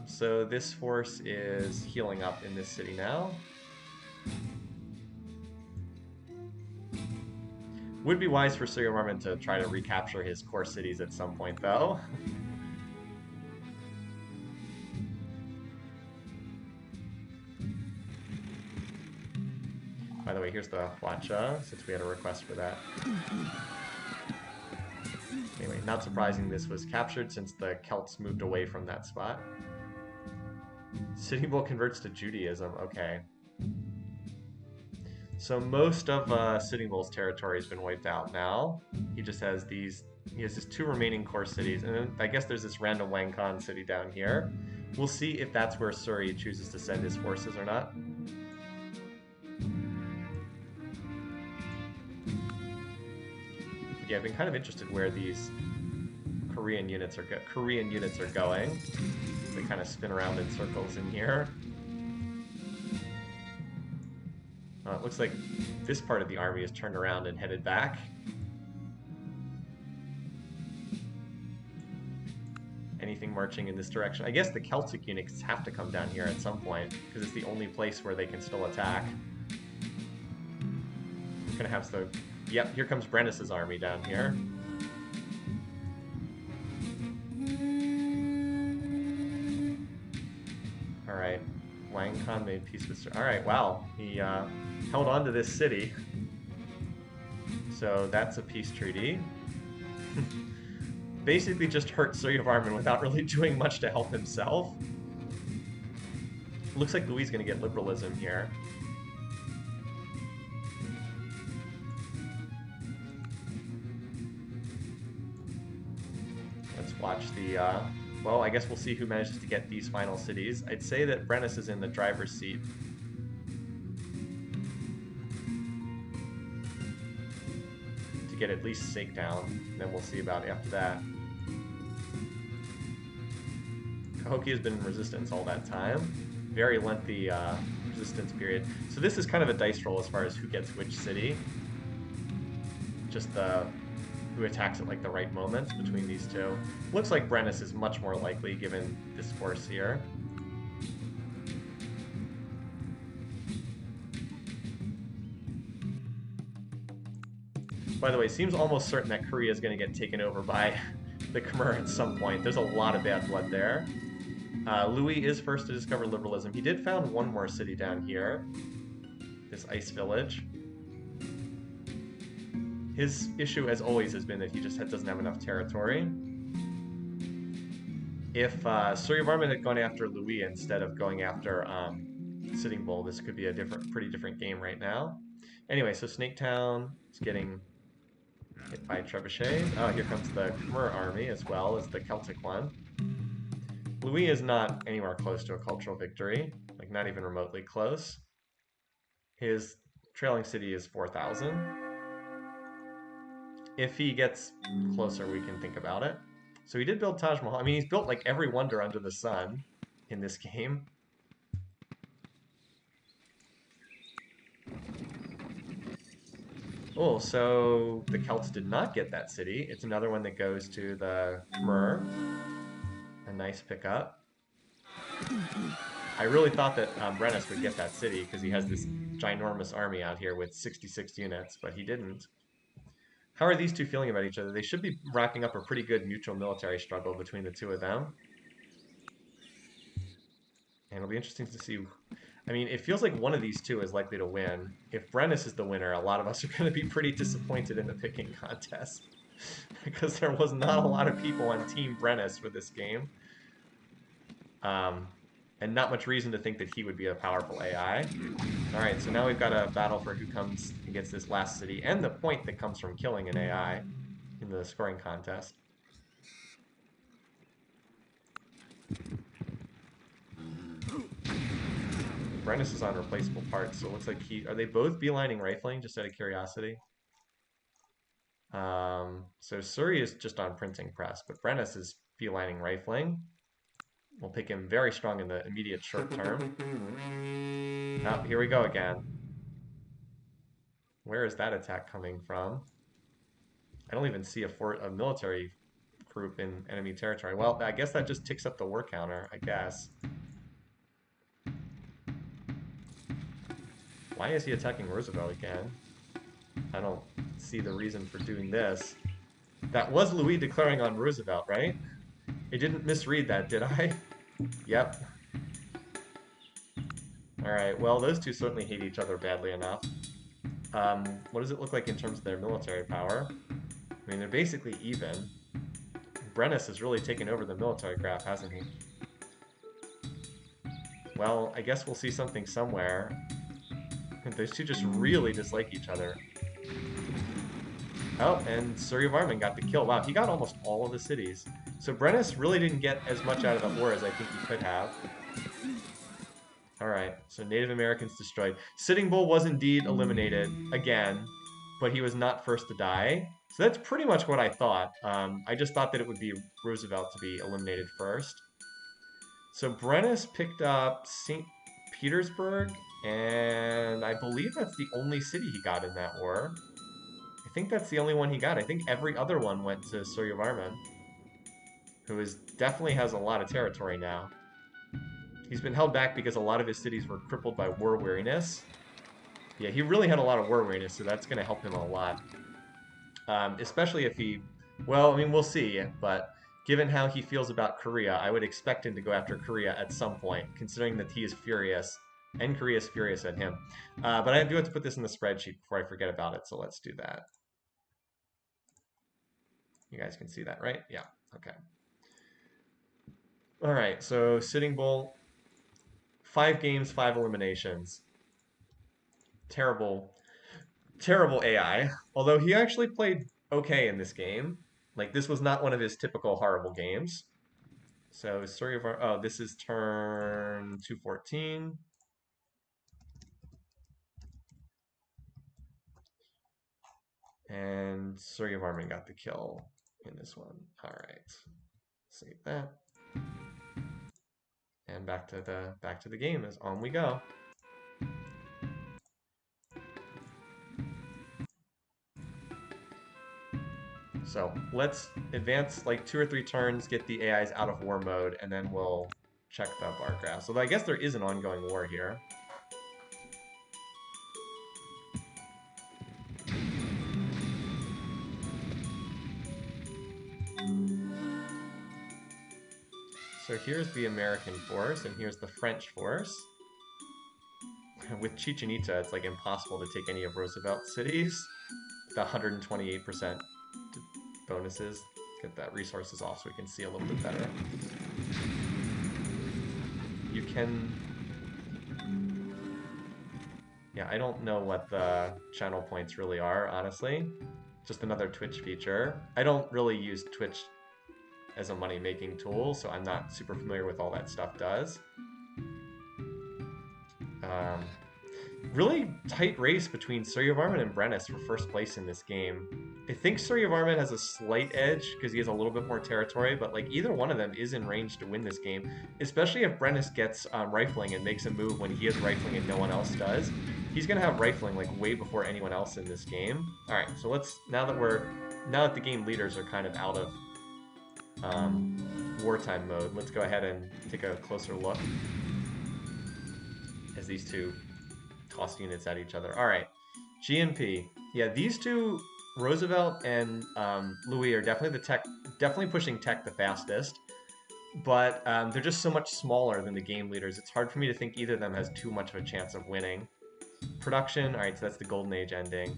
So this force is healing up in this city now. Would be wise for Suryavarman to try to recapture his core cities at some point, though. By the way, here's the Hwacha, since we had a request for that. Anyway, not surprising this was captured since the Celts moved away from that spot. Sitting Bull converts to Judaism, okay. So most of Sitting Bull's territory has been wiped out now. He just has these, he has his 2 remaining core cities, and then I guess there's this random Wang Khan city down here. We'll see if that's where Suri chooses to send his forces or not. Yeah, I've been kind of interested where these Korean units are going. They kind of spin around in circles in here. It looks like this part of the army is turned around and headed back. Anything marching in this direction? I guess the Celtic units have to come down here at some point, because it's the only place where they can still attack. We're gonna have the... Yep, here comes Brennus's army down here. Alright, Wang Khan made peace with... Alright, wow, he held on to this city. So that's a peace treaty. Basically just hurt Suryavarman without really doing much to help himself. Looks like Louis is going to get liberalism here. Let's watch the... well, I guess we'll see who manages to get these final cities. I'd say that Brennus is in the driver's seat. To get at least Sake down, then we'll see about it after that. Cahokia has been in resistance all that time. Very lengthy resistance period. So this is kind of a dice roll as far as who gets which city. Just the... who attacks at like the right moments between these two. Looks like Brennus is much more likely given this force here. By the way, it seems almost certain that Korea is going to get taken over by the Khmer at some point. There's a lot of bad blood there. Louis is first to discover liberalism. He did found one more city down here. This ice village. His issue, as always, has been that he just doesn't have enough territory. If Suryavarman had gone after Louis instead of going after Sitting Bull, this could be a pretty different game right now. Anyway, so Snaketown is getting hit by trebuchets. Oh, here comes the Khmer army as well as the Celtic one. Louis is not anywhere close to a cultural victory, like not even remotely close. His trailing city is 4,000. If he gets closer, we can think about it. So he did build Taj Mahal. I mean, he's built like every wonder under the sun in this game. Oh, so the Celts did not get that city. It's another one that goes to the Khmer. A nice pickup. I really thought that Brennus would get that city because he has this ginormous army out here with 66 units, but he didn't. How are these two feeling about each other? They should be racking up a pretty good mutual military struggle between the two of them. And it'll be interesting to see. I mean, it feels like one of these two is likely to win. If Brennus is the winner, a lot of us are going to be pretty disappointed in the picking contest because there was not a lot of people on Team Brennus for this game. And not much reason to think that he would be a powerful AI. All right, so now we've got a battle for who comes and gets this last city and the point that comes from killing an AI in the scoring contest. Brennus is on replaceable parts, so it looks like are they both beelining rifling, just out of curiosity? So Surrey is just on printing press, but Brennus is beelining rifling. We'll pick him very strong in the immediate short term. Oh, here we go again. Where is that attack coming from? I don't even see a military group in enemy territory. Well, I guess that just ticks up the war counter, I guess. Why is he attacking Roosevelt again? I don't see the reason for doing this. That was Louis declaring on Roosevelt, right? I didn't misread that, did I? Yep. Alright, well, those two certainly hate each other badly enough. What does it look like in terms of their military power? I mean, they're basically even. Brennus has really taken over the military graph, hasn't he? Well, I guess we'll see something somewhere. Those two just really dislike each other. Oh, and Suryavarman got the kill. Wow, he got almost all of the cities. So Brennus really didn't get as much out of the war as I think he could have. Alright, so Native Americans destroyed. Sitting Bull was indeed eliminated again, but he was not first to die. So that's pretty much what I thought. I just thought that it would be Roosevelt to be eliminated first. So Brennus picked up St. Petersburg, and I believe that's the only city he got in that war. I think that's the only one he got. I think every other one went to Suryavarman, who definitely has a lot of territory now. He's been held back because a lot of his cities were crippled by war weariness. Yeah, he really had a lot of war weariness, so that's going to help him a lot. Especially if he... Well, I mean, we'll see, but given how he feels about Korea, I would expect him to go after Korea at some point, considering that he is furious, and Korea is furious at him. But I do have to put this in the spreadsheet before I forget about it, so let's do that. You guys can see that, right? Yeah, okay. All right, so Sitting Bull, 5 games, 5 eliminations. Terrible, terrible AI. Although he actually played okay in this game. Like, this was not one of his typical horrible games. So, oh, this is turn 214. And Suryavarman got the kill in this one. All right, save that. And back to the game as on we go. So let's advance like 2 or 3 turns, get the AIs out of war mode, and then we'll check the bar graphs. Although I guess there is an ongoing war here. So here's the American force, and here's the French force. With Chichen Itza, it's like impossible to take any of Roosevelt's cities. The 128% bonuses. Get that resources off so we can see a little bit better. You can... Yeah, I don't know what the channel points really are, honestly. Just another Twitch feature. I don't really use Twitch as a money-making tool, so I'm not super familiar with all that stuff does. Really tight race between Suryavarman and Brennus for first place in this game. I think Suryavarman has a slight edge because he has a little bit more territory, but like either one of them is in range to win this game, especially if Brennus gets rifling and makes a move when he has rifling and no one else does. He's gonna have rifling like way before anyone else in this game. All right, so let's now that the game leaders are kind of out of wartime mode, let's go ahead and take a closer look as these two toss units at each other. All right, GNP. Yeah, these two, Roosevelt and Louis, are definitely pushing tech the fastest. but they're just so much smaller than the game leaders. It's hard for me to think either of them has too much of a chance of winning. Production, all right, so that's the Golden Age ending.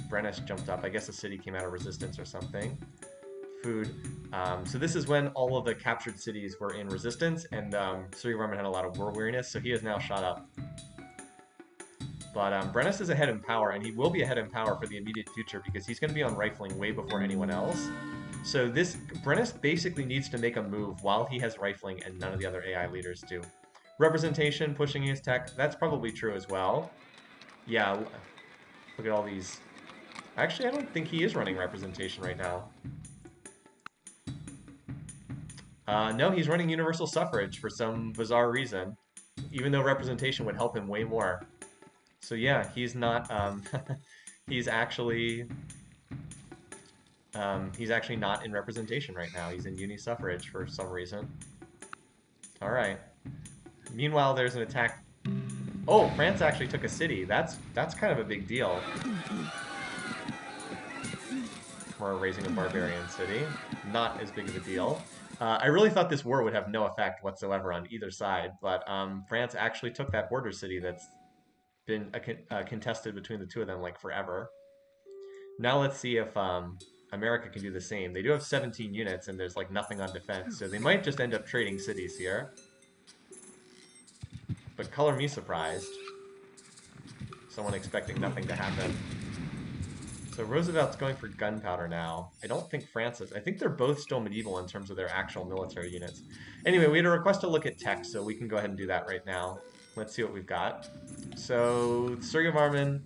Brennus jumped up. I guess the city came out of resistance or something. Food. So this is when all of the captured cities were in resistance, and Surya Varman had a lot of war weariness, so he has now shot up. But Brennus is ahead in power, and he will be ahead in power for the immediate future because he's going to be on rifling way before anyone else. So this Brennus basically needs to make a move while he has rifling, and none of the other AI leaders do. Representation, pushing his tech, that's probably true as well. Yeah, look at all these. Actually, I don't think he is running representation right now. No, he's running universal suffrage for some bizarre reason, even though representation would help him way more. So yeah, he's not. He's actually not in representation right now. He's in uni suffrage for some reason. All right. Meanwhile, there's an attack. Oh, France actually took a city. That's kind of a big deal. We're raising a barbarian city. Not as big of a deal. I really thought this war would have no effect whatsoever on either side, but France actually took that border city that's been contested between the two of them like forever. Now let's see if America can do the same. They do have 17 units and there's like nothing on defense, so they might just end up trading cities here. But color me surprised. Someone expecting nothing to happen. So Roosevelt's going for gunpowder now. I don't think France is. I think they're both still medieval in terms of their actual military units. Anyway, we had a request to look at tech, so we can go ahead and do that right now. Let's see what we've got. So Surya Varman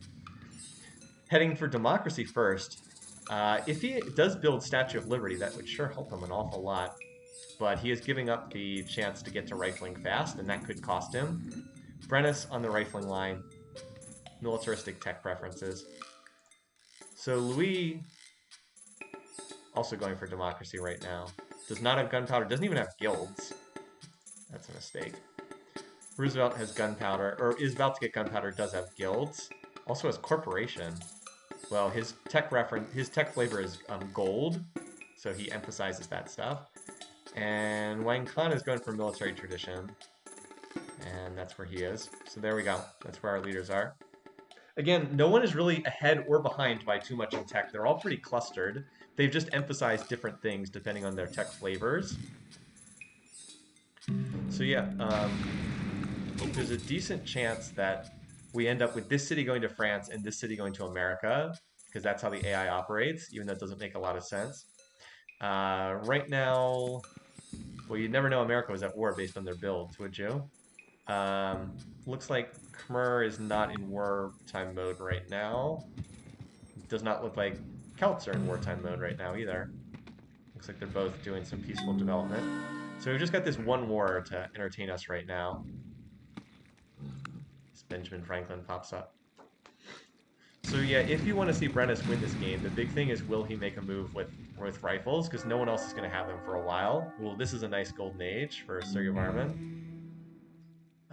heading for democracy first. If he does build Statue of Liberty, that would sure help him an awful lot. But he is giving up the chance to get to rifling fast, and that could cost him. Brennus on the rifling line. Militaristic tech preferences. So Louis, also going for democracy right now. Does not have gunpowder, doesn't even have guilds. That's a mistake. Roosevelt has gunpowder, or is about to get gunpowder, does have guilds. Also has corporation. Well, his tech flavor is gold, so he emphasizes that stuff. And Wang Khan is going for military tradition, and that's where he is. So there we go. That's where our leaders are. Again, no one is really ahead or behind by too much in tech. They're all pretty clustered. They've just emphasized different things depending on their tech flavors. So yeah, there's a decent chance that we end up with this city going to France and this city going to America, because that's how the AI operates, even though it doesn't make a lot of sense. Right now, well, you'd never know America was at war based on their builds, would you? Looks like Khmer is not in wartime mode right now. Does not look like Celts are in wartime mode right now either. Looks like they're both doing some peaceful development. So we've just got this one war to entertain us right now. This Benjamin Franklin pops up. So yeah, if you want to see Brennus win this game, the big thing is, will he make a move with rifles? Because no one else is going to have them for a while. Well, this is a nice golden age for Surya Varman.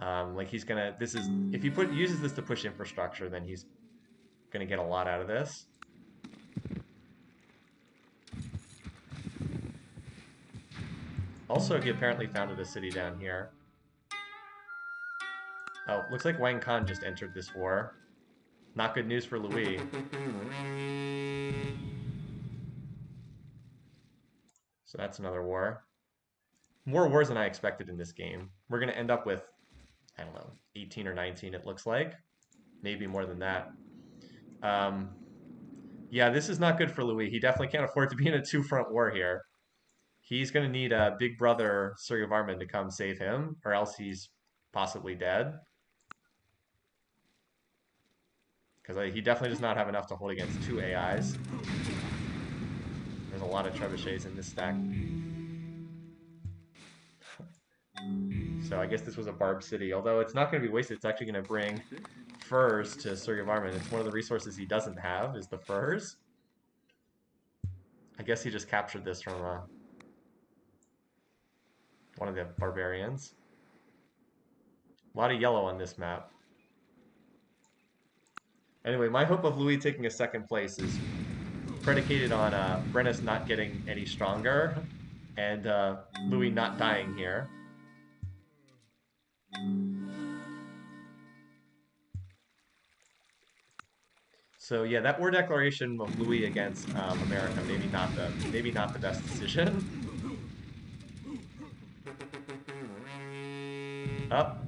Like he's gonna, if he uses this to push infrastructure, then he's gonna get a lot out of this. Also, he apparently founded a city down here. Oh, looks like Wang Khan just entered this war. Not good news for Louis. So that's another war. More wars than I expected in this game. We're gonna end up with, I don't know, 18 or 19 it looks like. Maybe more than that. Yeah, this is not good for Louis. He definitely can't afford to be in a two-front war here. He's going to need a big brother, Surya Varman, to come save him, or else he's possibly dead. Because he definitely does not have enough to hold against two AIs. There's a lot of trebuchets in this stack. So I guess this was a Barb City, although it's not going to be wasted. It's actually going to bring furs to Surya Varman. It's one of the resources he doesn't have, is the furs. I guess he just captured this from one of the barbarians. A lot of yellow on this map. Anyway, my hope of Louis taking a second place is predicated on Brennus not getting any stronger and Louis not dying here. So yeah, that war declaration of Louis against America, maybe not the best decision. Up.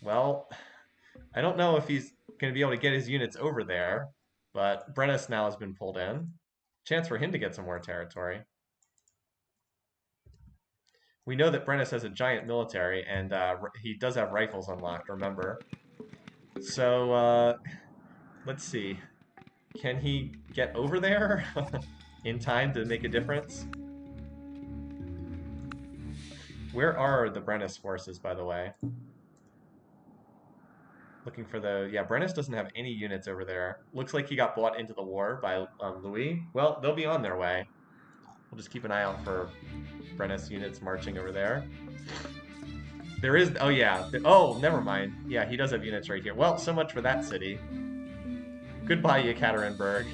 Well, I don't know if he's going to be able to get his units over there, but Brennus now has been pulled in. Chance for him to get some more territory. We know that Brennus has a giant military, and he does have rifles unlocked, remember. So, let's see. Can he get over there in time to make a difference? Where are the Brennus forces, by the way? Looking for the... Yeah, Brennus doesn't have any units over there. Looks like he got bought into the war by Louis. Well, they'll be on their way. We'll just keep an eye out for Brennus units marching over there. There is... Oh, yeah. Oh, never mind. Yeah, he does have units right here. Well, so much for that city. Goodbye, Yekaterinburg.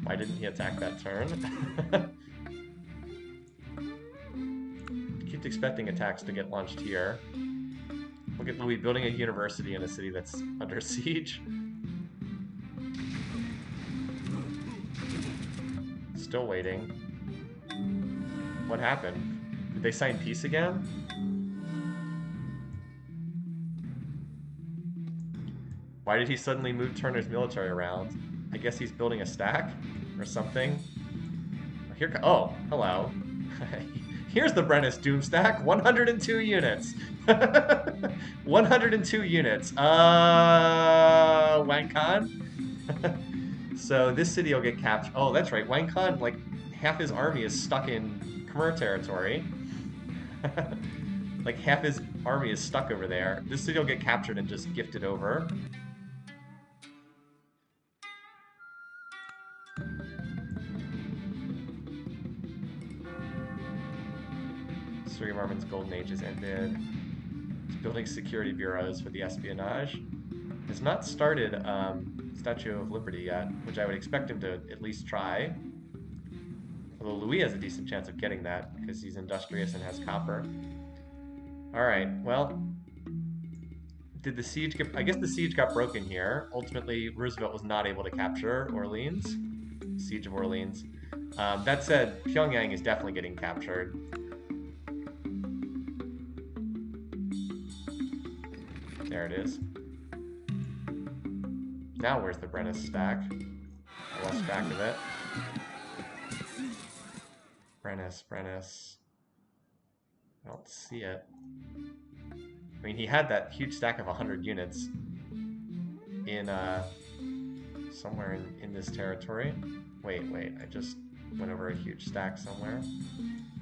Why didn't he attack that turn? Keep expecting attacks to get launched here. Look at Louis building a university in a city that's under siege. Still waiting. What happened? Did they sign peace again? Why did he suddenly move Turner's military around? I guess he's building a stack or something. Here, oh, hello. Here's the Brennus Doom stack. 102 units. 102 units. Wang Khan? So this city will get captured. Oh, that's right. Wang Khan, like, half his army is stuck in Khmer territory. Like, half his army is stuck over there. This city will get captured and just gifted over. Surrey of Armin's golden age has ended. He's building security bureaus for the espionage. Has not started Statue of Liberty yet, which I would expect him to at least try. Although Louis has a decent chance of getting that, because he's industrious and has copper. Alright, well... Did the siege get... I guess the siege got broken here. Ultimately, Roosevelt was not able to capture Orleans. Siege of Orleans. That said, Pyongyang is definitely getting captured. There it is. Now where's the Brennus stack? I lost track of it. Brennus. I don't see it. I mean, he had that huge stack of 100 units in, somewhere in this territory. Wait, I just went over a huge stack somewhere.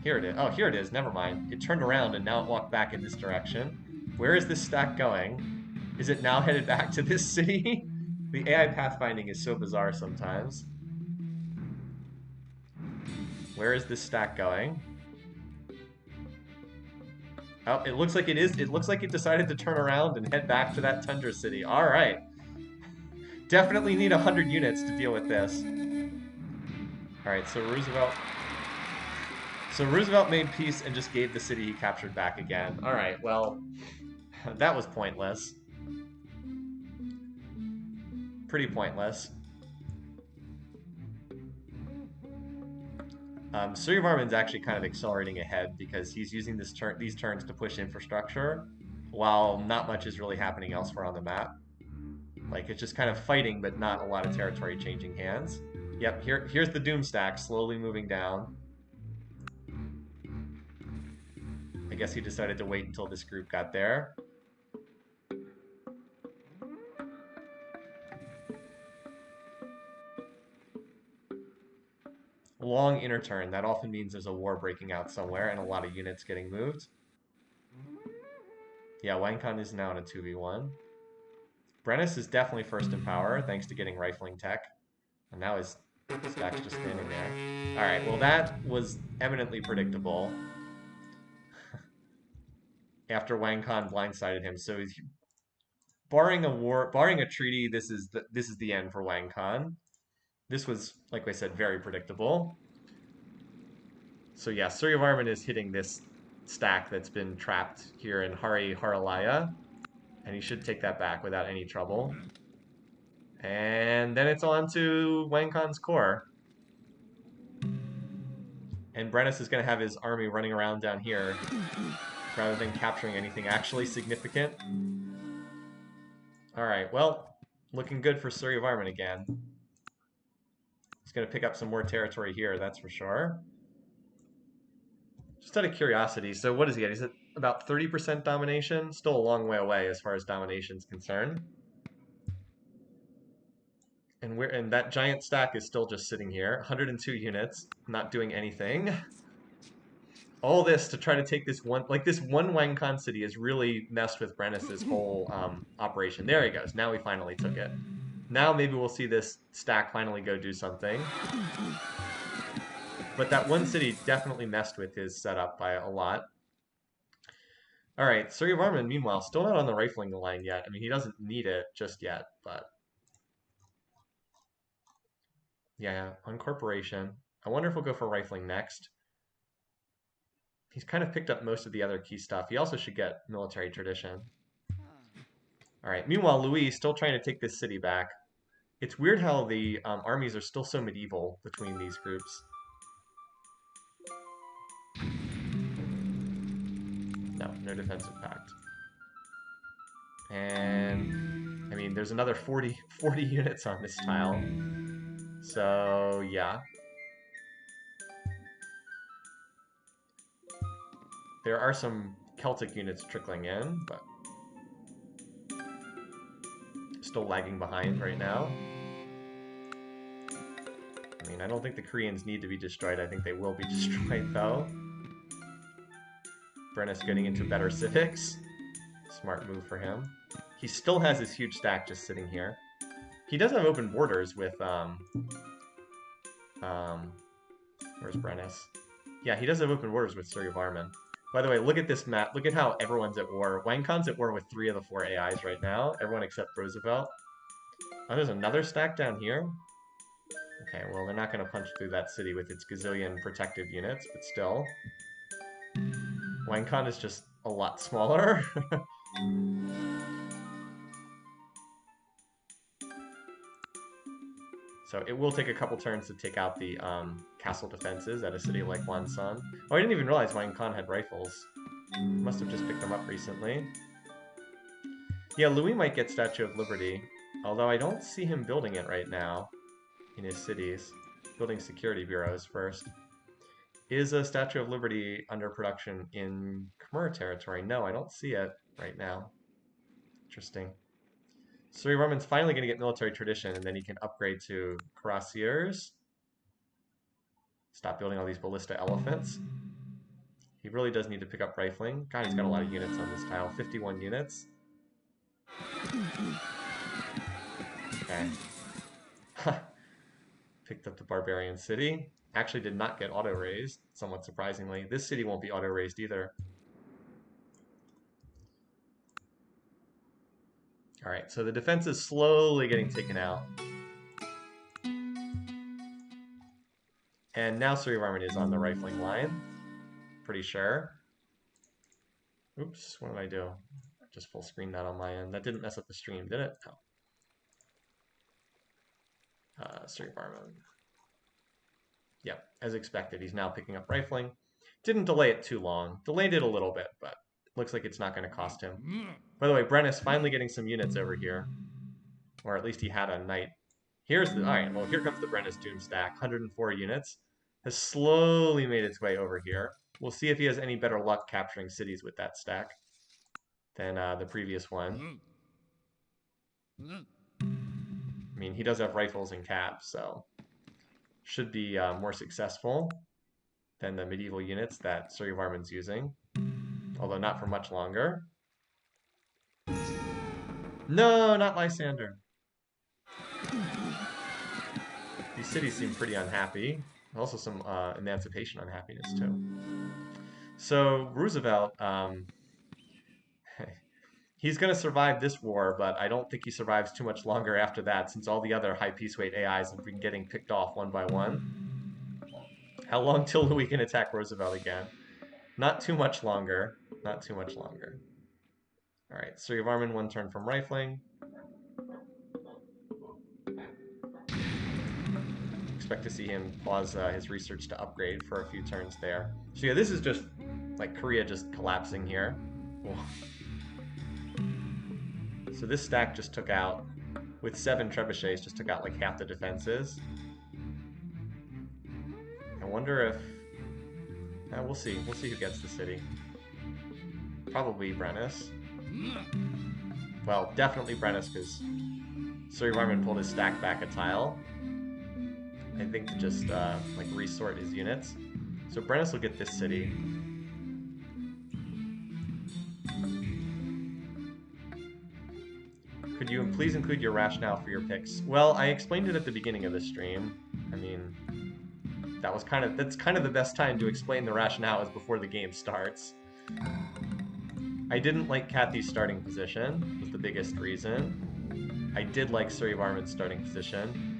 Here it is. Oh, here it is. Never mind. It turned around and now it walked back in this direction. Where is this stack going? Is it now headed back to this city? The AI pathfinding is so bizarre sometimes. Where is this stack going? Oh, it looks like it is. It looks like it decided to turn around and head back to that tundra city. All right. Definitely need 100 units to deal with this. All right, so Roosevelt made peace and just gave the city he captured back again. All right, well, that was pointless. Pretty pointless. Surrey of Armin's actually kind of accelerating ahead because he's using these turns to push infrastructure, while not much is really happening elsewhere on the map. Like, it's just kind of fighting, but not a lot of territory changing hands. Yep, here's the Doom stack slowly moving down. I guess he decided to wait until this group got there. Long inner turn. That often means there's a war breaking out somewhere and a lot of units getting moved. Yeah, Wang Khan is now in a 2v1. Brennus is definitely first in power, thanks to getting rifling tech. And now his stack's just standing there. Alright, well that was eminently predictable. After Wang Khan blindsided him, so barring a treaty, this is the end for Wang Khan. This was, like I said, very predictable. So yeah, Suryavarman is hitting this stack that's been trapped here in Hari Haralaya, and he should take that back without any trouble. And then it's on to Wang Khan's core. And Brennus is going to have his army running around down here rather than capturing anything actually significant. Alright, well, looking good for Suryavarman again. He's going to pick up some more territory here, that's for sure. Just out of curiosity, so what is he at? He's at about 30% domination? Still a long way away as far as domination's concerned. And that giant stack is still just sitting here. 102 units, not doing anything. All this to try to take this one, like this one Wang Khan city has really messed with Brennus's whole operation. There he goes. Now we finally took it. Now maybe we'll see this stack finally go do something. But that one city definitely messed with his setup by a lot. All right, Suryavarman, meanwhile, still not on the rifling line yet. I mean, he doesn't need it just yet, but... Yeah, on corporation. I wonder if we'll go for rifling next. He's kind of picked up most of the other key stuff. He also should get military tradition. All right, meanwhile, Louis still trying to take this city back. It's weird how the armies are still so medieval between these groups. No defensive pact. And, I mean, there's another 40 units on this tile. So, yeah. There are some Celtic units trickling in, but still lagging behind right now. I mean, I don't think the Koreans need to be destroyed. I think they will be destroyed, though. Brennus getting into better civics. Smart move for him. He still has his huge stack just sitting here. He does have open borders with, where's Brennus? Yeah, he does have open borders with Suryavarman. By the way, look at this map. Look at how everyone's at war. Wang Khan's at war with 3 of the 4 AIs right now. Everyone except Roosevelt. Oh, there's another stack down here. Okay, well, they're not going to punch through that city with its gazillion protective units, but still. Wang Khan is just a lot smaller. So it will take a couple turns to take out the castle defenses at a city like Wonsan. Oh, I didn't even realize Wang Khan had rifles. Must have just picked them up recently. Yeah, Louis might get Statue of Liberty, although I don't see him building it right now in his cities. Building security bureaus first. Is a Statue of Liberty under production in Khmer territory? No, I don't see it right now. Interesting. Suryavarman's finally going to get military tradition, and then he can upgrade to cuirassiers. Stop building all these ballista elephants. He really does need to pick up rifling. God, he's got a lot of units on this tile. 51 units. Okay. Picked up the barbarian city. Actually did not get auto-raised, somewhat surprisingly. This city won't be auto-raised either. Alright, so the defense is slowly getting taken out. And now Suryavarman is on the rifling line. Pretty sure. Oops, what did I do? Just full screen that on my end. That didn't mess up the stream, did it? No. Suryavarman. Yep, as expected, he's now picking up rifling. Didn't delay it too long. Delayed it a little bit, but looks like it's not going to cost him. By the way, Brennus finally getting some units over here. Or at least he had a knight. Here's the... Alright, well, here comes the Brennus Doom stack. 104 units. Has slowly made its way over here. We'll see if he has any better luck capturing cities with that stack than the previous one. I mean, he does have rifles and caps, so should be more successful than the medieval units that Suryavarman's using, although not for much longer. No, not Lysander. These cities seem pretty unhappy. Also some emancipation unhappiness, too. So, Roosevelt, He's going to survive this war, but I don't think he survives too much longer after that, since all the other high peace weight AIs have been getting picked off one by one. How long till Louis can attack Roosevelt again? Not too much longer. Not too much longer. All right, Surrey of Armin, 1 turn from rifling. Expect to see him pause his research to upgrade for a few turns there. So yeah, this is just like Korea just collapsing here. So this stack just took out, with 7 trebuchets, just took out like half the defenses. I wonder if... we'll see. We'll see who gets the city. Probably Brennus. Well, definitely Brennus, because Surrey Varman pulled his stack back a tile. I think to just like resort his units. So Brennus will get this city. Could you please include your rationale for your picks? Well, I explained it at the beginning of the stream. I mean, that's kind of the best time to explain the rationale is before the game starts. I didn't like Kathy's starting position, was the biggest reason. I did like Surrey Varman's starting position.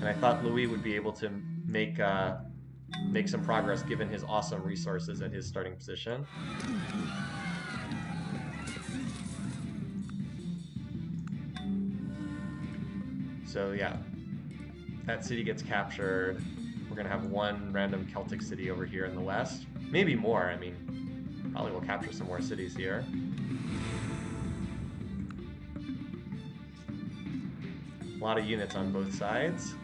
And I thought Louis would be able to make some progress given his awesome resources at his starting position. So yeah, that city gets captured. We're gonna have 1 random Celtic city over here in the west. Maybe more, I mean, probably we'll capture some more cities here. A lot of units on both sides.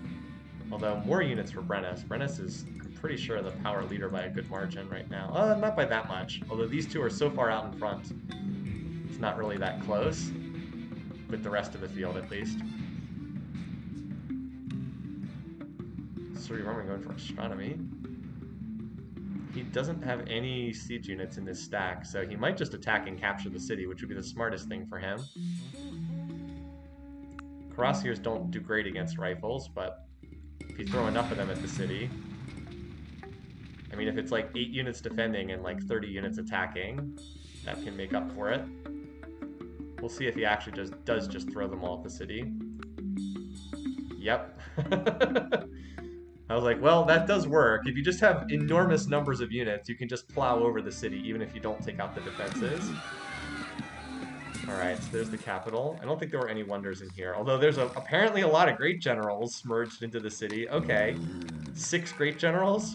Although more units for Brennus. Brennus is, I'm pretty sure, the power leader by a good margin right now. Not by that much. Although these two are so far out in front, it's not really that close. With the rest of the field, at least. Surrey Varman going for astronomy. He doesn't have any siege units in this stack, so he might just attack and capture the city, which would be the smartest thing for him. Cuirassiers don't do great against rifles, but if you throw enough of them at the city... I mean, if it's like 8 units defending and like 30 units attacking, that can make up for it. We'll see if he actually does just throw them all at the city. Yep. I was like, well, that does work. If you just have enormous numbers of units, you can just plow over the city, even if you don't take out the defenses. Alright, so there's the capital. I don't think there were any wonders in here, although there's apparently a lot of great generals merged into the city. Okay, 6 great generals?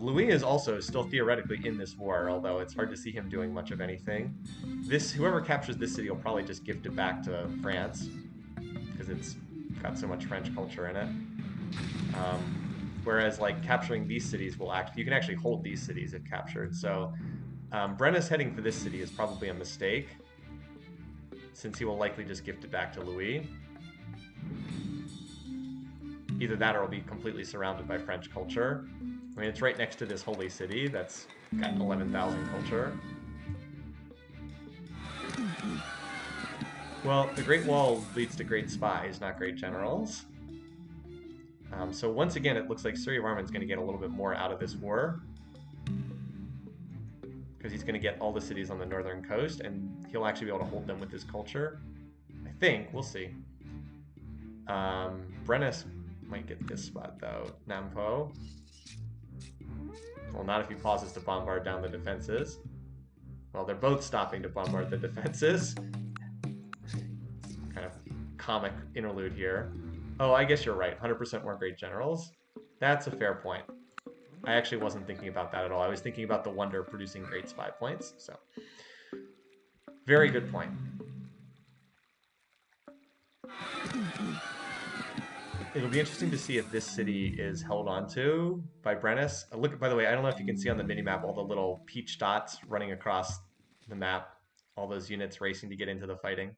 Louis is also still theoretically in this war, although it's hard to see him doing much of anything. Whoever captures this city will probably just gift it back to France, because it's got so much French culture in it. Whereas, like, capturing these cities you can actually hold these cities if captured. So, Brennus heading for this city is probably a mistake, since he will likely just gift it back to Louis. Either that or it'll be completely surrounded by French culture. I mean, it's right next to this holy city that's got 11,000 culture. Well, the Great Wall leads to great spies, not great generals. So once again, it looks like Surrey Varman's going to get a little bit more out of this war. Because he's going to get all the cities on the northern coast, and he'll actually be able to hold them with his culture. I think. We'll see. Brennus might get this spot, though. Nampo. Well, not if he pauses to bombard down the defenses. Well, they're both stopping to bombard the defenses. Kind of comic interlude here. Oh, I guess you're right. 100% more great generals. That's a fair point. I actually wasn't thinking about that at all. I was thinking about the wonder producing great spy points. So, very good point. It'll be interesting to see if this city is held onto by Brennus. Look, by the way, I don't know if you can see on the minimap all the little peach dots running across the map. All those units racing to get into the fighting.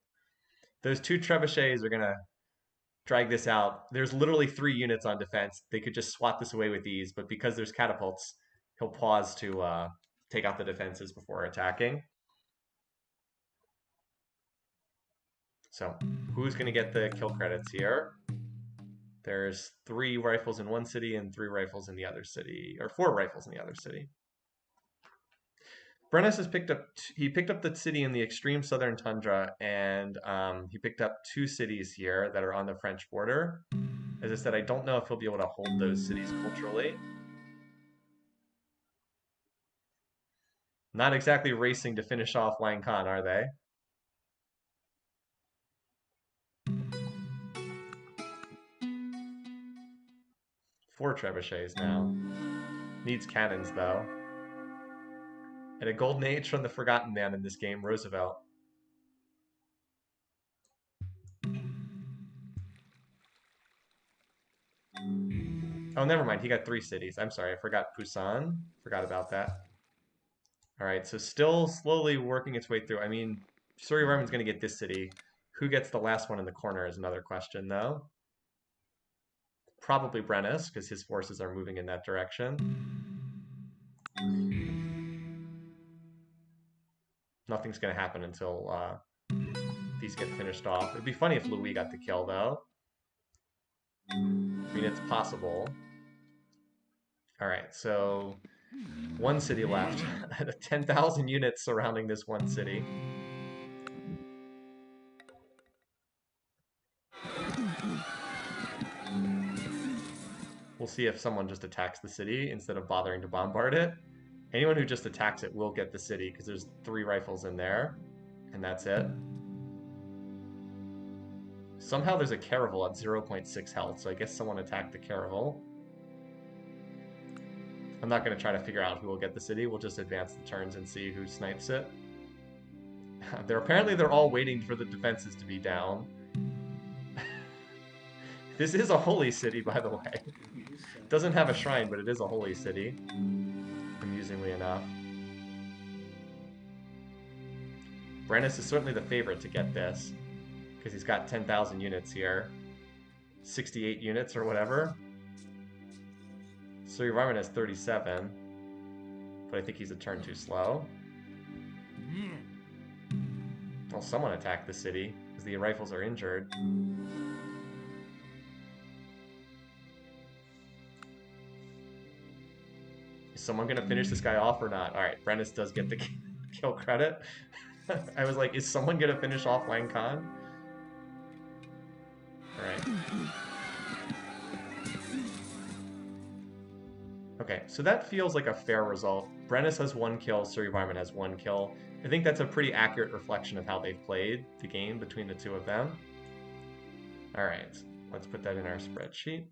Those 2 trebuchets are going to drag this out. There's literally 3 units on defense. They could just swat this away with ease, but because there's catapults, he'll pause to take out the defenses before attacking. So, who's going to get the kill credits here? There's 3 rifles in one city and 3 rifles in the other city, or 4 rifles in the other city. Brennis has picked up. He picked up the city in the extreme southern tundra, and he picked up 2 cities here that are on the French border. As I said, I don't know if he'll be able to hold those cities culturally. Not exactly racing to finish off Wang Khan, are they? Four trebuchets now. Needs cannons, though. And a golden age from the forgotten man in this game, Roosevelt. Oh, never mind. He got 3 cities. I'm sorry. I forgot Busan. Forgot about that. All right. So still slowly working its way through. I mean, Suryavarman's going to get this city. Who gets the last one in the corner is another question, though. Probably Brennus, because his forces are moving in that direction. Nothing's going to happen until these get finished off. It'd be funny if Louis got the kill, though. I mean, it's possible. All right, so 1 city left. 10,000 units surrounding this 1 city. We'll see if someone just attacks the city instead of bothering to bombard it. Anyone who just attacks it will get the city because there's 3 rifles in there, and that's it. Somehow there's a caravel at 0.6 health, so I guess someone attacked the caravel. I'm not going to try to figure out who will get the city. We'll just advance the turns and see who snipes it. Apparently they're all waiting for the defenses to be down. This is a holy city, by the way. It doesn't have a shrine, but it is a holy city, amusingly enough. Brennus is certainly the favorite to get this, because he's got 10,000 units here. 68 units or whatever. Suryavarman has 37, but I think he's a turn too slow. Well, someone attacked the city, because the rifles are injured. Is someone going to finish this guy off or not? Alright, Brennus does get the kill credit. I was like, is someone going to finish off Wang Khan? Alright. Okay, so that feels like a fair result. Brennus has 1 kill, Suryavarman has 1 kill. I think that's a pretty accurate reflection of how they've played the game between the 2 of them. Alright, let's put that in our spreadsheet.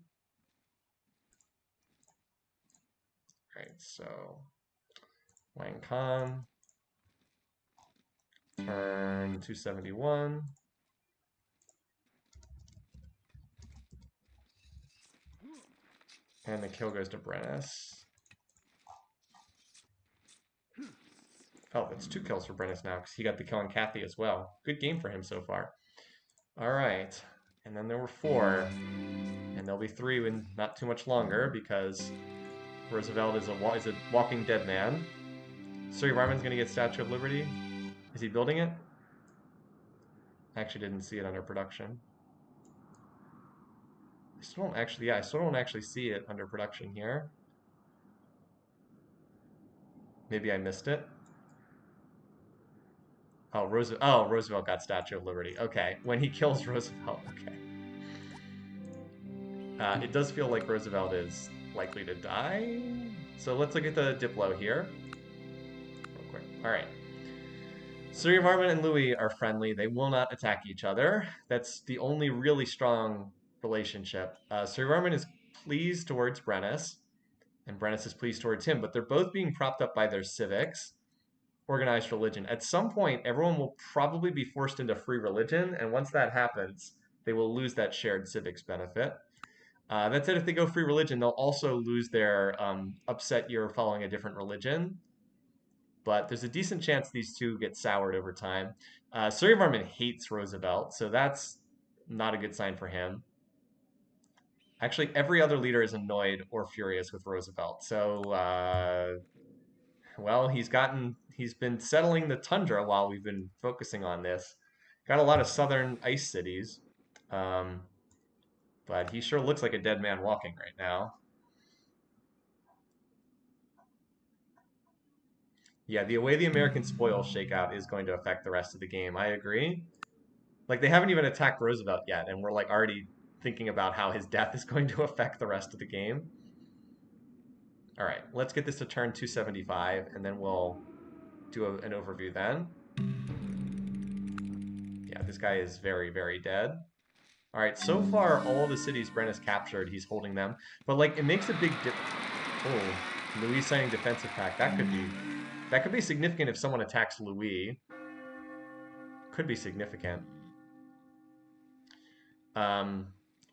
Alright, so Wang Khan, turn 271. And the kill goes to Brennus. Oh, that's 2 kills for Brennus now, because he got the kill on Kathy as well. Good game for him so far. Alright, and then there were 4. And there'll be 3 in not too much longer, because Roosevelt is a walking dead man. Suryavarman's going to get Statue of Liberty. Is he building it? I actually didn't see it under production. I still don't actually see it under production here. Maybe I missed it. Oh, Roosevelt got Statue of Liberty. Okay, when he kills Roosevelt, okay. It does feel like Roosevelt is likely to die. So let's look at the Diplo here. Real quick. Alright. Suryavarman and Louis are friendly. They will not attack each other. That's the only really strong relationship. Suryavarman is pleased towards Brennus, and Brennus is pleased towards him, but they're both being propped up by their civics. Organized religion. At some point, everyone will probably be forced into free religion, and once that happens, they will lose that shared civics benefit. That said, if they go free religion, they'll also lose their upset you're following a different religion. But there's a decent chance these 2 get soured over time. Suryavarman hates Roosevelt, so that's not a good sign for him. Actually, every other leader is annoyed or furious with Roosevelt. So, well, he's been settling the tundra while we've been focusing on this. Got a lot of southern ice cities. But but he sure looks like a dead man walking right now. Yeah, the way the American spoils shake out is going to affect the rest of the game. I agree. Like, they haven't even attacked Roosevelt yet, and we're like already thinking about how his death is going to affect the rest of the game. All right, let's get this to turn 275, and then we'll do an overview then. Yeah, this guy is very, very dead. All right, so far, all the cities Brent has captured, he's holding them. But, like, it makes a big difference. Oh, Louis signing defensive pact. That could be significant if someone attacks Louis. Could be significant.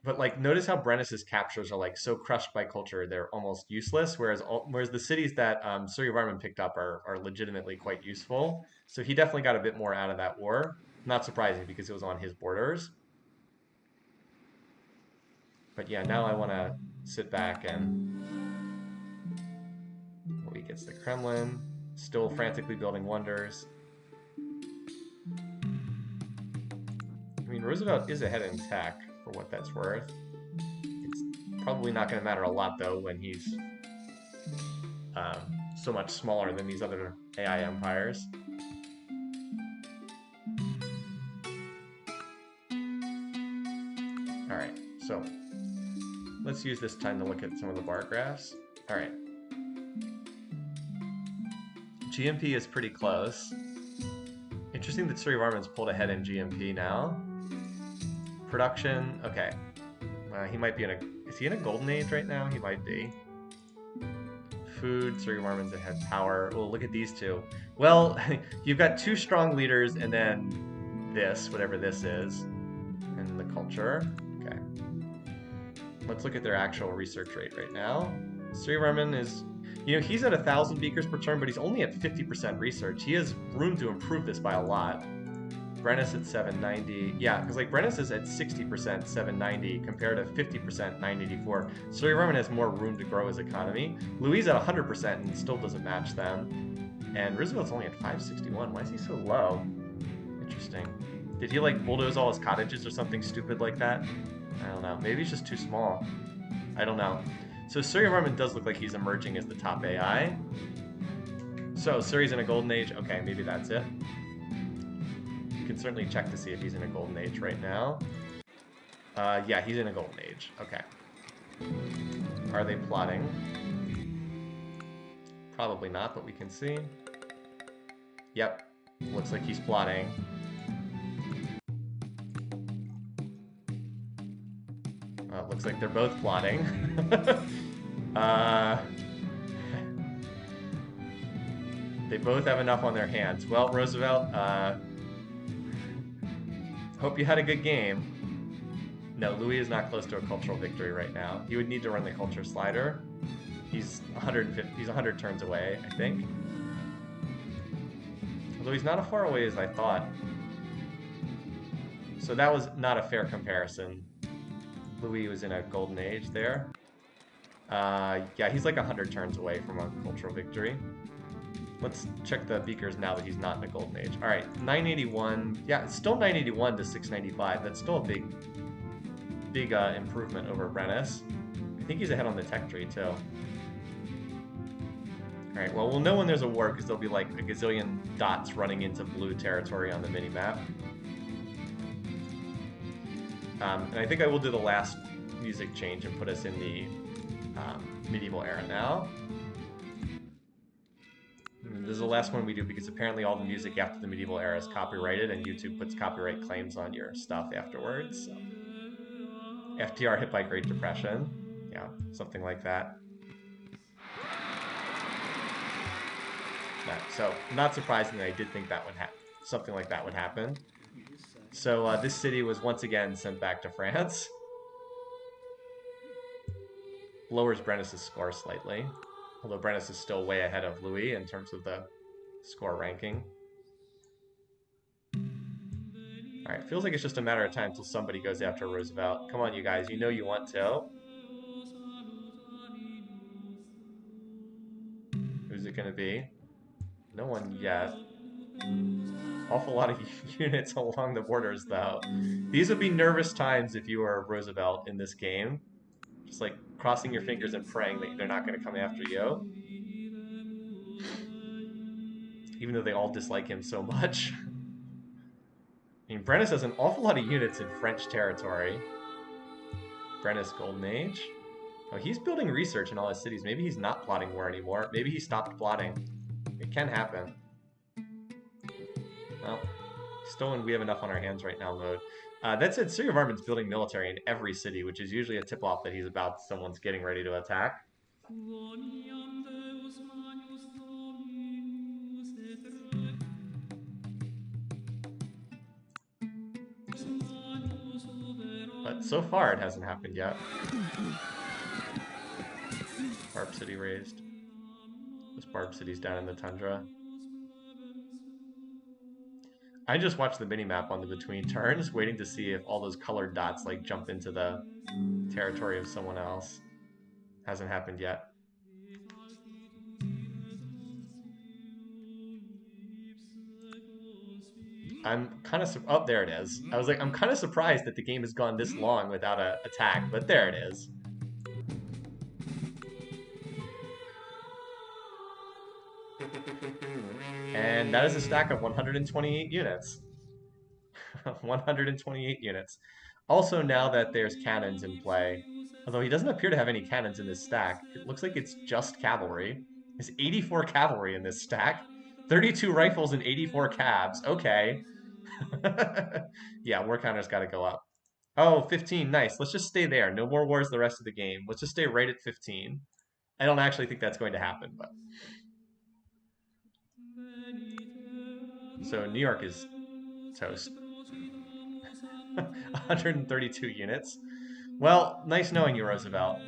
But like, notice how Brennus's captures are like so crushed by culture, they're almost useless. Whereas the cities that Surya Varman picked up are legitimately quite useful. So he definitely got a bit more out of that war. Not surprising because it was on his borders. But yeah, now I want to sit back and he gets the Kremlin, still frantically building wonders. I mean, Roosevelt is ahead in tech for what that's worth. It's probably not going to matter a lot though when he's so much smaller than these other AI empires. All right, so let's use this time to look at some of the bar graphs. All right. GMP is pretty close. Interesting that Surya Varman's pulled ahead in GMP now. Production, okay. He might be in a, is he in a golden age right now? He might be. Food, Surya Varman's ahead. Power, well, look at these two. Well, you've got two strong leaders and then this, whatever this is, and the culture. Okay. Let's look at their actual research rate right now. Surya Varman is, you know, he's at 1,000 beakers per turn, but he's only at 50% research. He has room to improve this by a lot. Brennus at 790. Yeah, because like Brennus is at 60%, 790, compared to 50%, 984. Surya Varman has more room to grow his economy. Louis at 100% and still doesn't match them. And Roosevelt's only at 561. Why is he so low? Interesting. Did he like bulldoze all his cottages or something stupid like that? I don't know. Maybe he's just too small. I don't know. So Surya Varman does look like he's emerging as the top AI. So Surya's in a golden age. Okay, maybe that's it. You can certainly check to see if he's in a golden age right now. Yeah, he's in a golden age. Okay. Are they plotting? Probably not, but we can see. Yep. Looks like he's plotting. Looks like they're both plotting. They both have enough on their hands. Well, Roosevelt, hope you had a good game. No, Louis is not close to a cultural victory right now. He would need to run the culture slider. He's 100 turns away, I think. Although he's not as far away as I thought. So that was not a fair comparison. Louis was in a golden age there. Yeah, he's like 100 turns away from a cultural victory. Let's check the beakers now that he's not in a golden age. All right, 981. Yeah, it's still 981 to 695. That's still a big improvement over Brennus. I think he's ahead on the tech tree too. All right, well, we'll know when there's a war because there'll be like a gazillion dots running into blue territory on the minimap. And I think I will do the last music change and put us in the medieval era now. This is the last one we do because apparently all the music after the medieval era is copyrighted and YouTube puts copyright claims on your stuff afterwards. So. FDR hit by Great Depression. Yeah, something like that. So, not surprisingly, I did think that would something like that would happen. So this city was once again sent back to France. Lowers Brennus's score slightly, although Brennus is still way ahead of Louis in terms of the score ranking. All right, feels like it's just a matter of time until somebody goes after Roosevelt. Come on, you guys, you know you want to. Who's it going to be? No one yet. Awful lot of units along the borders, though. These would be nervous times if you were Roosevelt in this game. Just like crossing your fingers and praying that they're not going to come after you. Even though they all dislike him so much. I mean, Brennus has an awful lot of units in French territory. Brennus Golden Age. Oh, he's building research in all his cities. Maybe he's not plotting war anymore. Maybe he stopped plotting. It can happen. Well, still in we have enough on our hands right now mode. That said, City of Armin's building military in every city, which is usually a tip-off that he's about someone's getting ready to attack. But so far it hasn't happened yet. Barb City raised. This Barb City's down in the tundra. I just watched the mini-map on the between turns, waiting to see if all those colored dots like jump into the territory of someone else. Hasn't happened yet. I'm kind of oh, there it is. I was like, I'm kind of surprised that the game has gone this long without an attack, but there it is. And that is a stack of 128 units. 128 units. Also, now that there's cannons in play, although he doesn't appear to have any cannons in this stack, it looks like it's just cavalry. There's 84 cavalry in this stack, 32 rifles and 84 cabs. Okay. Yeah, war counter's got to go up. Oh, 15, nice. Let's just stay there. No more wars the rest of the game. Let's just stay right at 15. I don't actually think that's going to happen, but... So New York is toast. 132 units. Well, nice knowing you, Roosevelt.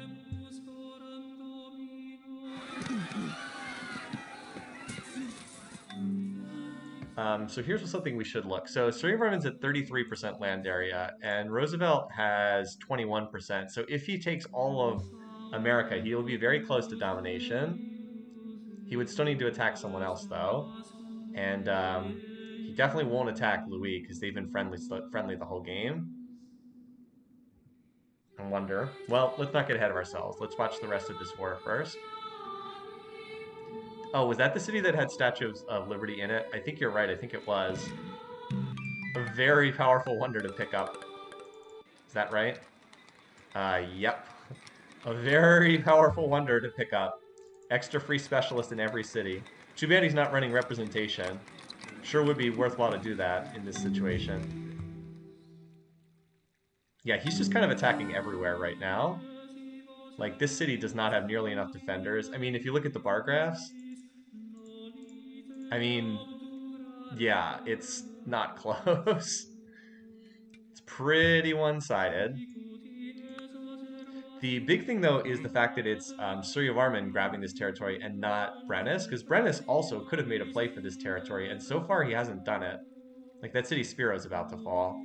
So here's something we should look. So Sturgeon's at 33% land area, and Roosevelt has 21%. So if he takes all of America, he'll be very close to domination. He would still need to attack someone else, though. And he definitely won't attack Louis, because they've been friendly the whole game. I wonder. Well, let's not get ahead of ourselves. Let's watch the rest of this war first. Oh, was that the city that had statues of Liberty in it? I think you're right. I think it was. A very powerful wonder to pick up. Is that right? Yep. A very powerful wonder to pick up. Extra free specialist in every city. Too bad he's not running representation. Sure would be worthwhile to do that in this situation. Yeah, he's just kind of attacking everywhere right now. Like, this city does not have nearly enough defenders. I mean, if you look at the bar graphs, I mean, yeah, it's not close. It's pretty one-sided. The big thing, though, is the fact that it's Suryavarman grabbing this territory and not Brennus, because Brennus also could have made a play for this territory, and so far he hasn't done it. Like, that city Spiro is about to fall.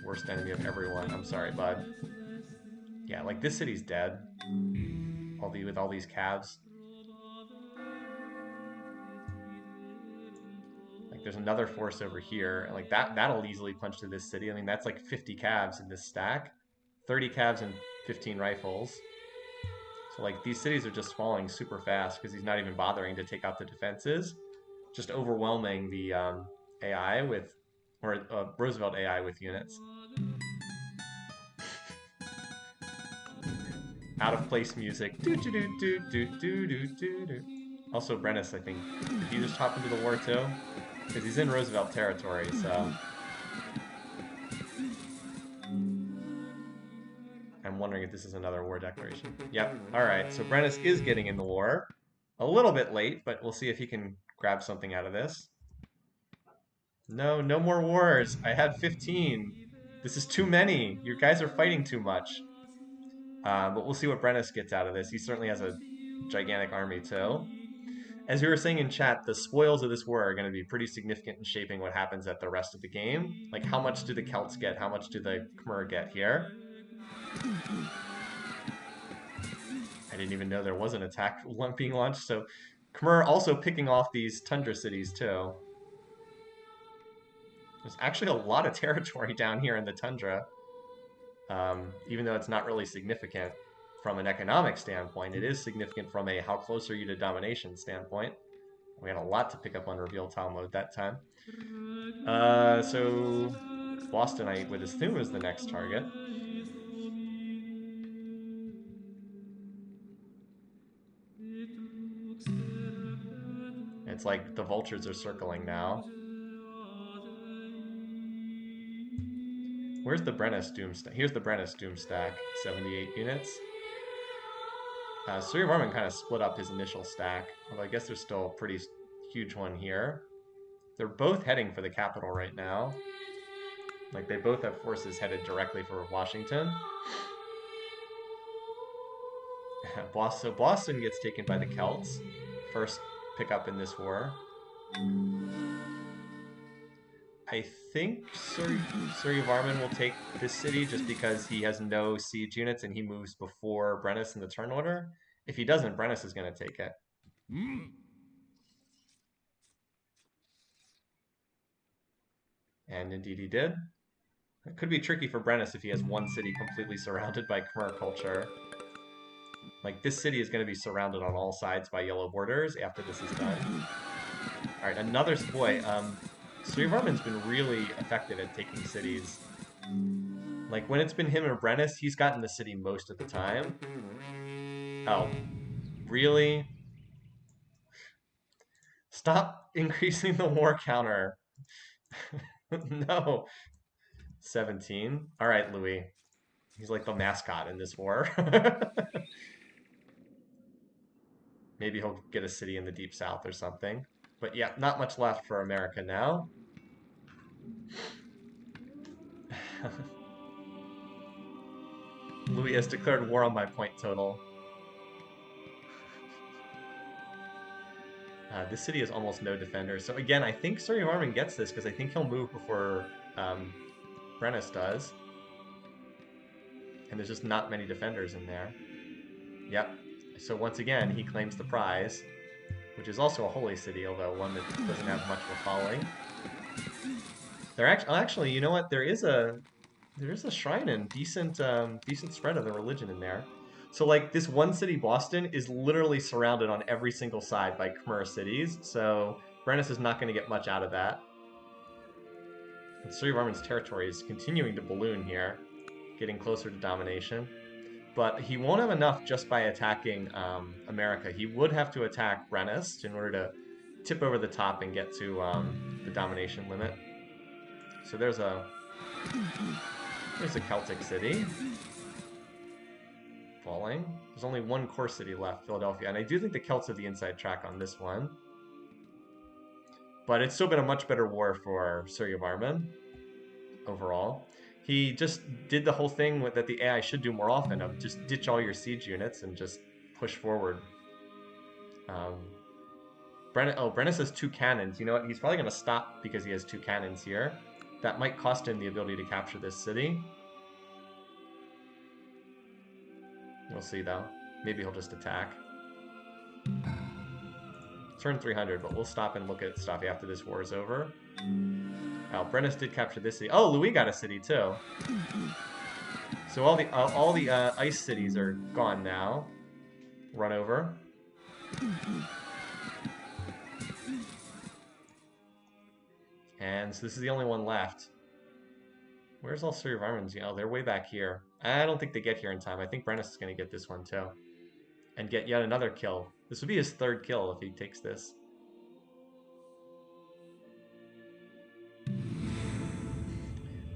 Worst enemy of everyone. I'm sorry, bud. Yeah, like, this city's dead. With all these calves. Like, there's another force over here, and like that'll easily punch to this city. I mean, that's like 50 calves in this stack, 30 calves and 15 rifles. So like these cities are just falling super fast because he's not even bothering to take out the defenses, just overwhelming the AI with, or Roosevelt AI with units. Out of place music. Also, Brennus, I think, did he just hop into the war too? Because he's in Roosevelt territory, so... I'm wondering if this is another war declaration. Yep, alright, so Brennus is getting in the war. A little bit late, but we'll see if he can grab something out of this. No, no more wars. I had 15. This is too many. You guys are fighting too much. But we'll see what Brennus gets out of this. He certainly has a gigantic army, too. As we were saying in chat, the spoils of this war are going to be pretty significant in shaping what happens at the rest of the game. Like, how much do the Celts get? How much do the Khmer get here? I didn't even know there was an attack being launched. So Khmer also picking off these tundra cities too. There's actually a lot of territory down here in the tundra. Even though it's not really significant from an economic standpoint, it is significant from a how close are you to domination standpoint. We had a lot to pick up on reveal tile mode that time. So Boston, I would assume, is the next target. It's like the vultures are circling now. Where's the Brennus Doom stack? Here's the Brennus Doom stack, 78 units. Surya Varman kind of split up his initial stack, although I guess there's still a pretty huge one here. They're both heading for the capital right now. Like, they both have forces headed directly for Washington. So Boston gets taken by the Celts. First pickup in this war. I think Surya Varman will take this city just because he has no siege units and he moves before Brennus in the turn order. If he doesn't, Brennus is going to take it. And indeed he did. It could be tricky for Brennus if he has one city completely surrounded by Khmer culture. Like, this city is going to be surrounded on all sides by yellow borders after this is done. Alright, another... Boy, Surya Varman's been really effective at taking cities. Like, when it's been him or Brennus, he's gotten the city most of the time. Oh. Really? Stop increasing the war counter. No. 17. Alright, Louis. He's like the mascot in this war. Maybe he'll get a city in the deep south or something. But yeah, not much left for America now. Louis has declared war on my point total. This city has almost no defenders. So again, I think Surya Varman gets this because I think he'll move before Brennus does. And there's just not many defenders in there. Yep. So once again, he claims the prize, which is also a holy city, although one that doesn't have much of a following. Actually, you know what? There is a shrine and decent spread of the religion in there. So like this one city, Boston, is literally surrounded on every single side by Khmer cities. So Brennus is not going to get much out of that. And Surya Varman's territory is continuing to balloon here, getting closer to domination. But he won't have enough just by attacking America. He would have to attack Brennus in order to tip over the top and get to the domination limit. So there's a Celtic city falling. There's only one core city left, Philadelphia. And I do think the Celts have the inside track on this one. But it's still been a much better war for Surya Varman overall. He just did the whole thing that the AI should do more often of just ditch all your siege units and just push forward. Brennus has 2 cannons. You know what? He's probably going to stop because he has 2 cannons here. That might cost him the ability to capture this city. We'll see, though. Maybe he'll just attack. Turn 300, but we'll stop and look at stuff after this war is over. Oh, Brennus did capture this city. Oh, Louis got a city, too. So all the ice cities are gone now. Run over. And so this is the only one left. Where's all Surya Varman's? Oh, they're way back here. I don't think they get here in time. I think Brennus is going to get this one, too. And get yet another kill. This would be his 3rd kill if he takes this.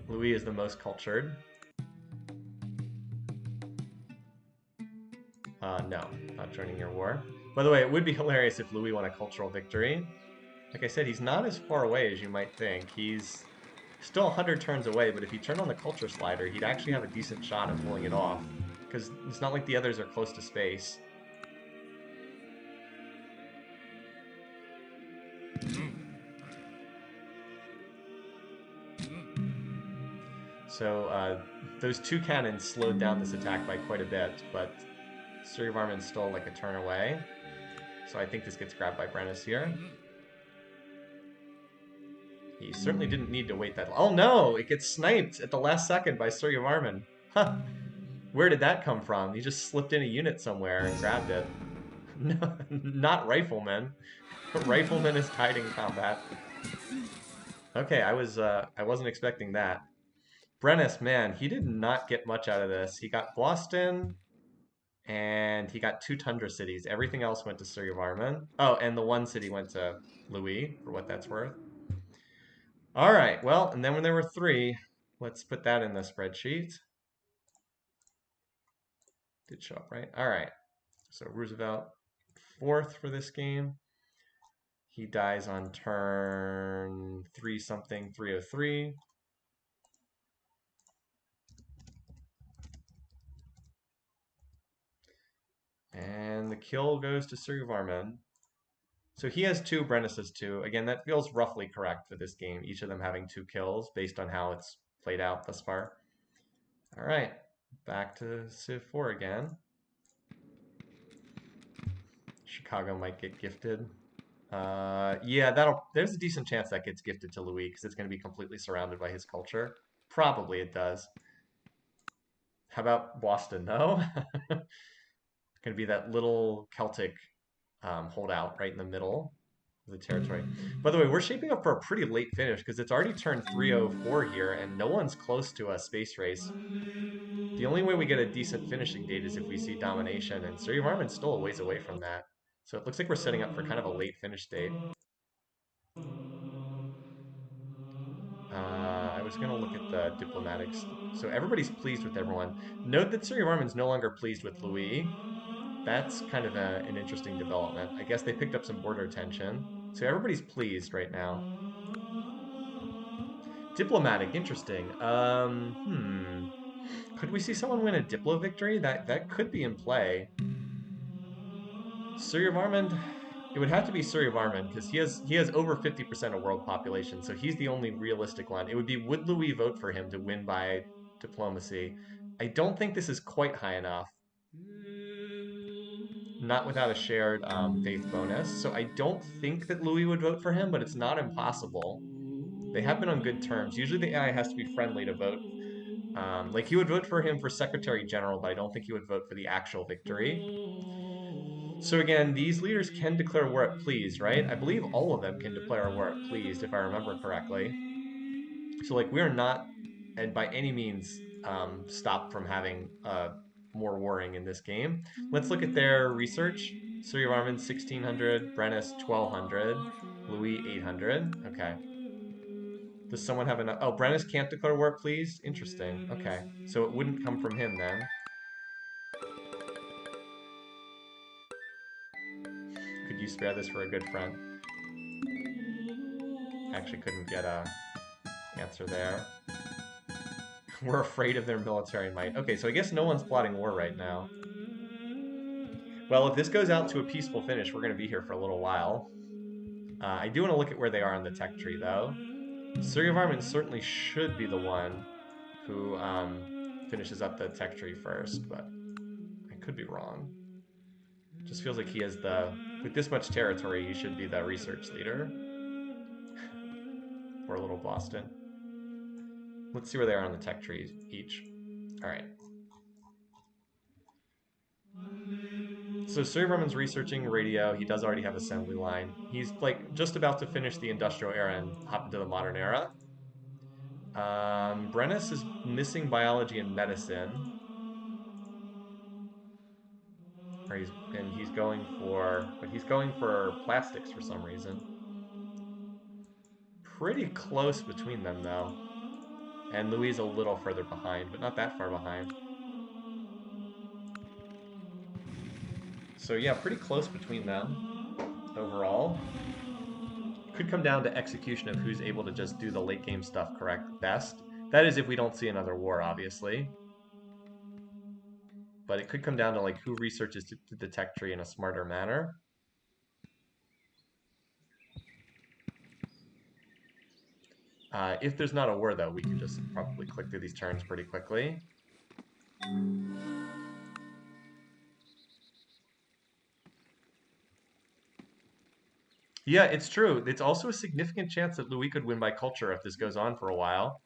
Louis is the most cultured. No, not joining your war. By the way, it would be hilarious if Louis won a cultural victory. Like I said, he's not as far away as you might think. He's still 100 turns away, but if he turned on the culture slider, he'd actually have a decent shot at pulling it off. Because it's not like the others are close to space. So those 2 cannons slowed down this attack by quite a bit, but Suryavarman's still like a turn away. So I think this gets grabbed by Brennus here. He certainly didn't need to wait that long. Oh no! It gets sniped at the last second by Suryavarman. Huh. Where did that come from? He just slipped in a unit somewhere and grabbed it. No, not Rifleman. Rifleman is tied in combat. Okay, I wasn't expecting that. Brennus, man, he did not get much out of this. He got Boston, and he got 2 Tundra cities. Everything else went to Suryavarman. Oh, and the one city went to Louis, for what that's worth. All right, well, and then when there were 3, let's put that in the spreadsheet. Did show up, right? All right, so Roosevelt, 4th for this game. He dies on turn 3 something, 303. And the kill goes to Suryavarman. So he has 2, Brennus has 2. Again, that feels roughly correct for this game, each of them having 2 kills based on how it's played out thus far. All right, back to Civ4 again. Chicago might get gifted. Yeah, there's a decent chance that gets gifted to Louis because it's going to be completely surrounded by his culture. Probably it does. How about Boston? No? Going to be that little Celtic holdout right in the middle of the territory. By the way, we're shaping up for a pretty late finish because it's already turned 3:04 here and no one's close to a space race. The only way we get a decent finishing date is if we see Domination, and Suryavarman's still a ways away from that. So it looks like we're setting up for kind of a late finish date. I was going to look at the diplomatics. So everybody's pleased with everyone. Note that Suryavarman's no longer pleased with Louis. That's kind of an interesting development. I guess they picked up some border tension. So everybody's pleased right now. Diplomatic, interesting. Could we see someone win a Diplo victory? That could be in play. Suryavarman, it would have to be Suryavarman because he has over 50% of world population, so he's the only realistic one. It would be would Louis vote for him to win by diplomacy? I don't think this is quite high enough. Not without a shared faith bonus. So I don't think that Louis would vote for him, but it's not impossible. They have been on good terms. Usually the AI has to be friendly to vote. Like he would vote for him for Secretary General, but I don't think he would vote for the actual victory. So again, these leaders can declare war at pleased, right? I believe all of them can declare war at pleased, if I remember correctly. So like we're not, and by any means, stopped from having more warring in this game. Let's look at their research. Suryavarman 1600, Brennus 1200, Louis 800. Okay. Does someone have enough? Oh, Brennus can't declare war, please? Interesting. Okay. So it wouldn't come from him then. Could you spare this for a good friend? Actually couldn't get a answer there. We're afraid of their military might. Okay, so I guess no one's plotting war right now. Well, if this goes out to a peaceful finish, we're going to be here for a little while. I do want to look at where they are on the tech tree, though. Suryavarman certainly should be the one who finishes up the tech tree first, but I could be wrong. It just feels like he has with this much territory, he should be the research leader. Or Little Boston. Let's see where they are on the tech tree each. All right. So Suryavarman's researching radio. He does already have assembly line. He's like just about to finish the industrial era and hop into the modern era. Brennus is missing biology and medicine. He's going for plastics for some reason. Pretty close between them though. And Louis a little further behind, but not that far behind. So yeah, pretty close between them overall. Could come down to execution of who's able to just do the late game stuff correct best. That is if we don't see another war, obviously. But it could come down to like who researches the tech tree in a smarter manner. If there's not a war, though, we can just probably click through these turns pretty quickly. Yeah, it's true. It's also a significant chance that Louis could win by culture if this goes on for a while.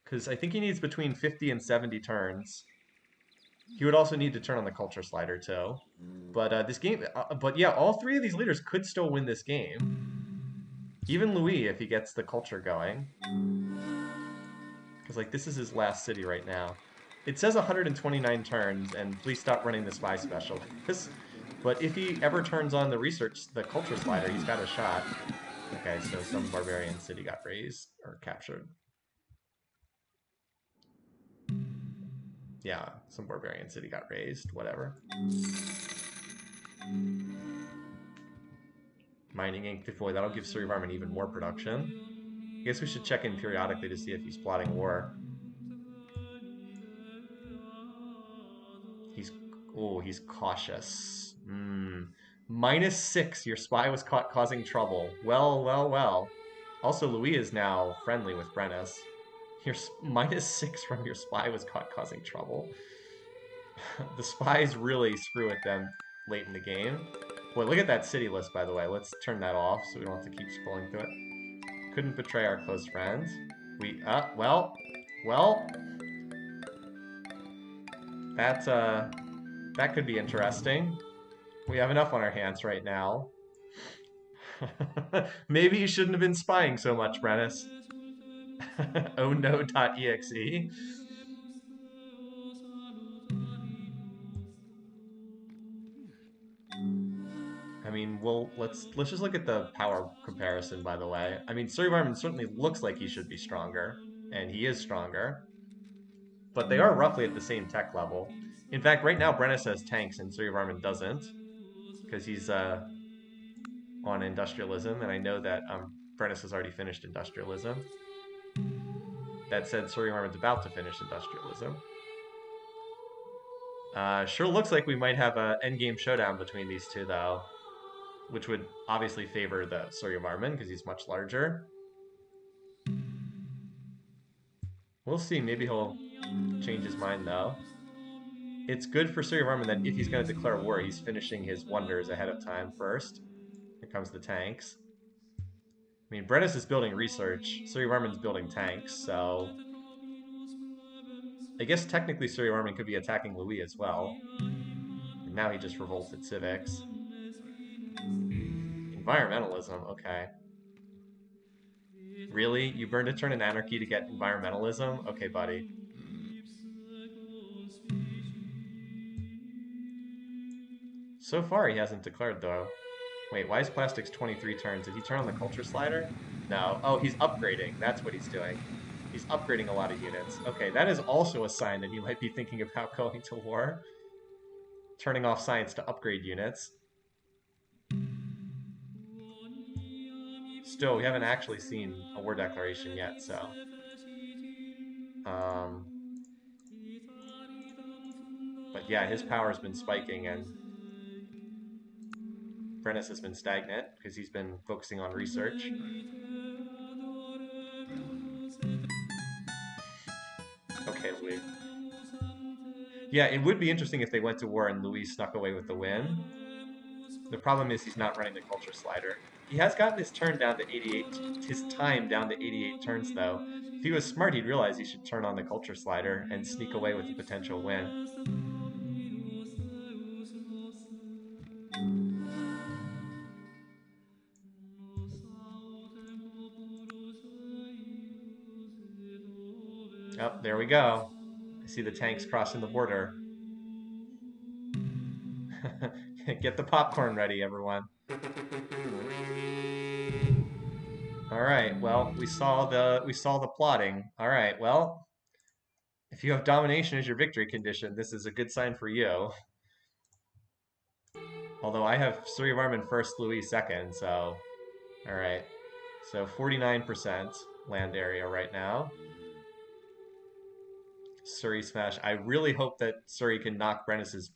Because I think he needs between 50 and 70 turns. He would also need to turn on the culture slider too. But this game, but yeah, all three of these leaders could still win this game. Even Louis, if he gets the culture going. Because like this is his last city right now. It says 129 turns, and please stop running the spy specialist. But if he ever turns on the research, the culture slider, he's got a shot. Okay, so some barbarian city got raised or captured. Yeah, some barbarian city got raised, whatever. Mining Ink Boy, that'll give Surrey Varmin even more production. I guess we should check in periodically to see if he's plotting war. He's he's cautious. -6. Your spy was caught causing trouble. Well, well, well. Also, Louis is now friendly with Brennus. Your -6 from your spy was caught causing trouble. The spies really screw with them late in the game. Boy, look at that city list, by the way. Let's turn that off so we don't have to keep scrolling through it. Couldn't betray our close friends. Well, that could be interesting. We have enough on our hands right now. Maybe you shouldn't have been spying so much, Brennus. Oh no.exe. I mean, let's just look at the power comparison, by the way. I mean, Surrey Varman certainly looks like he should be stronger, and he is stronger, but they are roughly at the same tech level. In fact, right now Brennus has tanks and Surrey Varman doesn't, because he's on industrialism, and I know that Brennus has already finished industrialism. That said, Surrey Varman's about to finish industrialism. Sure looks like we might have an endgame showdown between these two, though, which would obviously favor the Surya Varman because he's much larger. We'll see. Maybe he'll change his mind, though. It's good for Surya Varman that if he's going to declare war, he's finishing his wonders ahead of time first. Here comes the tanks. I mean, Brennus is building research. Surya Varman's building tanks, so I guess technically Surya Varman could be attacking Louis as well. And now he just revolted civics. Environmentalism, okay. Really? You burned a turn in anarchy to get environmentalism? Okay, buddy. So far, he hasn't declared, though. Wait, why is plastics 23 turns? Did he turn on the culture slider? No. Oh, he's upgrading. That's what he's doing. He's upgrading a lot of units. Okay, that is also a sign that he might be thinking about going to war. Turning off science to upgrade units. Still, we haven't actually seen a war declaration yet, so... Um, but yeah, his power's been spiking, and Brennus has been stagnant because he's been focusing on research. Okay, Louis. Yeah, it would be interesting if they went to war and Louis snuck away with the win. The problem is he's not running the culture slider. He has gotten his turn down to 88, his time down to 88 turns though. If he was smart, he'd realize he should turn on the culture slider and sneak away with a potential win. Oh, there we go. I see the tanks crossing the border. Get the popcorn ready, everyone. All right. Well, we saw the plotting. All right. Well, if you have domination as your victory condition, this is a good sign for you. Although I have Surya Varman first, Louis second, so all right. So 49% land area right now. Surrey smash. I really hope that Surrey can knock Brennus's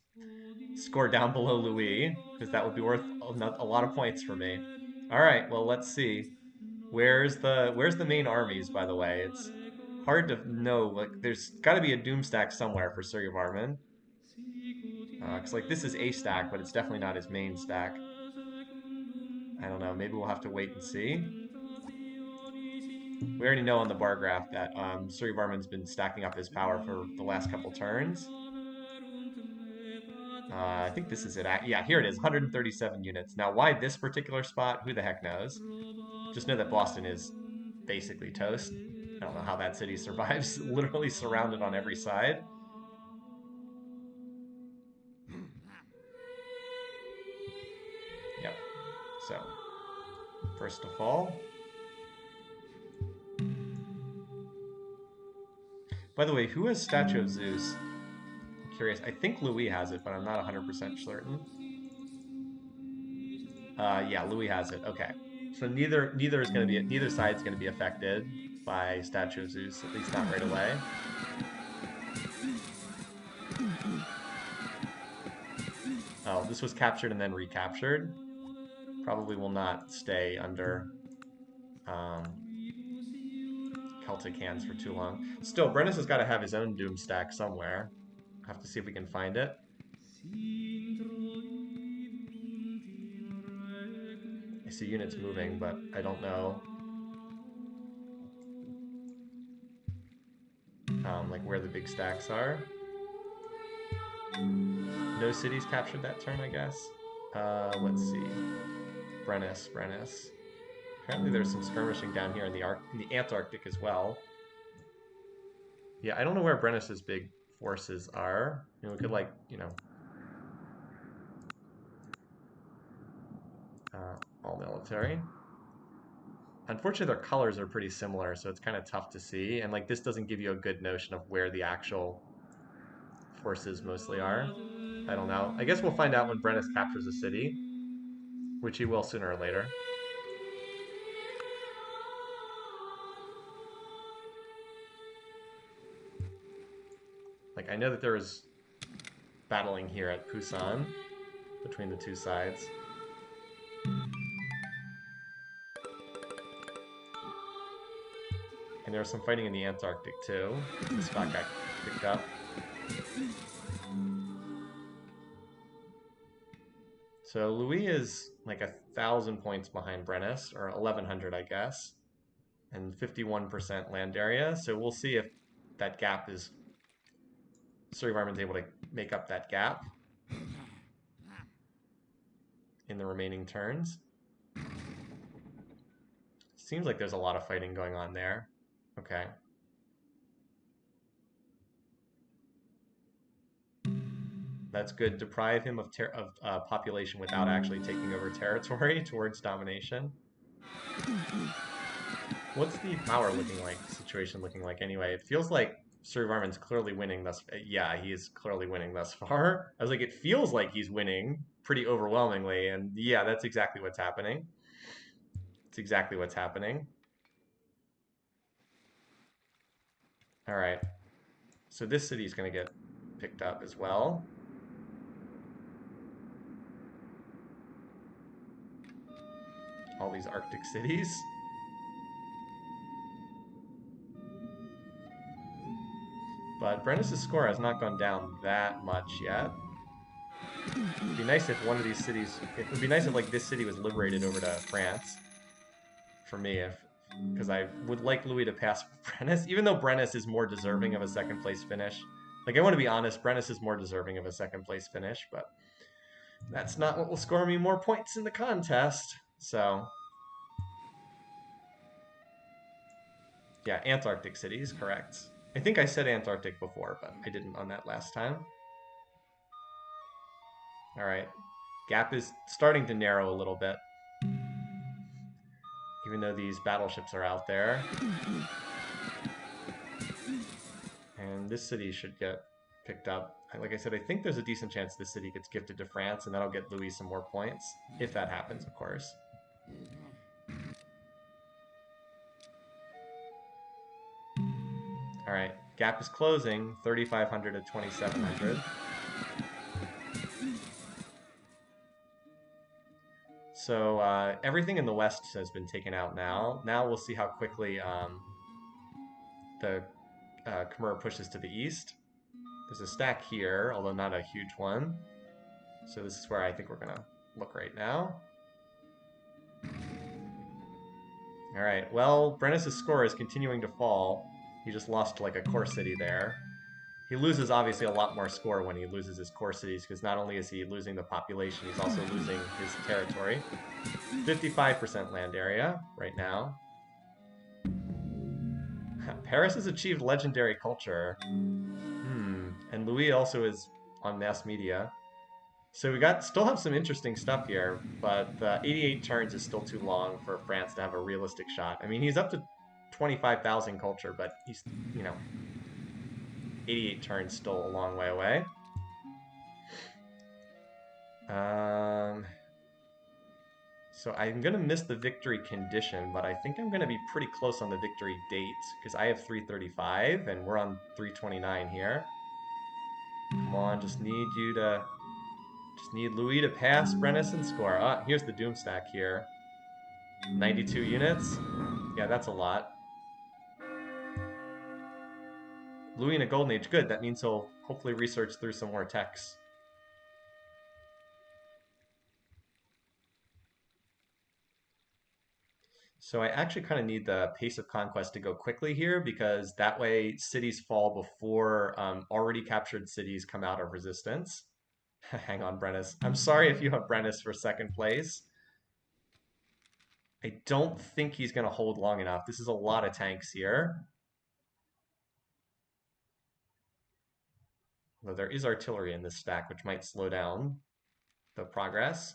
score down below Louis, because that would be worth a lot of points for me. All right, well, let's see. Where's the main armies, by the way? It's hard to know. Like, there's got to be a doom stack somewhere for Surya Varman. Because like this is a stack, but it's definitely not his main stack. I don't know. Maybe we'll have to wait and see. We already know on the bar graph that Varman's been stacking up his power for the last couple turns. I think this is it. Yeah, here it is, 137 units. Now, why this particular spot? Who the heck knows? Just know that Boston is basically toast. I don't know how that city survives, literally surrounded on every side. Yep. So, first to fall. By the way, who has Statue of Zeus? I'm curious. I think Louis has it, but I'm not 100% certain. Yeah, Louis has it. Okay. So neither side's gonna be affected by Statue of Zeus, at least not right away. Oh, this was captured and then recaptured. Probably will not stay under Celtic hands for too long. Still, Brennus has got to have his own Doom stack somewhere. Have to see if we can find it. I see units moving, but I don't know like where the big stacks are. No cities captured that turn, I guess. Let's see. Brennus. Apparently there's some skirmishing down here in the Antarctic as well. Yeah, I don't know where Brennus's big forces are. You know, we could all military. Unfortunately, their colors are pretty similar, so it's kind of tough to see. And like this doesn't give you a good notion of where the actual forces mostly are. I don't know. I guess we'll find out when Brennus captures a city, which he will sooner or later. Like I know that there was battling here at Pusan between the two sides. And there was some fighting in the Antarctic too. This spot got picked up. So Louis is like 1,000 points behind Brennus, or 1,100, I guess, and 51% land area. So we'll see if that gap is Varman's able to make up that gap in the remaining turns. Seems like there's a lot of fighting going on there. Okay. That's good. Deprive him of population without actually taking over territory towards domination. What's the power looking like, situation looking like anyway? It feels like Varman's clearly winning thus. Yeah, he is clearly winning thus far. I was like, it feels like he's winning pretty overwhelmingly, and yeah, that's exactly what's happening. It's exactly what's happening. All right. So this city is going to get picked up as well. All these Arctic cities. But Brennus' score has not gone down that much yet. It'd be nice if one of these cities, it would be nice if like this city was liberated over to France. For me, because I would like Louis to pass Brennus, even though Brennus is more deserving of a second place finish. Like I want to be honest, Brennus is more deserving of a second place finish, but that's not what will score me more points in the contest. So yeah, Antarctic cities, correct. I think I said Antarctic before, but I didn't on that last time. All right, gap is starting to narrow a little bit, even though these battleships are out there. And this city should get picked up. Like I said, I think there's a decent chance this city gets gifted to France, and that'll get Louis some more points, if that happens, of course. All right, gap is closing, 3,500 to 2,700. So everything in the west has been taken out now. Now we'll see how quickly the Khmer pushes to the east. There's a stack here, although not a huge one. So this is where I think we're going to look right now. All right. Well, Brennus' score is continuing to fall. He just lost like a core city there. He loses obviously a lot more score when he loses his core cities because not only is he losing the population, he's also losing his territory. 55% land area right now. Paris has achieved legendary culture. And Louis also is on mass media. So we still have some interesting stuff here, but the 88 turns is still too long for France to have a realistic shot. I mean, he's up to 25,000 culture, but he's, 88 turns still a long way away. So I'm going to miss the victory condition, but I think I'm going to be pretty close on the victory date because I have 335 and we're on 329 here. Come on, just need Louis to pass Brennus and score. Ah, here's the Doom stack here. 92 units. Yeah, that's a lot. Louis in a golden age. Good. That means he'll hopefully research through some more techs. So I actually kind of need the pace of conquest to go quickly here because that way cities fall before already captured cities come out of resistance. Hang on, Brennus. I'm sorry if you have Brennus for second place. I don't think he's going to hold long enough. This is a lot of tanks here. Though there is artillery in this stack, which might slow down the progress.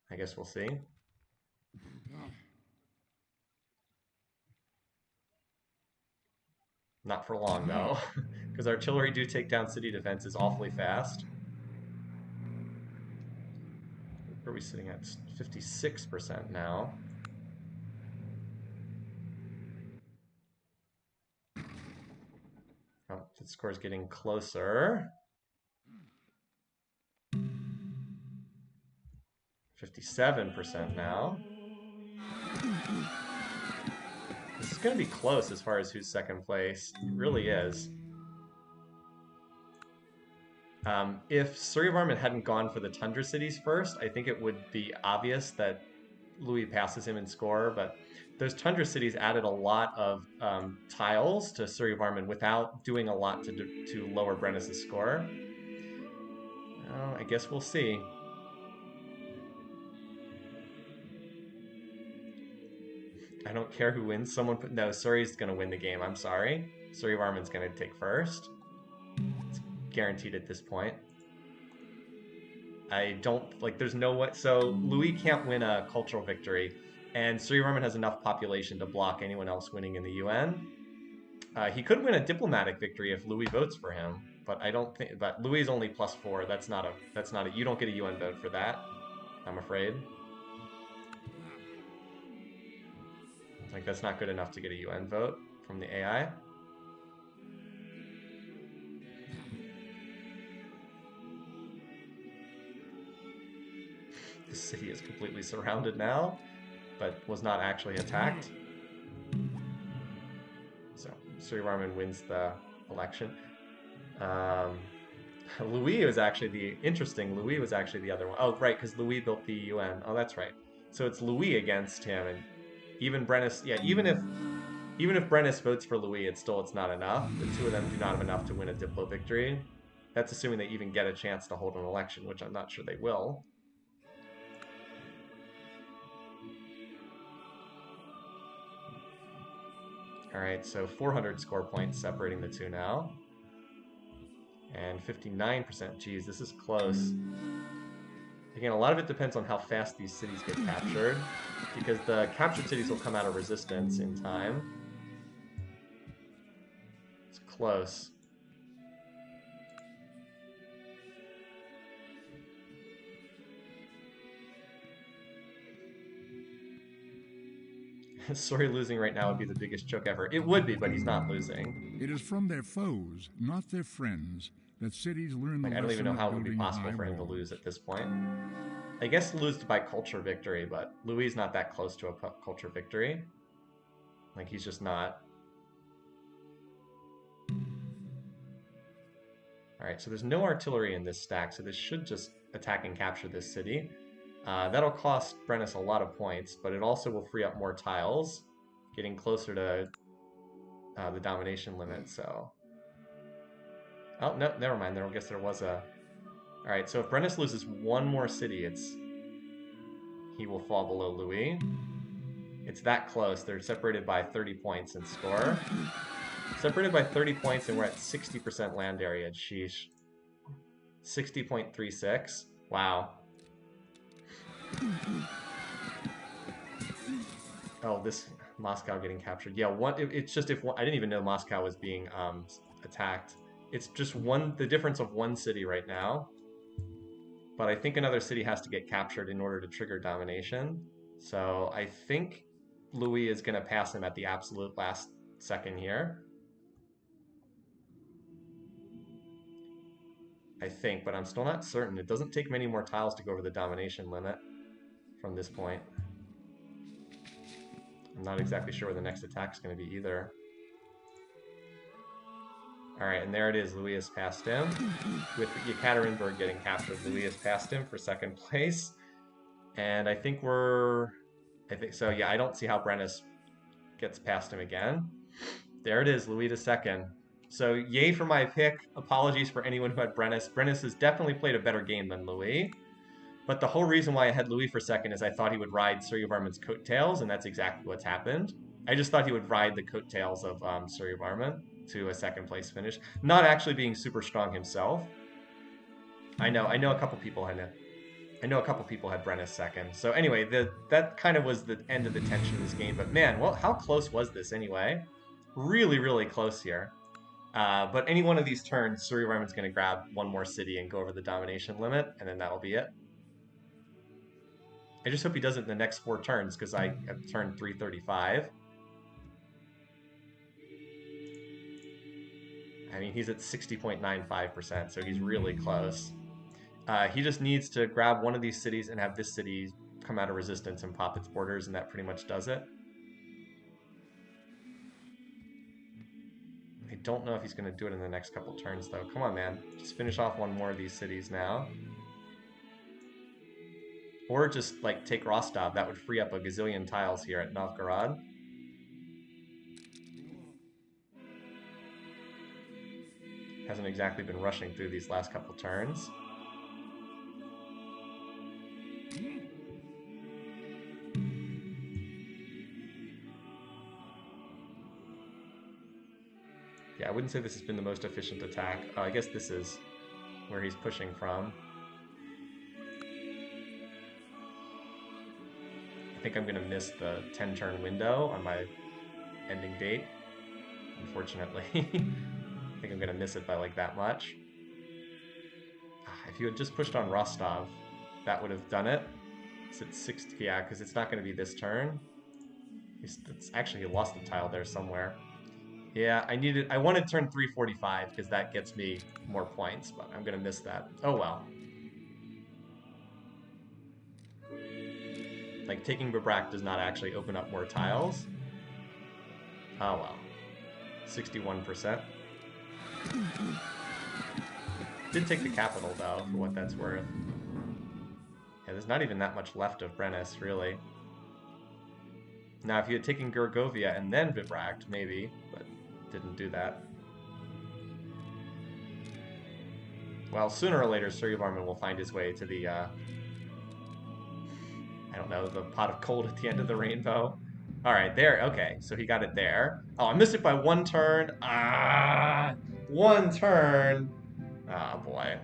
I guess we'll see. Not for long, though, because artillery do take down city defenses awfully fast. Where are we sitting at? 56% now. Oh, the score's getting closer. 57% now. This is going to be close as far as who's second place. It really is. If Suryavarman hadn't gone for the Tundra cities first, I think it would be obvious that Louis passes him in score, but those Tundra cities added a lot of tiles to Suryavarman without doing a lot to lower Brennus' score. Well, I guess we'll see. I don't care who wins. No, Surrey's going to win the game. I'm sorry. Suryavarman's going to take first. It's guaranteed at this point. I don't, there's no way. So Louis can't win a cultural victory, and Suryavarman has enough population to block anyone else winning in the UN. He could win a diplomatic victory if Louis votes for him, but I don't think, but Louis is only +4. That's not a, you don't get a UN vote for that, I'm afraid. That's not good enough to get a UN vote from the AI. The city is completely surrounded now, but was not actually attacked. So Suryavarman wins the election. Louis was actually Louis was actually the other one. Oh, right, because Louis built the UN. Oh, that's right. So it's Louis against him, and even Brennus, yeah, even if Brennus votes for Louis, it's not enough. The two of them do not have enough to win a Diplo victory. That's assuming they even get a chance to hold an election, which I'm not sure they will. All right, so 400 score points separating the two now. And 59%. Geez, this is close. Again, a lot of it depends on how fast these cities get captured, because the captured cities will come out of resistance in time. It's close. Sorry, losing right now would be the biggest choke ever. It would be, but he's not losing. It is from their foes, not their friends, that cities learn the lesson. I don't even know how it would be possible for him to lose at this point. I guess lose by culture victory, but Louis is not that close to a culture victory. He's just not. Alright, so there's no artillery in this stack, so this should just attack and capture this city. That'll cost Brennus a lot of points, but it also will free up more tiles, getting closer to the domination limit, so... Oh, no, never mind. I guess there was a... Alright, so if Brennus loses one more city, he will fall below Louis. It's that close. They're separated by 30 points in score. Separated by 30 points, and we're at 60% land area. Sheesh. 60.36. Wow. Oh, this Moscow getting captured. Yeah, it's just if one, I didn't even know Moscow was being attacked. It's just the difference of one city right now. But I think another city has to get captured in order to trigger domination. So I think Louis is going to pass him at the absolute last second here. I think, but I'm still not certain. It doesn't take many more tiles to go over the domination limit from this point. I'm not exactly sure where the next attack is going to be either. Alright, and there it is. Louis has passed him. With Yekaterinburg getting captured, Louis has passed him for second place. And I think so, yeah, I don't see how Brennus gets past him again. There it is, Louis II. So, yay for my pick. Apologies for anyone who had Brennus. Brennus has definitely played a better game than Louis. But the whole reason why I had Louis for second is I thought he would ride Suryavarman's coattails, and that's exactly what's happened. I just thought he would ride the coattails of Suryavarman to a second place finish, not actually being super strong himself. I know a couple people had Brennus second. So anyway, that kind of was the end of the tension of this game. But man, well, how close was this anyway? Really, really close here. But any one of these turns, Suryavarman's going to grab one more city and go over the domination limit, and then that'll be it. I just hope he does it in the next 4 turns, because I have turned 335. I mean, he's at 60.95%, so he's really close. He just needs to grab one of these cities and have this city come out of resistance and pop its borders, and that pretty much does it. I don't know if he's going to do it in the next couple turns, though. Come on, man. Just finish off one more of these cities now. Or just, like, take Rostov. That would free up a gazillion tiles here at Novgorod. Hasn't exactly been rushing through these last couple turns. Yeah, I wouldn't say this has been the most efficient attack. I guess this is where he's pushing from. I think I'm going to miss the 10-turn window on my ending date, unfortunately. I think I'm going to miss it by like that much. If you had just pushed on Rostov, that would have done it. It's at 60, yeah, because it's not going to be this turn. Actually, he lost a tile there somewhere. Yeah, I wanted turn 345 because that gets me more points, but I'm going to miss that. Oh well. Like, taking Babrak does not actually open up more tiles. Oh well. 61%. Did take the capital, though, for what that's worth. Yeah, there's not even that much left of Brennus, really. Now, if you had taken Gergovia and then Bibrakt, maybe, but didn't do that. Well, sooner or later, Suryavarman will find his way to the, I don't know, the pot of gold at the end of the rainbow. Alright, there, okay, so he got it there. Oh, I missed it by 1 turn. Ah, 1 turn. Ah, boy.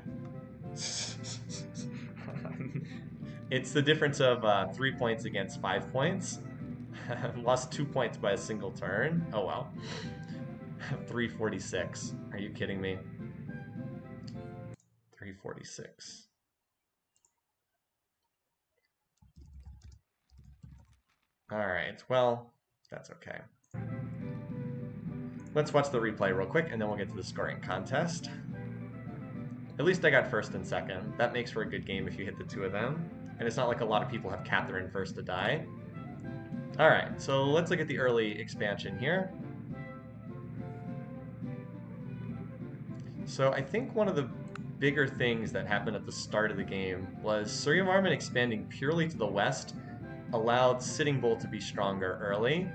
It's the difference of 3 points against 5 points. Lost 2 points by a single turn. Oh, well. 346. Are you kidding me? 346. Alright, well, that's okay. Let's watch the replay real quick, and then we'll get to the scoring contest. At least I got first and second. That makes for a good game if you hit the 2 of them. And it's not like a lot of people have Catherine first to die. Alright, so let's look at the early expansion here. So I think one of the bigger things that happened at the start of the game was Surya Varman expanding purely to the west allowed Sitting Bull to be stronger early.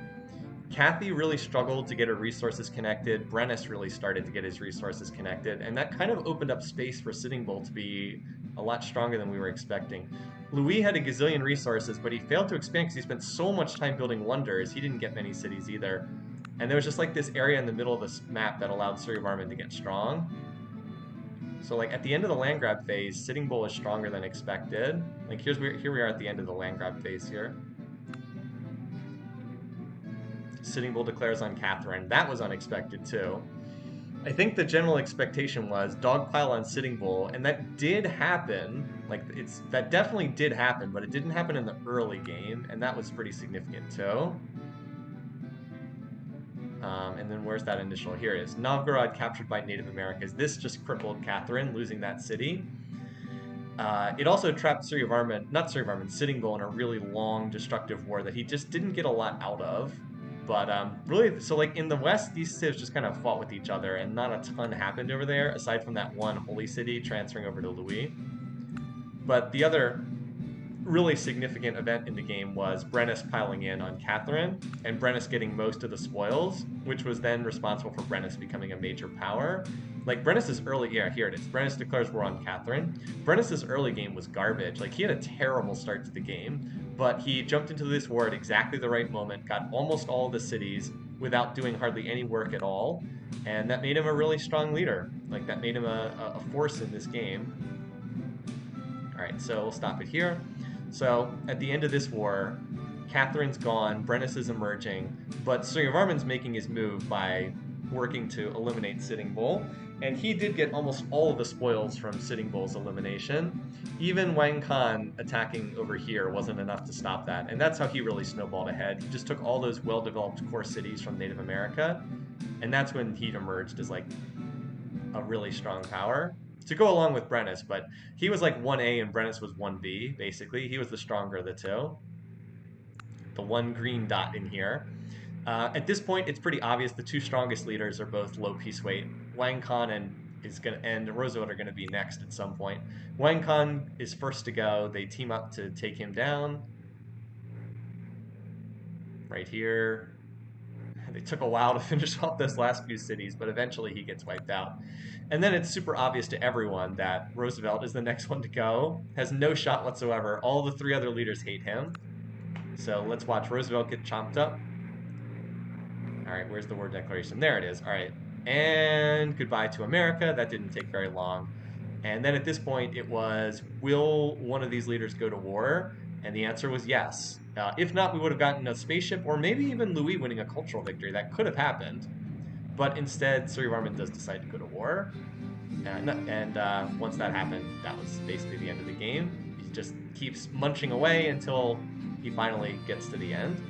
Kathy really struggled to get her resources connected. Brennus really started to get his resources connected, and that kind of opened up space for Sitting Bull to be a lot stronger than we were expecting. Louis had a gazillion resources, but he failed to expand because he spent so much time building wonders. He didn't get many cities either. And there was just like this area in the middle of this map that allowed Surya Varman to get strong. So like at the end of the land grab phase, Sitting Bull is stronger than expected. Like here we are at the end of the land grab phase here. Sitting Bull declares on Catherine. That was unexpected too. I think the general expectation was dogpile on Sitting Bull, and that did happen. Like that definitely did happen, but it didn't happen in the early game, and that was pretty significant too. And then where's that initial? Here it is. Novgorod captured by Native Americans. This just crippled Catherine, losing that city. It also trapped Sitting Bull in a really long, destructive war that he just didn't get a lot out of. But really, so like in the west, these civs just kind of fought with each other, and not a ton happened over there, aside from that one holy city transferring over to Louis. But the other really significant event in the game was Brennus piling in on Catherine, and Brennus getting most of the spoils, which was then responsible for Brennus becoming a major power. Like Brennus's early, yeah, here it is. Brennus declares war on Catherine. Brennus's early game was garbage. Like he had a terrible start to the game, but he jumped into this war at exactly the right moment, got almost all the cities without doing hardly any work at all, and that made him a really strong leader. Like that made him a force in this game. All right, so we'll stop it here. So at the end of this war, Catherine's gone, Brennus is emerging, but Surya Varman's making his move by working to eliminate Sitting Bull, and he did get almost all of the spoils from Sitting Bull's elimination. Even Wang Khan attacking over here wasn't enough to stop that, and that's how he really snowballed ahead. He just took all those well-developed core cities from Native America, and that's when he emerged as like a really strong power to go along with Brennus, but he was like 1A and Brennus was 1B, basically. He was the stronger of the two. The one green dot in here. At this point, it's pretty obvious the two strongest leaders are both low piece weight. Wang Khan and Roosevelt are going to be next at some point. Wang Khan is first to go. They team up to take him down. Right here. They took a while to finish off those last few cities, but eventually he gets wiped out. And then it's super obvious to everyone that Roosevelt is the next one to go, has no shot whatsoever. All the three other leaders hate him. So let's watch Roosevelt get chomped up. All right, where's the war declaration? There it is. All right, and goodbye to America. That didn't take very long. And then at this point, it was, will one of these leaders go to war? And the answer was yes. If not, we would have gotten a spaceship or maybe even Louis winning a cultural victory. That could have happened. But instead, Surya Varman does decide to go to war. And once that happened, that was basically the end of the game. He just keeps munching away until he finally gets to the end.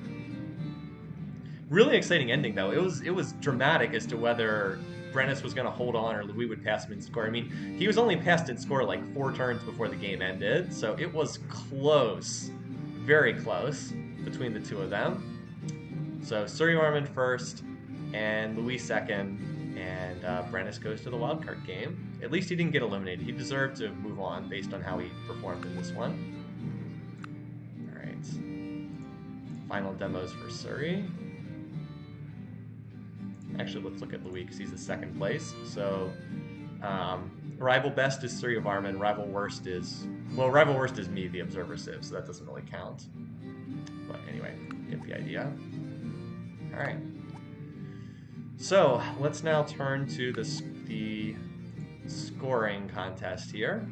Really exciting ending, though. It was dramatic as to whether Brennus was going to hold on or Louis would pass him in score. I mean, he was only passed in score like 4 turns before the game ended, so it was close. Very close between the two of them. So Surya Varman first, and Louis second, and Brennus goes to the wildcard game. At least he didn't get eliminated. He deserved to move on based on how he performed in this one. All right. Final demos for Surrey. Actually, let's look at Louis because he's in second place. So rival best is Surya Varman. Rival worst is me, the Observer Civ, so that doesn't really count. But anyway, you get the idea. All right. So let's now turn to the scoring contest here.